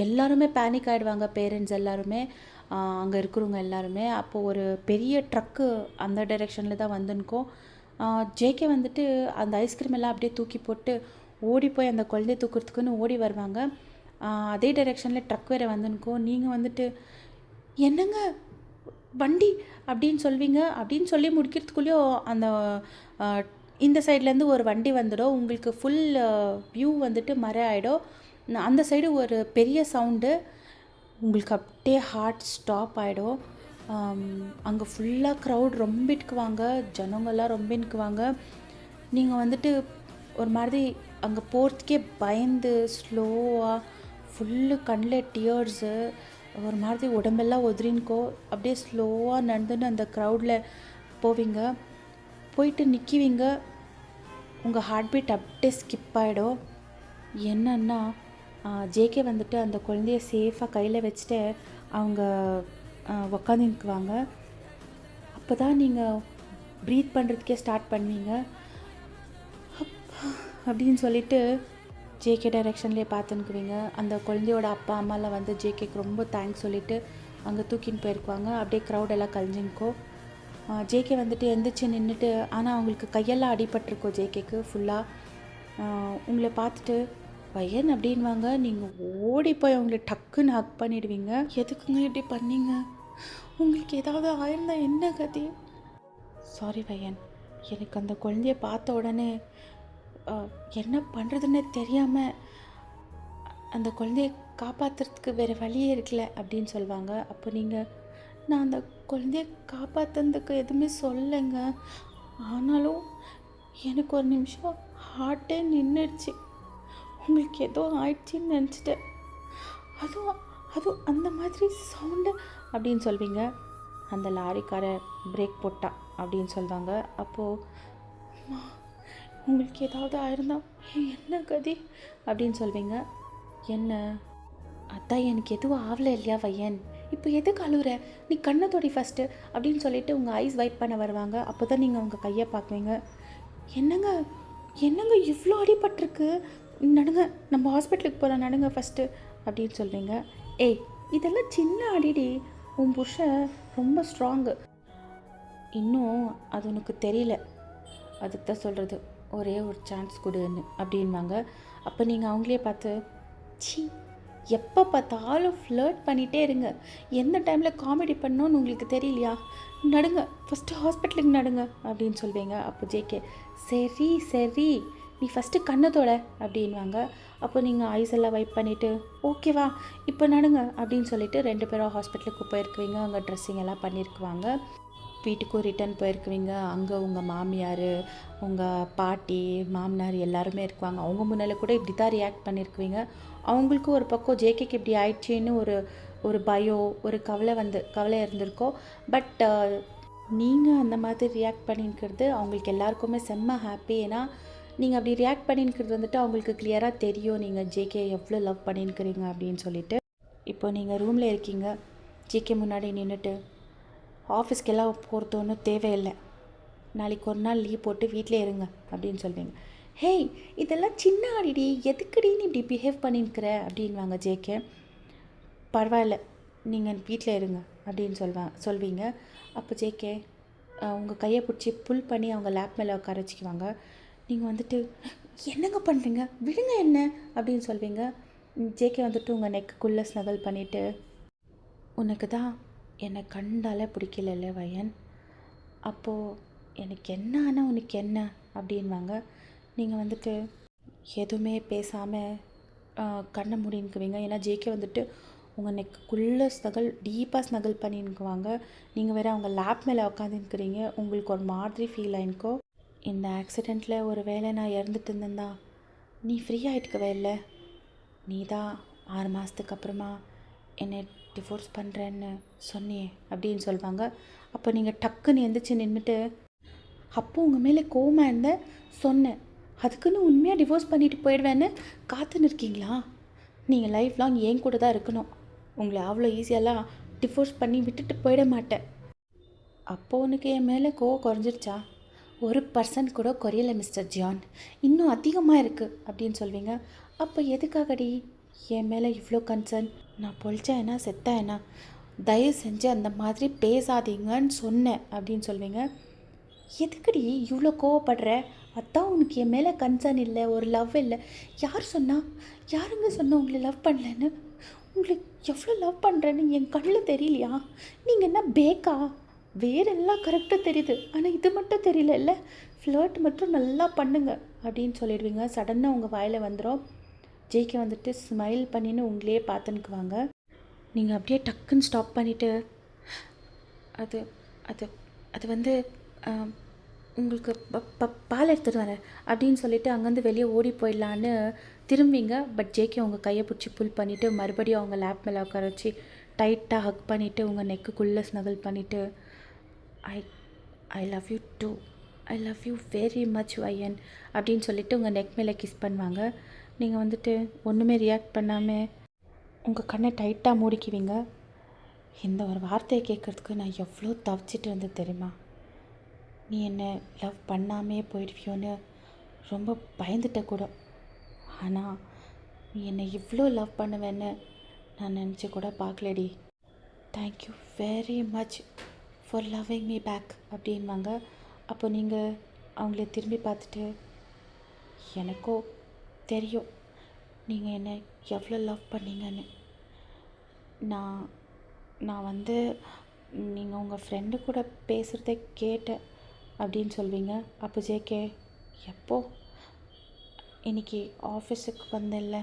எல்லாருமே பேனிக் ஆகிடுவாங்க, பேரண்ட்ஸ் எல்லாருமே, அங்கே இருக்கிறவங்க எல்லாருமே. அப்போது ஒரு பெரிய ட்ரக்கு அந்த டைரெக்ஷனில் தான் வந்துன்னுக்கோம். ஜேகே வந்துட்டு அந்த ஐஸ்கிரீம் எல்லாம் அப்படியே தூக்கி போட்டு ஓடி போய் அந்த குழந்தைய தூக்கிறதுக்குன்னு ஓடி வருவாங்க. அதே டைரெக்ஷனில் ட்ரக் வேறு வந்துன்னுக்கோம். நீங்கள் வந்துட்டு என்னங்க வண்டி அப்படின்னு சொல்வீங்க. அப்படின்னு சொல்லி முடிக்கிறதுக்குள்ளேயும் அந்த இந்த சைட்லேருந்து ஒரு வண்டி வந்துடும். உங்களுக்கு ஃபுல் வியூ வந்துட்டு மறை ஆகிடும். அந்த சைடு ஒரு பெரிய சவுண்டு, உங்களுக்கு அப்படியே ஹார்ட் ஸ்டாப் ஆகிடும். அங்கே ஃபுல்லாக க்ரௌட் ரொம்பிட்டுக்குவாங்க, ஜனங்கள்லாம் ரொம்பின்னுக்குவாங்க. நீங்கள் வந்துட்டு ஒரு மாதிரி அங்கே போகிறதுக்கே பயந்து ஸ்லோவாக ஃபுல்லு கண்ணில் டியர்ஸு, ஒரு மாதிரி உடம்பெல்லாம் ஒதுரின்கோ அப்படியே ஸ்லோவாக நடந்துன்னு அந்த க்ரௌடில் போவீங்க. போயிட்டு நிற்கிவீங்க. உங்கள் ஹார்ட் பீட் அப்படியே ஸ்கிப் ஆகிடும். என்னன்னா ஜேகே வந்துட்டு அந்த குழந்தைய சேஃபாக கையில் வச்சுட்டு அவங்க உக்காந்துக்குவாங்க. அப்போ தான் நீங்கள் ப்ரீத் பண்ணுறதுக்கே ஸ்டார்ட் பண்ணுவீங்க. அப்படின்னு சொல்லிட்டு ஜேகே டைரெக்ஷன்லேயே பார்த்துன்னுக்குவீங்க. அந்த குழந்தையோட அப்பா அம்மாலாம் வந்து ஜேகேக்கு ரொம்ப தேங்க்ஸ் சொல்லிவிட்டு அங்கே தூக்கின்னு போயிருக்குவாங்க. அப்படியே க்ரௌடெல்லாம் கழிஞ்சின்க்கோ. ஜேகே வந்துட்டு எந்திரிச்சு நின்றுட்டு, ஆனால் அவங்களுக்கு கையெல்லாம் அடிபட்டிருக்கோம் ஜேகேக்கு ஃபுல்லாக. உங்களை பார்த்துட்டு பையன் அப்படின்வாங்க. நீங்கள் ஓடி போய் அவங்கள டக்குன்னு ஹக் பண்ணிடுவீங்க. எதுக்குங்க இப்படி பண்ணீங்க? உங்களுக்கு ஏதாவது ஆயிருந்தா என்ன கதி? சாரி பையன், எனக்கு அந்த குழந்தைய பார்த்த உடனே என்ன பண்ணுறதுன்னே தெரியாமல் அந்த குழந்தைய காப்பாற்றுறதுக்கு வேறு வழியே இருக்கல அப்படின்னு சொல்லுவாங்க. அப்போ நீங்கள், நான் அந்த குழந்தைய காப்பாற்றுறதுக்கு எதுவுமே சொல்லலைங்க, ஆனாலும் எனக்கு ஒரு நிமிஷம் ஹார்ட்டே நின்றுடுச்சு, உங்களுக்கு ஏதோ ஆயிடுச்சின்னு நினச்சிட்டேன், அதுவும் அந்த மாதிரி சவுண்டு அப்படின்னு சொல்வீங்க. அந்த லாரிக்கார பிரேக் போட்டா அப்படின்னு சொல்லுவாங்க. அப்போது உங்களுக்கு ஏதாவது ஆயிருந்தா என்ன கதி அப்படின்னு சொல்வீங்க. என்ன அதான் எனக்கு எதுவும் ஆகலை இல்லையா பையன், இப்போ எதுக்கு அழுகுற, நீ கண்ணை தொடி ஃபஸ்ட்டு அப்படின்னு சொல்லிவிட்டு உங்கள் ஐஸ் வைப் பண்ண வருவாங்க. அப்போ தான் நீங்கள் உங்கள் கையை பார்க்குவீங்க. என்னங்க என்னங்க இவ்வளோ அடிபட்டிருக்கு, நடுங்க, நம்ம ஹாஸ்பிட்டலுக்கு போகலாம் நடுங்க ஃபஸ்ட்டு அப்படின்னு சொல்வீங்க. ஏய், இதெல்லாம் சின்ன அடிடி, உன் புருஷன் ரொம்ப ஸ்ட்ராங்கு, இன்னும் அது உனக்கு தெரியல, அதுக்கு தான் சொல்கிறது, ஒரே ஒரு சான்ஸ் கொடுன்னு அப்படின்வாங்க. அப்போ நீங்கள் அவங்களே பார்த்து, சி, எப்போ பார்த்தாலும் ஃப்ளர்ட் பண்ணிகிட்டே இருங்க, எந்த டைமில் காமெடி பண்ணணும்னு உங்களுக்கு தெரியலையா, நடுங்க ஃபஸ்ட்டு ஹாஸ்பிட்டலுக்கு நடுங்க அப்படின்னு சொல்வீங்க. அப்போ ஜேகே, சரி சரி, நீ ஃபஸ்ட்டு கண்ணத்தோட அப்படின்வாங்க. அப்போ நீங்கள் ஐஸ் எல்லாம் வைப் பண்ணிவிட்டு, ஓகேவா இப்போ நடுங்க அப்படின்னு சொல்லிவிட்டு 2 பேரும் ஹாஸ்பிட்டலுக்கு போயிருக்குவீங்க. அங்கே ட்ரெஸ்ஸிங் எல்லாம் பண்ணியிருக்குவாங்க. வீட்டுக்கும் ரிட்டன் போயிருக்குவீங்க. அங்கே உங்கள் மாமியார், உங்கள் பாட்டி, மாமனார் எல்லாருமே இருக்குவாங்க. அவங்க முன்னால் கூட இப்படி தான் ரியாக்ட் பண்ணியிருக்குவீங்க. அவங்களுக்கும் ஒரு பக்கம் ஜேகேக்கு இப்படி ஆயிடுச்சின்னு ஒரு பயம், ஒரு கவலை இருந்திருக்கோம். பட் நீங்கள் அந்த மாதிரி ரியாக்ட் பண்ணியிருக்கிறது அவங்களுக்கு எல்லாருக்குமே செம்ம ஹாப்பி. ஏன்னா நீங்கள் அப்படி ரியாக்ட் பண்ணியிருக்கிறது வந்துட்டு அவங்களுக்கு கிளியராக தெரியும் நீங்கள் ஜேகே எவ்வளோ லவ் பண்ணியிருக்கிறீங்க அப்படின்னு சொல்லிட்டு. இப்போ நீங்கள் ரூமில் இருக்கீங்க, ஜேகே முன்னாடி நின்றுட்டு, ஆஃபீஸ்க்கெல்லாம் போகிறது ஒன்றும் தேவையில்லை, நாளைக்கு ஒரு நாள் லீவ் போட்டு வீட்டிலே இருங்க அப்படின்னு சொல்வீங்க. ஹேய், இதெல்லாம் சின்ன ஆடிடி, எதுக்குடின்னு இப்படி பிஹேவ் பண்ணியிருக்கிற அப்படின்வாங்க ஜேகே. பரவாயில்ல, நீங்கள் வீட்டில் இருங்க அப்படின்னு சொல்வீங்க. அப்போ ஜேகே உங்கள் கையை பிடிச்சி புல் பண்ணி அவங்க லேப் மேலே உட்கார வச்சுக்குவாங்க. நீங்கள் வந்துட்டு, என்னங்க பண்ணுறீங்க, விடுங்க என்ன அப்படின்னு சொல்வீங்க. ஜேகே வந்துட்டு உங்கள் நெக்குக்குள்ளே ஸ்னகல் பண்ணிவிட்டு, உனக்கு தான் என்னை கண்டாலே பிடிக்கல வயன், அப்போது எனக்கு என்ன ஆனால் உனக்கு என்ன அப்படின்வாங்க. நீங்கள் வந்துட்டு எதுவுமே பேசாமல் கண்ணை மூடின்னுக்குவீங்க. ஏன்னா ஜேகே வந்துட்டு உங்கள் நெக்குக்குள்ளே டீப்பாக ஸ்னகல் பண்ணின்னுக்குவாங்க. நீங்கள் வேறு அவங்க லேப் மேலே உட்காந்துருக்கிறீங்க. உங்களுக்கு ஒரு மாதிரி ஃபீல் ஆகிருக்கோ. இந்த ஆக்சிடெண்ட்டில் ஒரு வேளை நான் இறந்துட்டு இருந்தேன்டா, நீ ஃப்ரீ ஆகிட்டுக்கவே இல்லை, நீ தான் 6 மாதத்துக்கு அப்புறமா என்னை டிவோர்ஸ் பண்ணுறேன்னு சொன்னியே அப்படின்னு சொல்லுவாங்க. அப்போ நீங்கள் டக்குன்னு எந்திரிச்சு நின்றுட்டு, அப்போ உங்கள் மேலே கோவமாக இருந்த சொன்னேன், அதுக்குன்னு உண்மையாக டிவோர்ஸ் பண்ணிட்டு போயிடுவேன்னு காத்துன்னு இருக்கீங்களா? நீங்கள் லைஃப் லாங் ஏன் கூட தான் இருக்கணும், உங்களை அவ்வளோ ஈஸியெல்லாம் டிவோர்ஸ் பண்ணி விட்டுட்டு போயிட மாட்டேன். அப்போ உனக்கு என் மேலே கோவம் குறைஞ்சிருச்சா? 1% கூட குறையலை மிஸ்டர் ஜான், இன்னும் அதிகமாக இருக்குது அப்படின்னு சொல்வீங்க. அப்போ எதுக்காகடி என் மேலே இவ்வளோ கன்சர்ன்? நான் பொழிச்சேன்னா செத்தேன்னா, தயவு செஞ்சு அந்த மாதிரி பேசாதீங்கன்னு சொன்னேன் அப்படின்னு சொல்வீங்க. எதுக்குடி இவ்வளோ கோவப்படுற? அதான் உனக்கு என் மேலே கன்சர்ன் இல்லை, ஒரு லவ் இல்லை. யார் சொன்னா? யாருங்க சொன்னால் உங்களை லவ் பண்ணலன்னு? உங்களை எவ்வளோ லவ் பண்ணுறேன்னு என் கண்ணில் தெரியலையா? நீங்கள் என்ன பேக்கா? வேறெல்லாம் கரெக்டாக தெரியுது, ஆனால் இது மட்டும் தெரியல. ஃப்ளர்ட் மட்டும் நல்லா பண்ணுங்க அப்படின்னு சொல்லிடுவீங்க. சடனாக உங்கள் வாயில் வந்துடும். ஜேகே வந்துட்டு ஸ்மைல் பண்ணின்னு உங்களையே பார்த்துன்னுக்குவாங்க. நீங்கள் அப்படியே டக்குன்னு ஸ்டாப் பண்ணிவிட்டு, அது அது அது வந்து உங்களுக்கு பால் எடுத்துகிட்டு வரேன் அப்படின்னு சொல்லிவிட்டு அங்கேருந்து வெளியே ஓடி போயிடலான்னு திரும்பிங்க. பட் ஜேகே உங்கள் கையை பிடிச்சி புல் பண்ணிவிட்டு மறுபடியும் அவங்க லேப் மேலே உட்கார வச்சு டைட்டாக ஹக் பண்ணிவிட்டு உங்கள் நெக்குக்குள்ளே ஸ்னகல் பண்ணிவிட்டு, I love you too, I love you very much வயன் அப்படின்னு சொல்லிவிட்டு உங்கள் நெக் மேலே கிஸ் பண்ணுவாங்க. நீங்கள் வந்துட்டு ஒன்றுமே ரியாக்ட் பண்ணாமல் உங்கள் கண்ணை டைட்டாக மூடிக்குவீங்க. இந்த ஒரு வார்த்தையை கேட்குறதுக்கு நான் எவ்வளோ தவிச்சிட்டு இருந்தேன் தெரியுமா? நீ என்னை லவ் பண்ணாமே போயிடுவியோன்னு ரொம்ப பயந்துட்ட கூட, ஆனால் நீ என்னை இவ்வளோ லவ் பண்ணுவேன்னு நான் நினச்சி கூட பார்க்கலடி. Thank you very much for loving me back அப்படின்வாங்க. அப்போ நீங்கள் அவங்கள திரும்பி பார்த்துட்டு, எனக்கோ தெரியும் நீங்கள் என்னை எவ்வளோ லவ் பண்ணீங்கன்னு. நான் வந்து நீங்கள் உங்கள் ஃப்ரெண்டு கூட பேசுகிறத கேட்டேன் அப்படின்னு சொல்வீங்க. அப்போ ஜேகே, எப்போ? இன்றைக்கி ஆஃபீஸுக்கு வந்தேன்ல,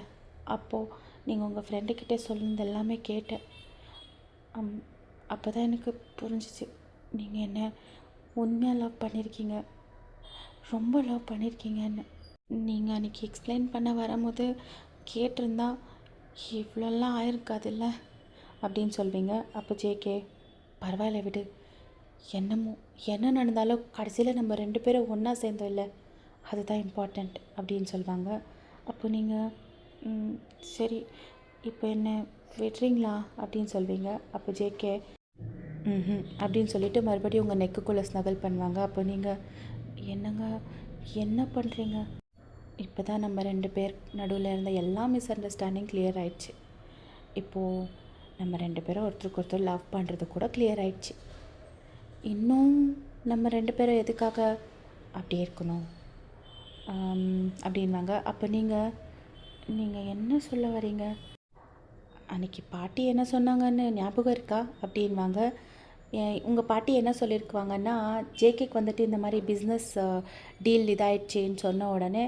அப்போது நீங்கள் உங்கள் ஃப்ரெண்டுக்கிட்டே சொல்லியிருந்த எல்லாமே கேட்டேன். அப்போ தான் எனக்கு புரிஞ்சிச்சு, நீங்கள் என்ன உண்மையாக லவ் பண்ணியிருக்கீங்க, ரொம்ப லவ் பண்ணியிருக்கீங்கன்னு. நீங்கள் அன்றைக்கி எக்ஸ்பிளைன் பண்ண வரும்போது கேட்டிருந்தா இவ்வளோலாம் ஆயிருக்காதுல்ல அப்படின்னு சொல்வீங்க. அப்போ ஜேகே, பரவாயில்ல விடு, என்ன நடந்தாலும் கடைசியில் நம்ம 2 பேரும் ஒன்றா சேர்ந்தோம் இல்லை, அதுதான் இம்பார்ட்டண்ட் அப்படின்னு சொல்லுவாங்க. அப்போ நீங்கள் சரி இப்போ என்ன விடுறீங்களா அப்படின்னு சொல்வீங்க. அப்போ ஜேகே அப்படின்னு சொல்லிவிட்டு மறுபடியும் உங்கள் நெக்குக்குள்ளே ஸ்னகல் பண்ணுவாங்க. அப்போ நீங்கள், என்னங்க என்ன பண்ணுறீங்க? இப்போ தான் நம்ம 2 பேர் நடுவில் இருந்த எல்லா மிஸ் அண்டர்ஸ்டாண்டிங் கிளியர் ஆயிடுச்சு. இப்போது நம்ம 2 பேரும் ஒருத்தருக்கு ஒருத்தர் லவ் பண்ணுறது கூட கிளியர் ஆயிடுச்சு. இன்னும் நம்ம 2 பேரும் எதுக்காக அப்படியே இருக்கணும் அப்படின்வாங்க. அப்போ நீங்கள் என்ன சொல்ல வரீங்க? அன்றைக்கி பாட்டி என்ன சொன்னாங்கன்னு ஞாபகம் இருக்கா அப்படின்வாங்க. உங்கள் பாட்டி என்ன சொல்லியிருக்குவாங்கன்னா, ஜேகேக்கு வந்துட்டு இந்த மாதிரி பிஸ்னஸ் டீல் இதாயிடுச்சின்னு சொன்ன உடனே,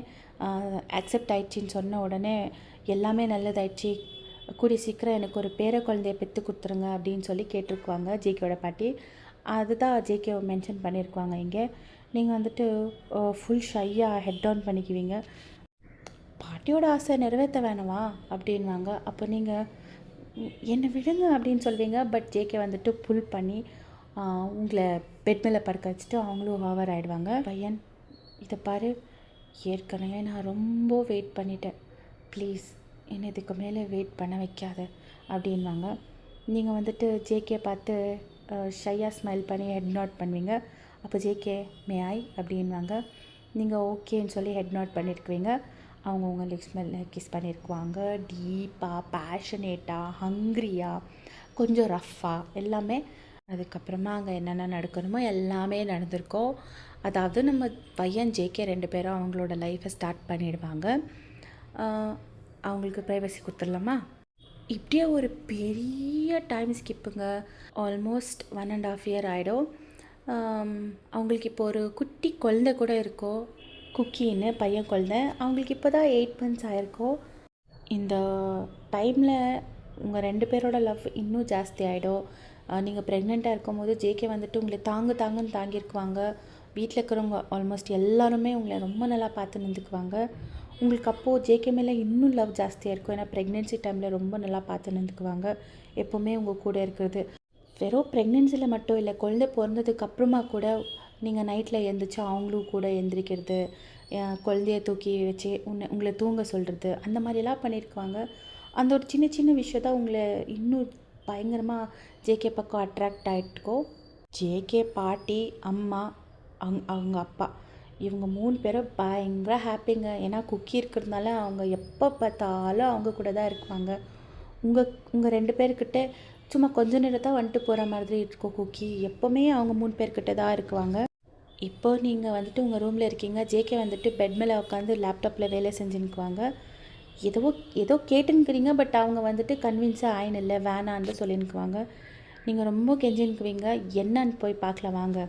அக்செப்ட் ஆயிடுச்சின்னு சொன்ன உடனே எல்லாமே நல்லதாயிடுச்சு, கூடிய சீக்கிரம் எனக்கு ஒரு பேர குழந்தைய பெற்று கொடுத்துருங்க அப்படின்னு சொல்லி கேட்டிருக்குவாங்க ஜேகேவோட பாட்டி. அதுதான் ஜேகே மென்ஷன் பண்ணியிருக்குவாங்க இங்கே. நீங்கள் வந்துட்டு ஃபுல் ஷையாக ஹெட் டவுன் பண்ணிக்குவீங்க. பாட்டியோட ஆசை நிறைவேற்ற வேணவா அப்படின்வாங்க. அப்போ நீங்கள் என்னை விடுங்க அப்படின்னு சொல்வீங்க. பட் ஜேகே வந்துட்டு புல் பண்ணி உங்களை பெட் மேலே படுக்க வச்சுட்டு அவங்களும் ஓவர் ஆகிடுவாங்க. பையன், இதை பாரு, ஏற்கனவே நான் ரொம்ப வெயிட் பண்ணிட்டேன், ப்ளீஸ் என்னை இதுக்கு மேலே வெயிட் பண்ண வைக்காத அப்படின்வாங்க. நீங்கள் வந்துட்டு ஜேகே பார்த்து ஷையாக ஸ்மைல் பண்ணி ஹெட் நோட் பண்ணுவீங்க. அப்போ ஜேகே மே ஐ அப்படின்வாங்க. நீங்கள் ஓகேன்னு சொல்லி ஹெட் நோட் பண்ணியிருக்குவீங்க. அவங்க உங்கள் லிப்ஸ் மேலே கிஸ் பண்ணியிருக்குவாங்க. டீப்பாக, பேஷனேட்டாக, ஹங்க்ரியாக, கொஞ்சம் ரஃப்பாக எல்லாமே. அதுக்கப்புறமா அங்கே என்னென்ன நடக்கணுமோ எல்லாமே நடந்திருக்கோம். அதாவது நம்ம பையன் ஜேகே 2 பேரும் அவங்களோட லைஃப்பை ஸ்டார்ட் பண்ணிடுவாங்க. அவங்களுக்கு ப்ரைவசி கொடுத்துடலாமா? இப்படியே ஒரு பெரிய டைம் ஸ்கிப்புங்க. ஆல்மோஸ்ட் 1.5 இயர் ஆகிடும். அவங்களுக்கு இப்போ ஒரு குட்டி குழந்தை கூட இருக்கும், குக்கின்னு பையன் குழந்தை. அவங்களுக்கு இப்போ தான் 8 months ஆகிருக்கோம். இந்த டைமில் உங்கள் 2 பேரோட லவ் இன்னும் ஜாஸ்தி ஆகிடும். நீங்கள் ப்ரெக்னெண்ட்டாக இருக்கும் போது ஜேகே வந்துட்டு உங்களை தாங்குன்னு தாங்கியிருக்குவாங்க. வீட்டில் இருக்கிறவங்க ஆல்மோஸ்ட் எல்லாருமே உங்களை ரொம்ப நல்லா பார்த்து நின்றுக்குவாங்க. உங்களுக்கு அப்போது ஜேகே மேலே இன்னும் லவ் ஜாஸ்தியாக இருக்கும். ஏன்னா ப்ரெக்னென்சி டைமில் ரொம்ப நல்லா பார்த்து நின்றுக்குவாங்க. எப்போவுமே உங்கள் கூட இருக்கிறது. வெறும் ப்ரெக்னென்சியில் மட்டும் இல்லை, குழந்தை பிறந்ததுக்கு அப்புறமா கூட நீங்கள் நைட்டில் எழுந்திரிச்சு அவங்களும் கூட எழுந்திரிக்கிறது, குழந்தைய தூக்கி வச்சு உங்களை தூங்க சொல்கிறது, அந்த மாதிரிலாம் பண்ணியிருக்குவாங்க. அந்த ஒரு சின்ன சின்ன விஷயம் தான் உங்களை இன்னும் பயங்கரமாக ஜேகே பக்கம் அட்ராக்ட் ஆகிட்டுக்கோ. ஜேகே பாட்டி, அம்மா, அவங்க அப்பா, இவங்க 3 பேரும் பயங்கர ஹாப்பிங்க. ஏன்னா குக்கி இருக்கிறதுனால அவங்க எப்போ பார்த்தாலும் அவங்க கூட தான் இருக்குவாங்க. உங்கள் 2 பேர்கிட்ட சும்மா கொஞ்ச நேரம் தான் வந்துட்டு போகிற மாதிரி இருக்கும் குக்கி. எப்போவுமே அவங்க 3 பேர்கிட்ட தான் இருக்குவாங்க. இப்போ நீங்கள் வந்துட்டு உங்கள் ரூமில் இருக்கீங்க. ஜேகே வந்துட்டு பெட் மேலே உட்காந்து லேப்டாப்பில் வேலை செஞ்சுன்னுக்குவாங்க. ஏதோ கேட்டுன்னுக்குறீங்க. பட் அவங்க வந்துட்டு கன்வின்ஸாக ஆயினில்லை, வேணான்னு சொல்லின்னுக்குவாங்க. நீங்கள் ரொம்ப கெஞ்சின்னுக்குவீங்க. என்னன்னு போய் பார்க்கலாம் வாங்க.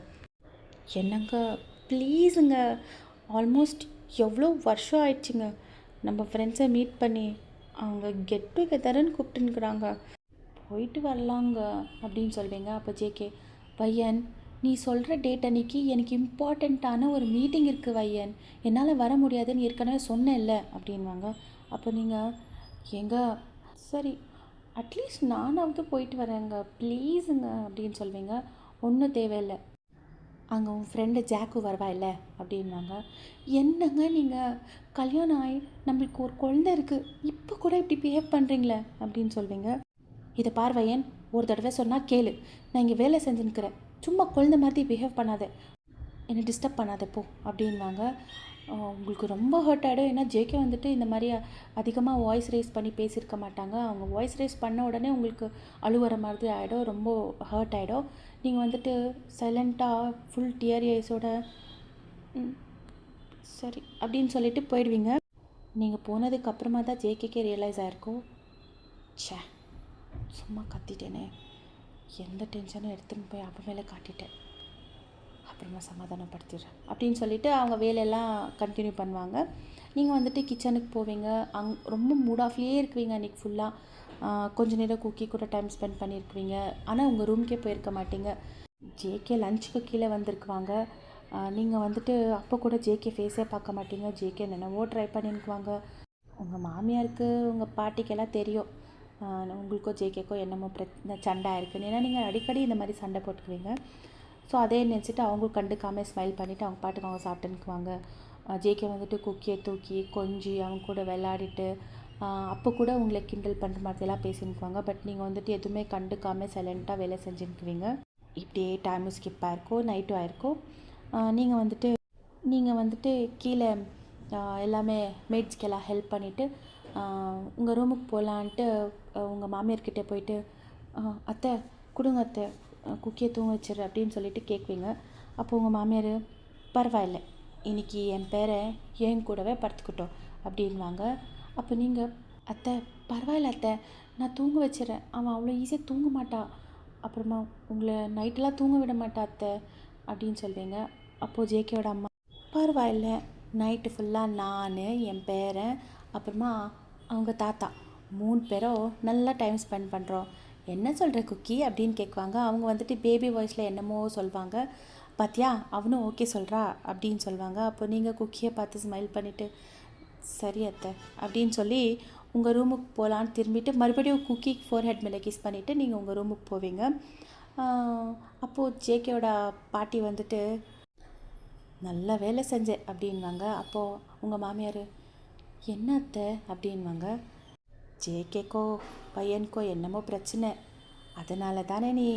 என்னங்க ப்ளீஸுங்க, ஆல்மோஸ்ட் எவ்வளோ வருஷம் ஆயிடுச்சுங்க நம்ம ஃப்ரெண்ட்ஸை மீட் பண்ணி. அவங்க கெட் டுகெதர்ன்னு கூப்பிட்டுன்னுக்குறாங்க, போயிட்டு வரலாங்க அப்படின்னு சொல்வீங்க. அப்போ ஜேகே, பையன், நீ சொல்கிற டேட் அன்றைக்கி எனக்கு இம்பார்ட்டண்ட்டான ஒரு மீட்டிங் இருக்குது வையன், என்னால் வர முடியாதுன்னு ஏற்கனவே சொன்னேன்ல அப்படின்வாங்க. அப்போ நீங்கள், ஏங்க சரி அட்லீஸ்ட் நானாவது போயிட்டு வரேங்க ப்ளீஸுங்க அப்படின்னு சொல்வீங்க. ஒன்றும் தேவையில்லை, அங்கே உன் ஃப்ரெண்டு ஜாக்கு வருவா இல்லை அப்படின்வாங்க. என்னங்க நீங்கள், கல்யாணம் ஆகி நம்மளுக்கு ஒரு குழந்தை இருக்குது, இப்போ கூட இப்படி பிஹேவ் பண்ணுறீங்களே அப்படின்னு சொல்வீங்க. இதை பார்வையன், ஒரு தடவை சொன்னால் கேளு, நான் இங்கே வேலை செஞ்சுன்னுக்கிறேன், சும்மா குழந்தை மாதிரி பிஹேவ் பண்ணாத, என்னை டிஸ்டர்ப் பண்ணாத போ அப்படின்வாங்க. உங்களுக்கு ரொம்ப ஹர்ட் ஆகிடும். ஏன்னா ஜேகே வந்துட்டு இந்த மாதிரி அதிகமாக வாய்ஸ் ரைஸ் பண்ணி பேசியிருக்க மாட்டாங்க. அவங்க வாய்ஸ் ரைஸ் பண்ண உடனே உங்களுக்கு அழுவுற மாதிரி ஆகிடும், ரொம்ப ஹர்ட் ஆகிடும். நீங்கள் வந்துட்டு சைலண்ட்டாக ஃபுல் டியர் ஐஸோட சரி அப்படின்னு சொல்லிட்டு போயிடுவீங்க. நீங்கள் போனதுக்கு அப்புறமா தான் ஜேகேக்கே ரியலைஸ் ஆகிருக்கும், ச்சே சும்மா கத்திட்டேனே, எந்த டென்ஷனும் எடுத்துன்னு போய் அப்போ மேலே காட்டிட்டேன், அப்புறமா சமாதானப்படுத்திடுறேன் அப்படின்னு சொல்லிவிட்டு அவங்க வேலையெல்லாம் கண்டினியூ பண்ணுவாங்க. நீங்கள் வந்துட்டு கிச்சனுக்கு போவீங்க. ரொம்ப மூட் ஆஃப்லேயே இருக்குவீங்க அன்றைக்கி ஃபுல்லாக. கொஞ்ச நேரம் குக்கி கூட டைம் ஸ்பெண்ட் பண்ணியிருக்குவீங்க. ஆனால் உங்கள் ரூம்க்கே போயிருக்க மாட்டீங்க. ஜேகே லஞ்சுக்கு கீழே வந்திருக்குவாங்க. நீங்கள் வந்துட்டு அப்போ கூட ஜேகே ஃபேஸே பார்க்க மாட்டீங்க. ஜேகே என்னென்னவோ ட்ரை பண்ணியிருக்குவாங்க. உங்கள் மாமியாருக்கு உங்கள் பாட்டிக்கெல்லாம் தெரியும் உங்களுக்கும் ஜேகேக்கோ என்னமோ சண்டை இருக்குன்னு. ஏன்னா நீங்கள் அடிக்கடி இந்த மாதிரி சண்டை போட்டுக்குவீங்க. ஸோ அதே நினச்சிட்டு அவங்களும் கண்டுக்காமல் ஸ்மைல் பண்ணிவிட்டு அவங்க பாட்டுக்கு அவங்க சாப்பிட்டுக்குவாங்க. ஜேகே வந்துட்டு குக்கியை தூக்கி கொஞ்சி அவங்க கூட விளையாடிட்டு அப்போ கூட உங்களை கிண்டல் பண்ணுற மாதிரியெல்லாம் பேசினுக்குவாங்க. பட் நீங்கள் வந்துட்டு எதுவுமே கண்டுக்காமல் சைலண்ட்டாக வேலை செஞ்சுன்னுக்குவீங்க. இப்படியே டைமும் ஸ்கிப் ஆகிருக்கும், நைட்டும் ஆகிருக்கும். நீங்கள் வந்துட்டு நீங்கள் வந்துட்டு கீழே எல்லாமே மேட்ஸ்க்கெல்லாம் ஹெல்ப் பண்ணிவிட்டு உங்கள் ரூமுக்கு போகலான்ட்டு உங்கள் மாமியார்கிட்ட போயிட்டு அத்தை கொடுங்க அத்தை குக்கியை தூங்க வச்சிரு அப்படின்னு சொல்லிட்டு கேட்குவீங்க. அப்போ உங்கள் மாமியார் பரவாயில்ல இன்றைக்கி என் பேரை என் கூடவே படுத்துக்கிட்டோம் அப்படின்வாங்க. அப்போ நீங்கள் அத்தை பரவாயில்ல அத்தை நான் தூங்க வச்சிடறேன், அவன் அவ்வளோ ஈஸியாக தூங்க மாட்டா, அப்புறமா உங்களை நைட்டெல்லாம் தூங்க விட மாட்டா அத்தை அப்படின்னு சொல்வீங்க. அப்போது ஜேகேவோட அம்மா பரவாயில்ல நைட்டு ஃபுல்லாக நான் என் பேரன் அப்புறமா அவங்க தாத்தா 3 பேரும் நல்லா டைம் ஸ்பெண்ட் பண்ணுறோம், என்ன சொல்கிற குக்கி அப்படின்னு கேட்குவாங்க. அவங்க வந்துட்டு பேபி வாய்ஸில் என்னமோ சொல்லுவாங்க. பாத்தியா அவனும் ஓகே சொல்கிறா அப்படின்னு சொல்லுவாங்க. அப்போ நீங்கள் குக்கியை பார்த்து ஸ்மைல் பண்ணிவிட்டு சரி அத்தை அப்படின்னு சொல்லி உங்கள் ரூமுக்கு போகலான்னு திரும்பிட்டு மறுபடியும் குக்கி ஃபோர்ஹெட் மேலே கிஸ் பண்ணிவிட்டு நீங்கள் உங்கள் ரூமுக்கு போவீங்க. அப்போது ஜேகேவோட பாட்டி வந்துட்டு நல்ல வேலை செஞ்சேன் அப்படின்வாங்க. அப்போது உங்கள் மாமியார் என்ன அத்தை அப்படின்வாங்க. ஜேகேக்கோ பையனுக்கோ என்னமோ பிரச்சனை, அதனால தானே நீ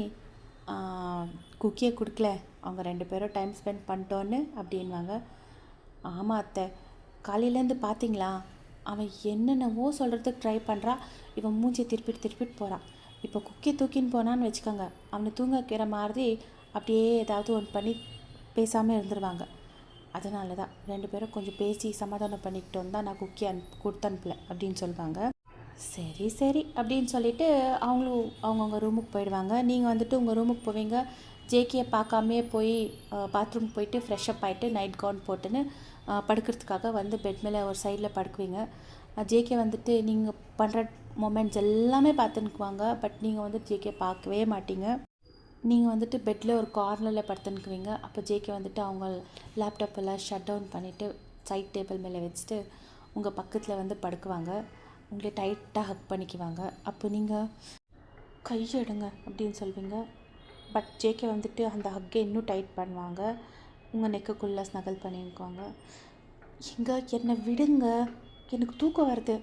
குக்கியை கொடுக்கல, அவங்க 2 பேரும் டைம் ஸ்பெண்ட் பண்ணிட்டோன்னு அப்படின்வாங்க. ஆமாம் அத்தை காலையிலேருந்து பார்த்தீங்களா, அவன் என்னென்னவோ சொல்கிறதுக்கு ட்ரை பண்ணுறா, இவன் மூஞ்சி திருப்பிட்டு போகிறான். இப்போ குக்கியை தூக்கின்னு போனான்னு வச்சுக்கோங்க, அவனை தூங்க வைக்கிற மாதிரி அப்படியே ஏதாவது ஒன்று பண்ணி பேசாமல் இருந்துருவாங்க. அதனால தான் 2 பேரும் கொஞ்சம் பேசி சமாதானம் பண்ணிக்கிட்டோன்னு தான் நான் குக்கி கொடுத்து அனுப்பல அப்படின்னு சொல்லுவாங்க. சரி அப்படின்னு சொல்லிவிட்டு அவங்களும் அவங்கவுங்க ரூமுக்கு போயிடுவாங்க. நீங்கள் வந்துட்டு உங்கள் ரூமுக்கு போவீங்க. ஜேகேயை பார்க்காமே போய் பாத்ரூம் போயிட்டு ஃப்ரெஷ்அப் ஆகிட்டு நைட் கவுன் போட்டுன்னு படுக்கிறதுக்காக வந்து பெட் மேலே ஒரு சைடில் படுக்குவீங்க. ஜேகே வந்துட்டு நீங்கள் பண்ணுற மொமெண்ட்ஸ் எல்லாமே பார்த்துன்னுக்குவாங்க. பட் நீங்கள் வந்து ஜேகே பார்க்கவே மாட்டீங்க. நீங்கள் வந்துட்டு பெட்டில் ஒரு கார்னரில் படுத்துன்னுக்குவீங்க. அப்போ ஜேகே வந்துட்டு அவங்க லேப்டாப்பெல்லாம் ஷட் டவுன் பண்ணிவிட்டு சைட் டேபிள் மேலே வச்சுட்டு உங்கள் பக்கத்தில் வந்து படுக்குவாங்க. உங்களை டைட்டாக ஹக் பண்ணிக்குவாங்க. அப்போ நீங்கள் கையெடுங்க அப்படின்னு சொல்வீங்க. பட் ஜேகே வந்துட்டு அந்த ஹக்கை இன்னும் டைட் பண்ணுவாங்க. உங்கள் நெக்குக்குள்ளே ஸ்னகல் பண்ணிக்குவாங்க. என்னை விடுங்க, எனக்கு தூக்கம் வருது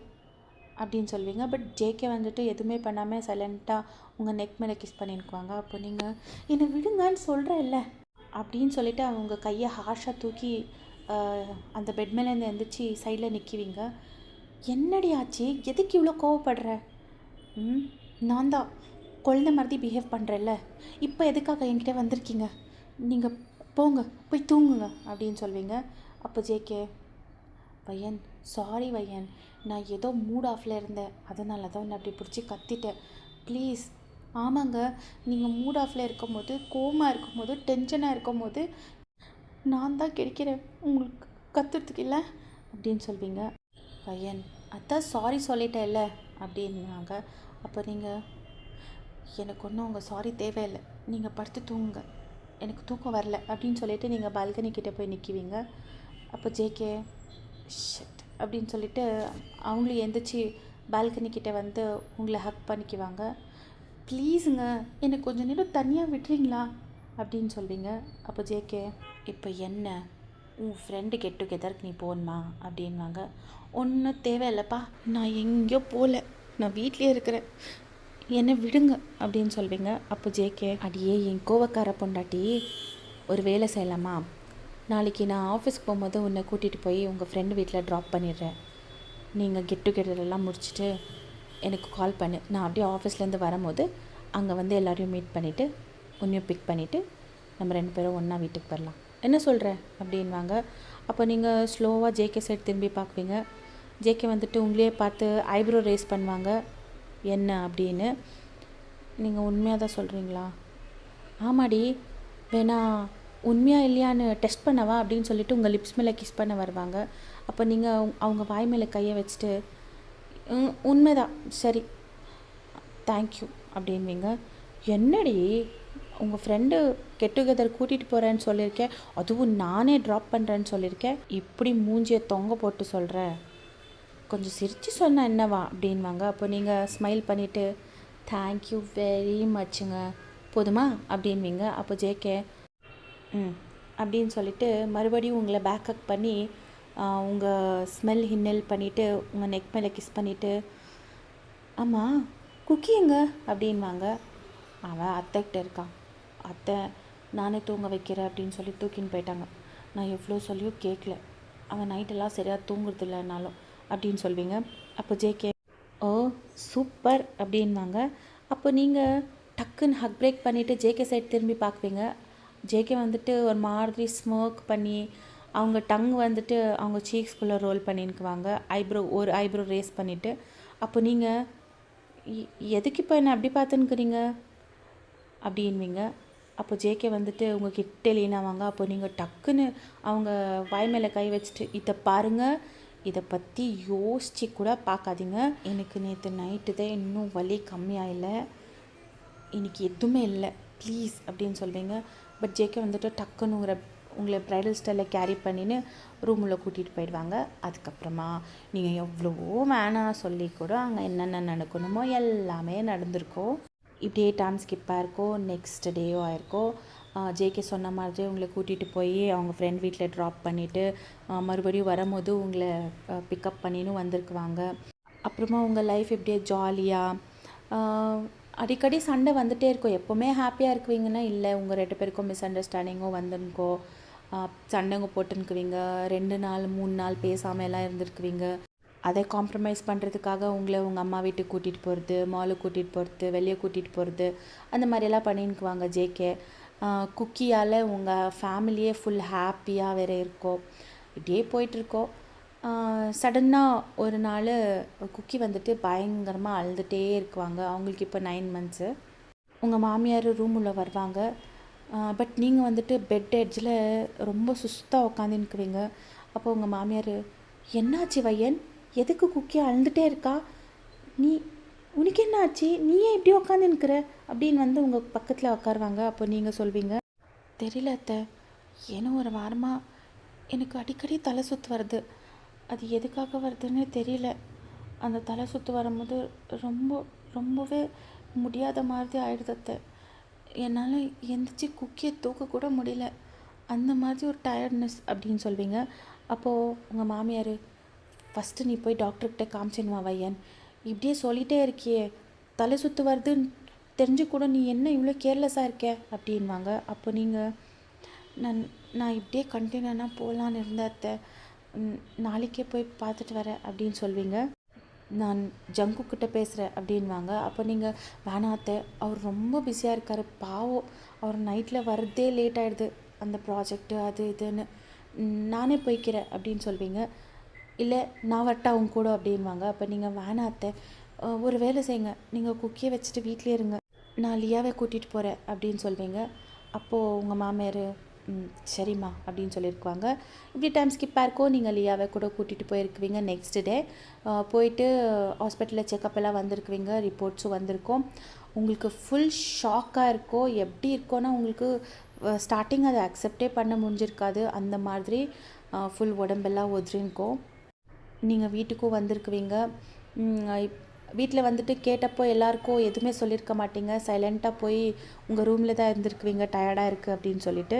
அப்படின்னு சொல்வீங்க. பட் ஜேகே வந்துட்டு எதுவுமே பண்ணாமல் சைலண்ட்டாக உங்கள் நெக் மேலே கிஸ் பண்ணிக்குவாங்க. அப்போ நீங்கள் என்னை விடுங்கன்னு சொல்கிறேன்ல அப்படின்னு சொல்லிவிட்டு அவங்க கையை ஹார்ஷாக தூக்கி அந்த பெட் மேலேருந்து எழுந்திரிச்சி சைடில் நிற்குவீங்க. என்னடி ஆச்சு, எதுக்கு இவ்வளோ கோவப்படுற? நான் தான் குழந்தை மாதிரி பிஹேவ் பண்ணுறேன்ல, இப்போ எதுக்காக என்கிட்ட வந்திருக்கீங்க, நீங்கள் போங்க போய் தூங்குங்க அப்படின்னு சொல்வீங்க. அப்போ ஜேகே வையன் சாரி வையன், நான் ஏதோ மூட் ஆஃபில் இருந்தேன், அதனால தான் நான் அப்படி பிடிச்சி கத்திட்டேன், ப்ளீஸ். ஆமாங்க, நீங்கள் மூட் ஆஃபில் இருக்கும் போது, கோவமாக இருக்கும் போது, டென்ஷனாக இருக்கும் போது நான் தான் கிடைக்கிறேன் உங்களுக்கு கத்துறதுக்கு இல்லை அப்படின்னு சொல்வீங்க. பையன் அதான் சாரி சொல்லிட்டேன் இல்லை அப்படின்னாங்க. அப்போ நீங்கள் எனக்கு ஒன்றும் உங்கள் சாரி தேவையில்லை, நீங்கள் படுத்து தூங்குங்க, எனக்கு தூக்கம் வரல அப்படின்னு சொல்லிவிட்டு நீங்கள் பால்கனி கிட்டே போய் நிற்குவீங்க. அப்போ ஜேகே ஷட் அப்படின்னு சொல்லிவிட்டு அவங்களும் எந்திரிச்சு பால்கனி கிட்டே வந்து உங்களை ஹக் பண்ணிக்குவாங்க. ப்ளீஸுங்க எனக்கு கொஞ்சம் நேரம் தனியாக விட்டுறீங்களா அப்படின்னு சொல்வீங்க. அப்போ ஜேகே இப்போ என்ன உன் ஃப்ரெண்டு கெட் டுகெதருக்கு நீ போகணுமா அப்படின்வாங்க. ஒன்றும் தேவையில்லைப்பா, நான் எங்கேயோ போகல, நான் வீட்லேயே இருக்கிறேன், என்னை விடுங்க அப்படின்னு சொல்வீங்க. அப்போ ஜேகே அடியே என் கோவக்கார பொண்டாட்டி, ஒரு வேலை செய்யலாமா, நாளைக்கு நான் ஆஃபீஸ்க்கு போகும்போது உன்னை கூட்டிகிட்டு போய் உங்கள் ஃப்ரெண்டு வீட்டில் ட்ராப் பண்ணிடுறேன், நீங்கள் கெட் டுகெதரெல்லாம் முடிச்சுட்டு எனக்கு கால் பண்ணு, நான் அப்படியே ஆஃபீஸ்லேருந்து வரும்போது அங்கே வந்து எல்லோரையும் மீட் பண்ணிவிட்டு உன்னையும் பிக் பண்ணிவிட்டு நம்ம 2 பேரும் ஒன்றா வீட்டுக்கு வரலாம், என்ன சொல்கிற அப்படின்வாங்க. அப்போ நீங்கள் ஸ்லோவாக ஜேகே சைடு திரும்பி பார்க்குவீங்க. ஜேகே வந்துட்டு உங்களையே பார்த்து ஐப்ரோ ரேஸ் பண்ணுவாங்க, என்ன அப்படின்னு. நீங்கள் உண்மையாக தான் சொல்கிறீங்களா? ஆமாடி, வேணா உண்மையாக இல்லையான்னு டெஸ்ட் பண்ணவா அப்படின்னு சொல்லிட்டு உங்கள் லிப்ஸ் மேலே கிஸ் பண்ண வருவாங்க. அப்போ நீங்கள் அவங்க வாய் மேலே கையை வச்சுட்டு உண்மைதான் சரி தேங்க்யூ அப்படின்வீங்க. என்னடி உங்கள் ஃப்ரெண்டு கெட் டுகெதர் கூட்டிகிட்டு போகிறேன்னு சொல்லியிருக்கேன், அதுவும் நானே ட்ராப் பண்ணுறேன்னு சொல்லியிருக்கேன், இப்படி மூஞ்சியை தொங்க போட்டு சொல்கிற, கொஞ்சம் சிரித்து சொன்னால் என்னவா அப்படின்வாங்க. அப்போ நீங்கள் ஸ்மைல் பண்ணிவிட்டு தேங்க்யூ வெரி மச்சுங்க போதுமா அப்படின்வீங்க. அப்போ ஜேகே அப்படின்னு சொல்லிவிட்டு மறுபடியும் உங்களை பேக்கப் பண்ணி உங்கள் ஸ்மெல் ஹின்னல் பண்ணிவிட்டு உங்கள் நெக் மேலே கிஸ் பண்ணிவிட்டு ஆமாம் குக்கி எங்க அப்படின்வாங்க. அவன் அத்தைக்கிட்ட இருக்கான், அத்தை நானே தூங்க வைக்கிறேன் அப்படின்னு சொல்லி தூக்கின்னு போயிட்டாங்க. நான் எவ்வளோ சொல்லியும் கேட்கல, அவன் நைட்டெல்லாம் சரியாக தூங்குறது இல்லைனாலும் அப்படின்னு சொல்வீங்க. அப்போ ஜேகே ஓ சூப்பர் அப்படின்வாங்க. அப்போ நீங்கள் டக்குன்னு ஹக் பிரேக் பண்ணிவிட்டு ஜேகே சைட் திரும்பி பார்க்குவீங்க. ஜேகே வந்துட்டு ஒரு மாதிரி ஸ்மோக் பண்ணி அவங்க டங் வந்துட்டு அவங்க சீக்ஸ்குள்ளே ரோல் பண்ணிக்குவாங்க. ஒரு ஐப்ரோ ரேஸ் பண்ணிவிட்டு. அப்போ நீங்கள் எதுக்கு இப்போ என்ன அப்படி பார்த்துன்னுக்குறீங்க அப்படின்வீங்க. அப்போ ஜேகே வந்துட்டு உங்கள் கிட்டே லீனாவாங்க. அப்போ நீங்கள் டக்குன்னு அவங்க வாய் மேலே கை வச்சுட்டு இதை பாருங்கள், இதை பற்றி யோசித்து கூட பார்க்காதீங்க, எனக்கு நேற்று நைட்டு தான் இன்னும் வலி கம்மியாகலை, இன்றைக்கி எதுவுமே இல்லை ப்ளீஸ் அப்படின்னு சொல்வீங்க. பட் ஜேகே வந்துட்டு டக்குன்னு உங்களை ப்ரைடல் ஸ்டைலில் கேரி பண்ணின்னு ரூமில் கூட்டிகிட்டு போயிடுவாங்க. அதுக்கப்புறமா நீங்கள் எவ்வளவோ வேணாம் சொல்லி கூட அங்கே என்னென்ன நடக்கணுமோ எல்லாமே நடந்திருக்கோம். இப்படியே டைம் ஸ்கிப்பாக இருக்கும். நெக்ஸ்ட் டேயோ ஆயிருக்கும். ஜேகே சொன்ன மாதிரி உங்களை கூட்டிகிட்டு போய் அவங்க ஃப்ரெண்ட் வீட்டில் ட்ராப் பண்ணிவிட்டு மறுபடியும் வரும்போது உங்களை பிக்கப் பண்ணின்னு வந்திருக்குவாங்க. அப்புறமா உங்கள் லைஃப் இப்படியே ஜாலியாக அடிக்கடி சண்டை வந்துகிட்டே இருக்கும். எப்போவுமே ஹாப்பியாக இருக்குவீங்கன்னா இல்லை, உங்கள் 2 பேருக்கும் மிஸ் அண்டர்ஸ்டாண்டிங்கோ வந்துருக்கோ, சண்டைங்க போட்டுன்னுக்குவீங்க, 2 நாள் 3 நாள் பேசாமல் எல்லாம் இருந்திருக்குவீங்க. அதை காம்ப்ரமைஸ் பண்ணுறதுக்காக உங்களை உங்கள் அம்மா வீட்டுக்கு கூட்டிகிட்டு போகிறது, மாலுக்கு கூட்டிகிட்டு போகிறது, வெளியே கூட்டிகிட்டு போகிறது, அந்த மாதிரியெல்லாம் பண்ணின்னுக்குவாங்க ஜேகே. குக்கியால் உங்கள் ஃபேமிலியே ஃபுல் ஹாப்பியாக வேறு இருக்கோம். இப்படியே போயிட்டுருக்கோம். சடன்னாக ஒரு நாள் குக்கி வந்துட்டு பயங்கரமாக அழுதுகிட்டே இருக்குவாங்க. அவங்களுக்கு இப்போ 9 மந்த்ஸு. உங்கள் மாமியார் ரூம் உள்ள வருவாங்க. பட் நீங்கள் வந்துட்டு பெட் எட்ஜில் ரொம்ப சுஸ்தாக உட்காந்துன்னுக்குவீங்க. அப்போ உங்கள் மாமியார், என்னாச்சு வையன், எதுக்கு குக்கி அழுதுகிட்டே இருக்கா, உனக்கு என்ன ஆச்சு, நீ ஏன் இப்படி உட்காந்துன்னுக்கிற அப்படின்னு வந்து உங்கள் பக்கத்தில் உட்காருவாங்க. அப்போ நீங்கள் சொல்வீங்க, தெரியல அத்தை, ஏனோ ஒரு வாரமாக எனக்கு அடிக்கடி தலை சுற்று வருது, அது எதுக்காக வருதுன்னு தெரியல, அந்த தலை சுற்று வரும்போது ரொம்பவே முடியாத மாதிரி ஆயிடுது அத்தை, என்னால் எந்திரிச்சு குக்கியை தூக்கக்கூட முடியல, அந்த மாதிரி ஒரு டயர்ட்னஸ் அப்படின்னு சொல்வீங்க. அப்போது உங்கள் மாமியார், ஃபஸ்ட்டு நீ போய் டாக்டர்கிட்ட காமிச்சிடுவா வையன், இப்படியே சொல்லிகிட்டே இருக்கியே, தலை சுற்று வருதுன்னு தெரிஞ்சு கூட நீ என்ன இவ்வளோ கேர்லெஸ்ஸாக இருக்க அப்படின்வாங்க. அப்போ நீங்கள், நான் இப்படியே கண்டினியூனாக போகலான்னு இருந்தேன் அத்தை, நாளைக்கே போய் பார்த்துட்டு வரேன் அப்படின்னு சொல்வீங்க. நான் ஜங்குக்கிட்ட பேசுகிறேன் அப்படின்வாங்க. அப்போ நீங்கள், வேணாம் அத்தை, அவர் ரொம்ப பிஸியாக இருக்கார், பாவம், அவர் நைட்டில் வர்றதே லேட் ஆகிடுது, அந்த ப்ராஜெக்ட்டு அது இதுன்னு, நானே போய்க்கிறேன் அப்படின்னு சொல்வீங்க. இல்லை நான் வரட்டா அவங்க கூட அப்படின்வாங்க. அப்போ நீங்கள், வேணாம் அத்தை, ஒரு வேலை செய்யுங்க, நீங்கள் குக்கியை வச்சுட்டு வீட்லேயே இருங்க, நான் லியாவை கூட்டிகிட்டு போகிறேன் அப்படின்னு சொல்வீங்க. அப்போது உங்கள் மாமியார், சரிம்மா அப்படின்னு சொல்லியிருக்குவாங்க. இப்படி டைம் ஸ்கிப்பாக இருக்கோ, நீங்கள் லியாவை கூட கூட்டிகிட்டு போயிருக்குவீங்க. நெக்ஸ்ட் டே போயிட்டு ஹாஸ்பிட்டலில் செக்கப் எல்லாம் வந்திருக்குவீங்க, ரிப்போர்ட்ஸும் வந்திருக்கோம். உங்களுக்கு ஃபுல் ஷாக்காக இருக்கும். எப்படி இருக்கோன்னா, உங்களுக்கு ஸ்டார்டிங் அதை அக்செப்டே பண்ண முடிஞ்சிருக்காது, அந்த மாதிரி ஃபுல் உடம்பெல்லாம் ஒதுரின்க்கும். நீங்கள் வீட்டுக்கும் வந்திருக்குவீங்க. வீட்டில் வந்துட்டு கேட்டப்போ எல்லாருக்கும் எதுவுமே சொல்லியிருக்க மாட்டீங்க, சைலண்ட்டாக போய் உங்கள் ரூமில் தான் இருந்திருக்குவீங்க, டயர்டாக இருக்குது அப்படின்னு சொல்லிட்டு.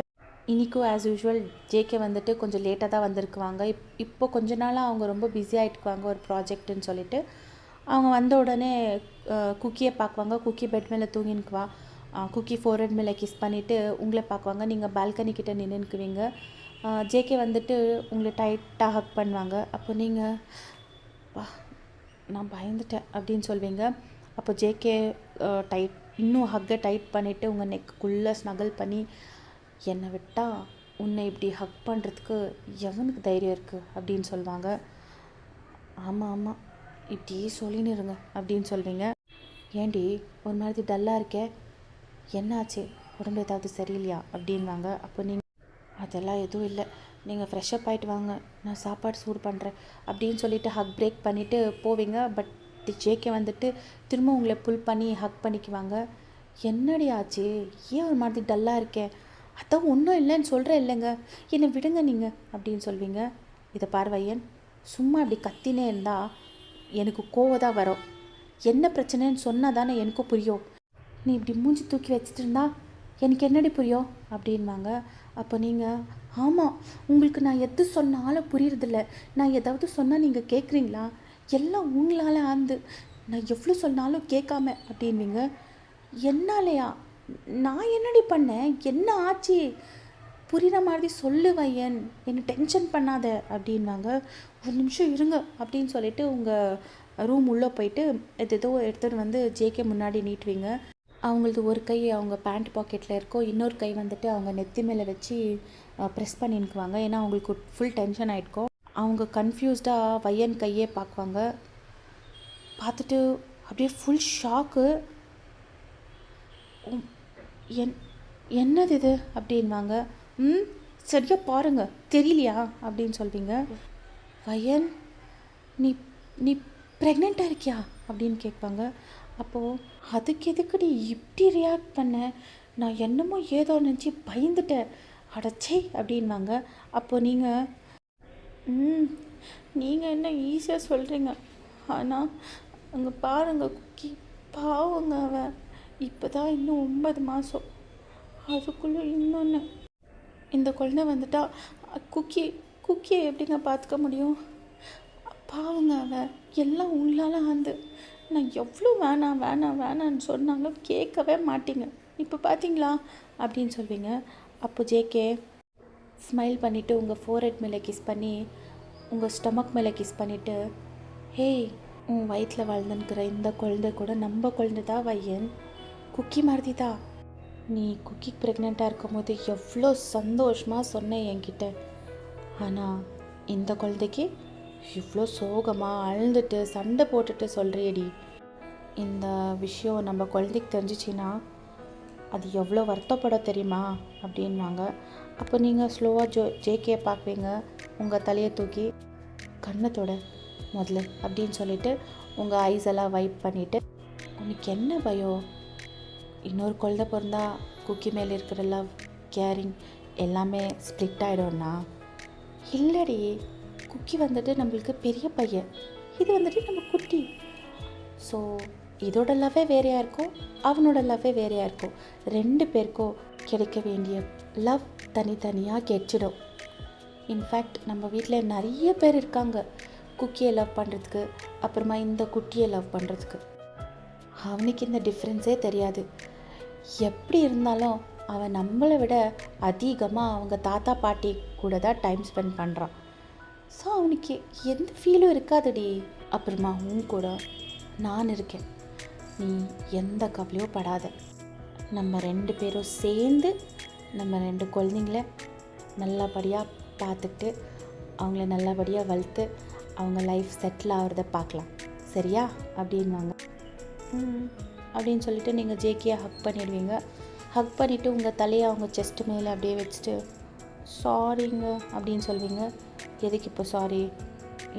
இன்றைக்கும் ஆஸ் யூஷுவல் ஜேகே வந்துட்டு கொஞ்சம் லேட்டாக தான் வந்திருக்குவாங்க. இப்போ கொஞ்ச நாளாக அவங்க ரொம்ப பிஸி ஆகிட்டுக்குவாங்க ஒரு ப்ராஜெக்ட்டுன்னு சொல்லிட்டு. அவங்க வந்த உடனே குக்கியை பார்க்குவாங்க. குக்கி பெட் மேலே தூங்கினுக்குவா. குக்கி ஃபோர்ஹெட் மேலே கிஸ் பண்ணிவிட்டு உங்களை பார்க்குவாங்க. நீங்கள் பால்கனி கிட்டே நின்றுக்குவீங்க. ஜேகே வந்துட்டு உங்களை டைட்டாக ஹக் பண்ணுவாங்க. அப்போ நீங்கள், நான் பயந்துட்டேன் அப்படின்னு சொல்வீங்க. அப்போ ஜேகே இன்னும் ஹக்கை டைட் பண்ணிவிட்டு உங்கள் நெக்குள்ளே ஸ்னகல் பண்ணி, என்னை விட்டால் உன்னை இப்படி ஹக் பண்ணுறதுக்கு எவனுக்கு தைரியம் இருக்குது அப்படின்னு சொல்லுவாங்க. ஆமாம், இப்படியே சொல்லின்னு இருங்க அப்படின்னு சொல்வீங்க. ஏண்டி ஒரு மாதிரி டல்லாக இருக்கே, என்னாச்சு, உடம்பு ஏதாவது சரியில்லையா அப்படின்வாங்க. அப்போ நீங்கள், அதெல்லாம் எதுவும் இல்லை, நீங்கள் ஃப்ரெஷ்ஷப் ஆகிட்டு வாங்க, நான் சாப்பாடு சூடு பண்ணுறேன் அப்படின்னு சொல்லிவிட்டு ஹக் பிரேக் பண்ணிவிட்டு போவீங்க. பட் ஜேகே வந்துட்டு திரும்ப உங்களை புல் பண்ணி ஹக் பண்ணிக்குவாங்க. என்னடி ஆச்சு, ஏன் ஒரு மாதிரி டல்லாக இருக்கேன், அதான் ஒன்றும் இல்லைன்னு சொல்கிறேன் இல்லைங்க, என்னை விடுங்க நீங்கள் அப்படின்னு சொல்வீங்க. இதை பார்வையன், சும்மா இப்படி கத்தினே இருந்தால் எனக்கு கோவம் தான் வரும், என்ன பிரச்சனைன்னு சொன்னால் தானே எனக்கும் புரியும், நீ இப்படி மூஞ்சி தூக்கி வச்சுட்டு இருந்தா எனக்கு என்னடி புரியும் அப்படின்வாங்க. அப்போ நீங்கள், ஆமாம், உங்களுக்கு நான் எது சொன்னாலும் புரியுறதில்ல, நான் ஏதாவது சொன்னால் நீங்கள் கேட்குறீங்களா, எல்லாம் உங்களால் ஆந்து, நான் எவ்வளோ சொன்னாலும் கேட்காம அப்படின்வீங்க. என்னாலையா, நான் என்னடி பண்ணேன், என்ன ஆச்சு, புரிகிற மாதிரி சொல்லு வையன், என்னை டென்ஷன் பண்ணாத அப்படின்வாங்க. ஒரு நிமிஷம் இருங்க அப்படின்னு சொல்லிட்டு உங்கள் ரூம் உள்ளே போயிட்டு ஏதோ எடுத்துகிட்டு வந்து ஜேகே முன்னாடி நீட்டுவீங்க. அவங்களது ஒரு கை அவங்க பேண்ட் பாக்கெட்டில் இருக்கும், இன்னொரு கை வந்துட்டு அவங்க நெத்தி மேலே வச்சு ப்ரெஸ் பண்ணிக்குவாங்க. ஏன்னா அவங்களுக்கு ஃபுல் டென்ஷன் ஆகிருக்கும். அவங்க கன்ஃபியூஸ்டாக வையன் கையே பார்க்குவாங்க. பார்த்துட்டு அப்படியே ஃபுல் ஷாக்கு. என்னது இது அப்படின்வாங்க. சரியா பாருங்க, தெரியலையா அப்படின்னு சொல்வீங்க. வையன், நீ நீ ப்ரெக்னெண்ட்டாக இருக்கியா அப்படின்னு கேட்பாங்க. அப்போது அதுக்கு எதுக்குடி இப்படி ரியாக்ட் பண்ண, நான் என்னமோ ஏதோ நினச்சி பயந்துட்டேன், அடச்சே அப்படின்வாங்க. அப்போ நீங்கள் என்ன ஈஸியாக சொல்கிறீங்க, ஆனால் அங்கே பாருங்க குக்கி, பாவங்க அவன் இப்போ தான் இன்னும் 9 மாதம், அதுக்குள்ளே இன்னொன்று இந்த குழந்தை வந்துட்டா குக்கியை எப்படிங்க பார்த்துக்க முடியும்? பாவங்க அவன், எல்லாம் உள்ளால ஆந்து, நான் எவ்வளோ வேணான்னு சொன்னாலும் கேட்கவே மாட்டீங்க, இப்போ பார்த்தீங்களா அப்படின்னு சொல்வீங்க. அப்போ ஜேகே ஸ்மைல் பண்ணிவிட்டு உங்கள் ஃபோர்ஹெட் மேலே கிஸ் பண்ணி உங்கள் ஸ்டொமக் மேலே கிஸ் பண்ணிவிட்டு, ஹேய், உன் வயிற்றில் வளர்ந்துன்னுக்கிற இந்த குழந்தை கூட நம்ம குழந்தை தான் வையன், குக்கி மாதிரி தான். நீ குக்கி ப்ரெக்னெண்ட்டாக இருக்கும் போது எவ்வளோ சந்தோஷமாக சொன்னேன் என்கிட்ட, ஆனால் இந்த குழந்தைக்கு இவ்வளோ சோகமாக அழுந்துட்டு சண்டை போட்டுட்டு சொல்கிறியடி. இந்த விஷயம் நம்ம குழந்தைக்கு தெரிஞ்சிச்சின்னா அது எவ்வளோ வருத்தப்பட தெரியுமா அப்படின்வாங்க. அப்போ நீங்கள் ஸ்லோவாக ஜேகே பார்க்குவீங்க. உங்கள் தலையை தூக்கி கண்ணத்தோட முதல்ல அப்படின்னு சொல்லிவிட்டு உங்கள் ஐஸ் எல்லாம் வைப் பண்ணிவிட்டு, உனக்கு என்ன பயம், இன்னொரு குழந்தை பிறந்தா குக்கி மேலே இருக்கிற லவ், கேரிங் எல்லாமே ஸ்ப்ளிட் ஆகிடும்னா? இல்லடி, குக்கி வந்துட்டு நம்மளுக்கு பெரிய பையன், இது வந்துட்டு நம்ம குட்டி. ஸோ இதோட லவ்வே வேறையாக இருக்கும், அவனோட லவ்வே வேறையாக இருக்கும். 2 பேருக்கும் கிடைக்க வேண்டிய லவ் தனித்தனியாக கிடைச்சிடும். இன்ஃபேக்ட் நம்ம வீட்டில் நிறைய பேர் இருக்காங்க குக்கியை லவ் பண்ணுறதுக்கு, அப்புறமா இந்த குட்டியை லவ் பண்ணுறதுக்கு. அவனுக்கு இந்த டிஃப்ரென்ஸே தெரியாது. எப்படி இருந்தாலும் அவன் நம்மளை விட அதிகமாக அவங்க தாத்தா பாட்டி கூட தான் டைம் ஸ்பெண்ட் பண்ணுறான். ஸோ அவனுக்கு எந்த ஃபீலும் இருக்காதுடி. அப்புறமா உன் கூட நான் இருக்கேன், நீ எந்த கவலையும் படாத. நம்ம 2 பேரும் சேர்ந்து நம்ம 2 குழந்தைங்கள நல்லபடியாக பார்த்துக்கிட்டு அவங்கள நல்லபடியாக வளர்த்து அவங்க லைஃப் செட்டில் ஆகிறத பார்க்கலாம், சரியா அப்படின்வாங்க. அப்படின்னு சொல்லிவிட்டு நீங்கள் ஜேகேயை ஹக் பண்ணிடுவீங்க. ஹக் பண்ணிவிட்டு உங்கள் தலையை அவங்க செஸ்ட்டு மேலே அப்படியே வச்சுட்டு சாரிங்க அப்படின்னு சொல்வீங்க. எதுக்கு இப்போ சாரி?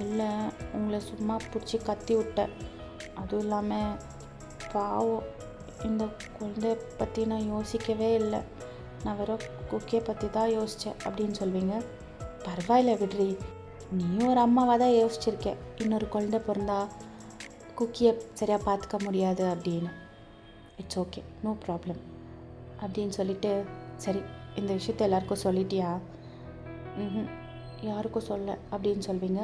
இல்லை, உங்களை சும்மா பிடிச்சி கத்தி விட்டேன், அதுவும் இல்லாமல் பாவம் இந்த குழந்தைய பற்றி நான் யோசிக்கவே இல்லை, நான் வெறும் குக்கியை பற்றி தான் யோசித்தேன் அப்படின்னு சொல்வீங்க. பரவாயில்ல விட்ரி, நீயும் ஒரு அம்மாவாக தான் யோசிச்சிருக்கேன், இன்னொரு குழந்தை பிறந்தா குக்கியை சரியாக பார்த்துக்க முடியாது அப்படின்னு. இட்ஸ் ஓகே, நோ ப்ராப்ளம் அப்படின்னு சொல்லிவிட்டு, சரி இந்த விஷயத்தை எல்லாருக்கும் சொல்லிட்டியா? யாருக்கும் சொல்ல அப்படின்னு சொல்வீங்க.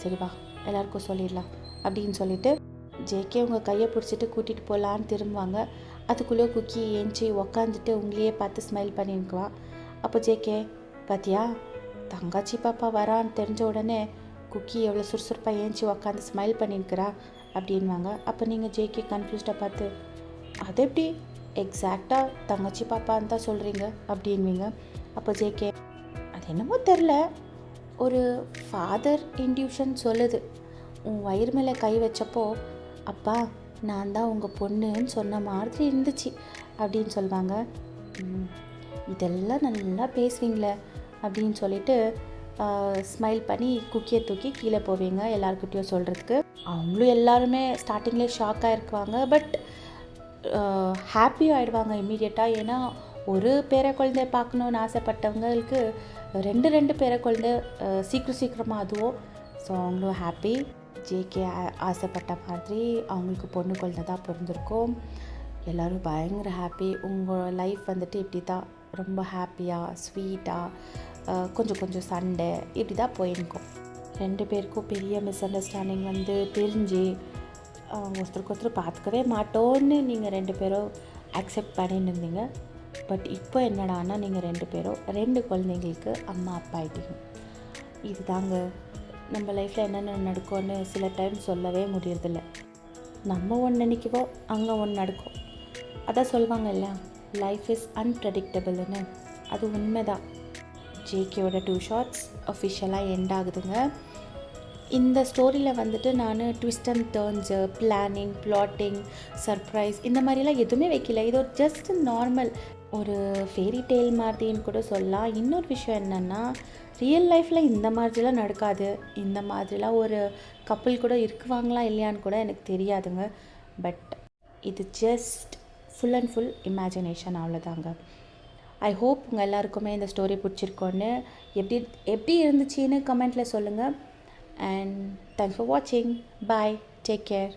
சரி வா எல்லாருக்கும் சொல்லிடலாம் அப்படின்னு சொல்லிவிட்டு ஜேகே உங்கள் கையை பிடிச்சிட்டு கூட்டிகிட்டு போகலான்னு திரும்புவாங்க. அதுக்குள்ளே குக்கி ஏஞ்சி உக்காந்துட்டு உங்களையே பார்த்து ஸ்மைல் பண்ணிக்குவா. அப்போ ஜேகே, பார்த்தியா தங்காச்சி பாப்பா வரான்னு தெரிஞ்ச உடனே குக்கி எவ்வளோ சுறுசுறுப்பாக ஏஞ்சி உக்காந்து ஸ்மைல் பண்ணியிருக்கிறா அப்படின்வாங்க. அப்போ நீங்கள் ஜேகே கன்ஃபியூஸ்டாக பார்த்து, அது எப்படி எக்ஸாக்டாக தங்கச்சி பாப்பான்னு தான் சொல்கிறீங்க அப்படின்வீங்க. அப்போ ஜேகே, அது என்னமோ தெரில, ஒரு ஃபாதர் இன்ட்யூஷன் சொல்லுது, உன் வயிறு மேலே கை வச்சப்போ அப்பா நான் தான் உங்கள் பொண்ணுன்னு சொன்ன மாதிரி இருந்துச்சு அப்படின்னு சொல்லுவாங்க. இதெல்லாம் நல்லா பேசுவீங்களே அப்படின்னு சொல்லிட்டு ஸ்மைல் பண்ணி குக்கியை தூக்கி கீழே போவீங்க எல்லாருக்கிட்டையும் சொல்கிறதுக்கு. அவங்களும் எல்லாருமே ஸ்டார்டிங்லேயே ஷாக்காக இருக்குவாங்க, பட் ஹாப்பி ஆகிடுவாங்க இம்மீடியட்டாக. ஏன்னா ஒரு பேர குழந்தைய பார்க்கணுன்னு ஆசைப்பட்டவங்களுக்கு 2 பேர குழந்தை சீக்கிரமாக அதுவும். ஸோ அவங்களும் ஹாப்பி. ஜேகே ஆசைப்பட்ட மாதிரி அவங்களுக்கு பொண்ணு குழந்தை தான் பிறந்திருக்கும். எல்லோரும் பயங்கர ஹாப்பி. உங்கள் லைஃப் வந்துட்டு இப்படி தான் ரொம்ப ஹாப்பியாக ஸ்வீட்டாக கொஞ்சம் சண்டை இப்படி தான் போயிருக்கும். 2 பேருக்கும் பெரிய மிஸ் அண்டர்ஸ்டாண்டிங் வந்து பிரிஞ்சு ஒருத்தருக்கு ஒருத்தர் பார்த்துக்கவே மாட்டோன்னு நீங்கள் 2 பேரும் அக்செப்ட் பண்ணிட்டு இருந்தீங்க. பட் இப்போ என்னடான்னா நீங்கள் 2 பேரும் 2 குழந்தைங்களுக்கு அம்மா அப்பா ஆகிட்டீங்க. இது தாங்க நம்ம லைஃப்பில் என்னென்ன நடக்கும்னு சில டைம் சொல்லவே முடியறதில்ல. நம்ம ஒன்று நினைக்குவோம், அங்கே ஒன்று நடக்கும். அதான் சொல்லுவாங்க இல்லையா, லைஃப் இஸ் அன்பிரடிக்டபிள்னு. அது உண்மைதான். ஜேகேயோட 2 ஷார்ட்ஸ் அஃபிஷியலாக எண்ட் ஆகுதுங்க. இந்த ஸ்டோரியில் வந்துட்டு நான் twist and turns, planning, plotting, surprise இந்த மாதிரிலாம் எதுவுமே வைக்கல. இது ஒரு ஜஸ்ட் நார்மல் ஒரு ஃபேரி டெய்ல் மாதிரின்னு கூட சொல்லலாம். இன்னொரு விஷயம் என்னென்னா, ரியல் லைஃப்பில் இந்த மாதிரிலாம் நடக்காது. இந்த மாதிரிலாம் ஒரு கப்பல் கூட இருக்குவாங்களா இல்லையான்னு கூட எனக்கு தெரியாதுங்க. பட் இது just full and full imagination, அவ்வளோதாங்க. ஐ ஹோப் உங்கள் எல்லாருக்குமே இந்த ஸ்டோரி பிடிச்சிருக்கோன்னு, எப்படி இருந்துச்சுன்னு கமெண்ட்டில் சொல்லுங்கள். And thanks for watching. Bye. Take care.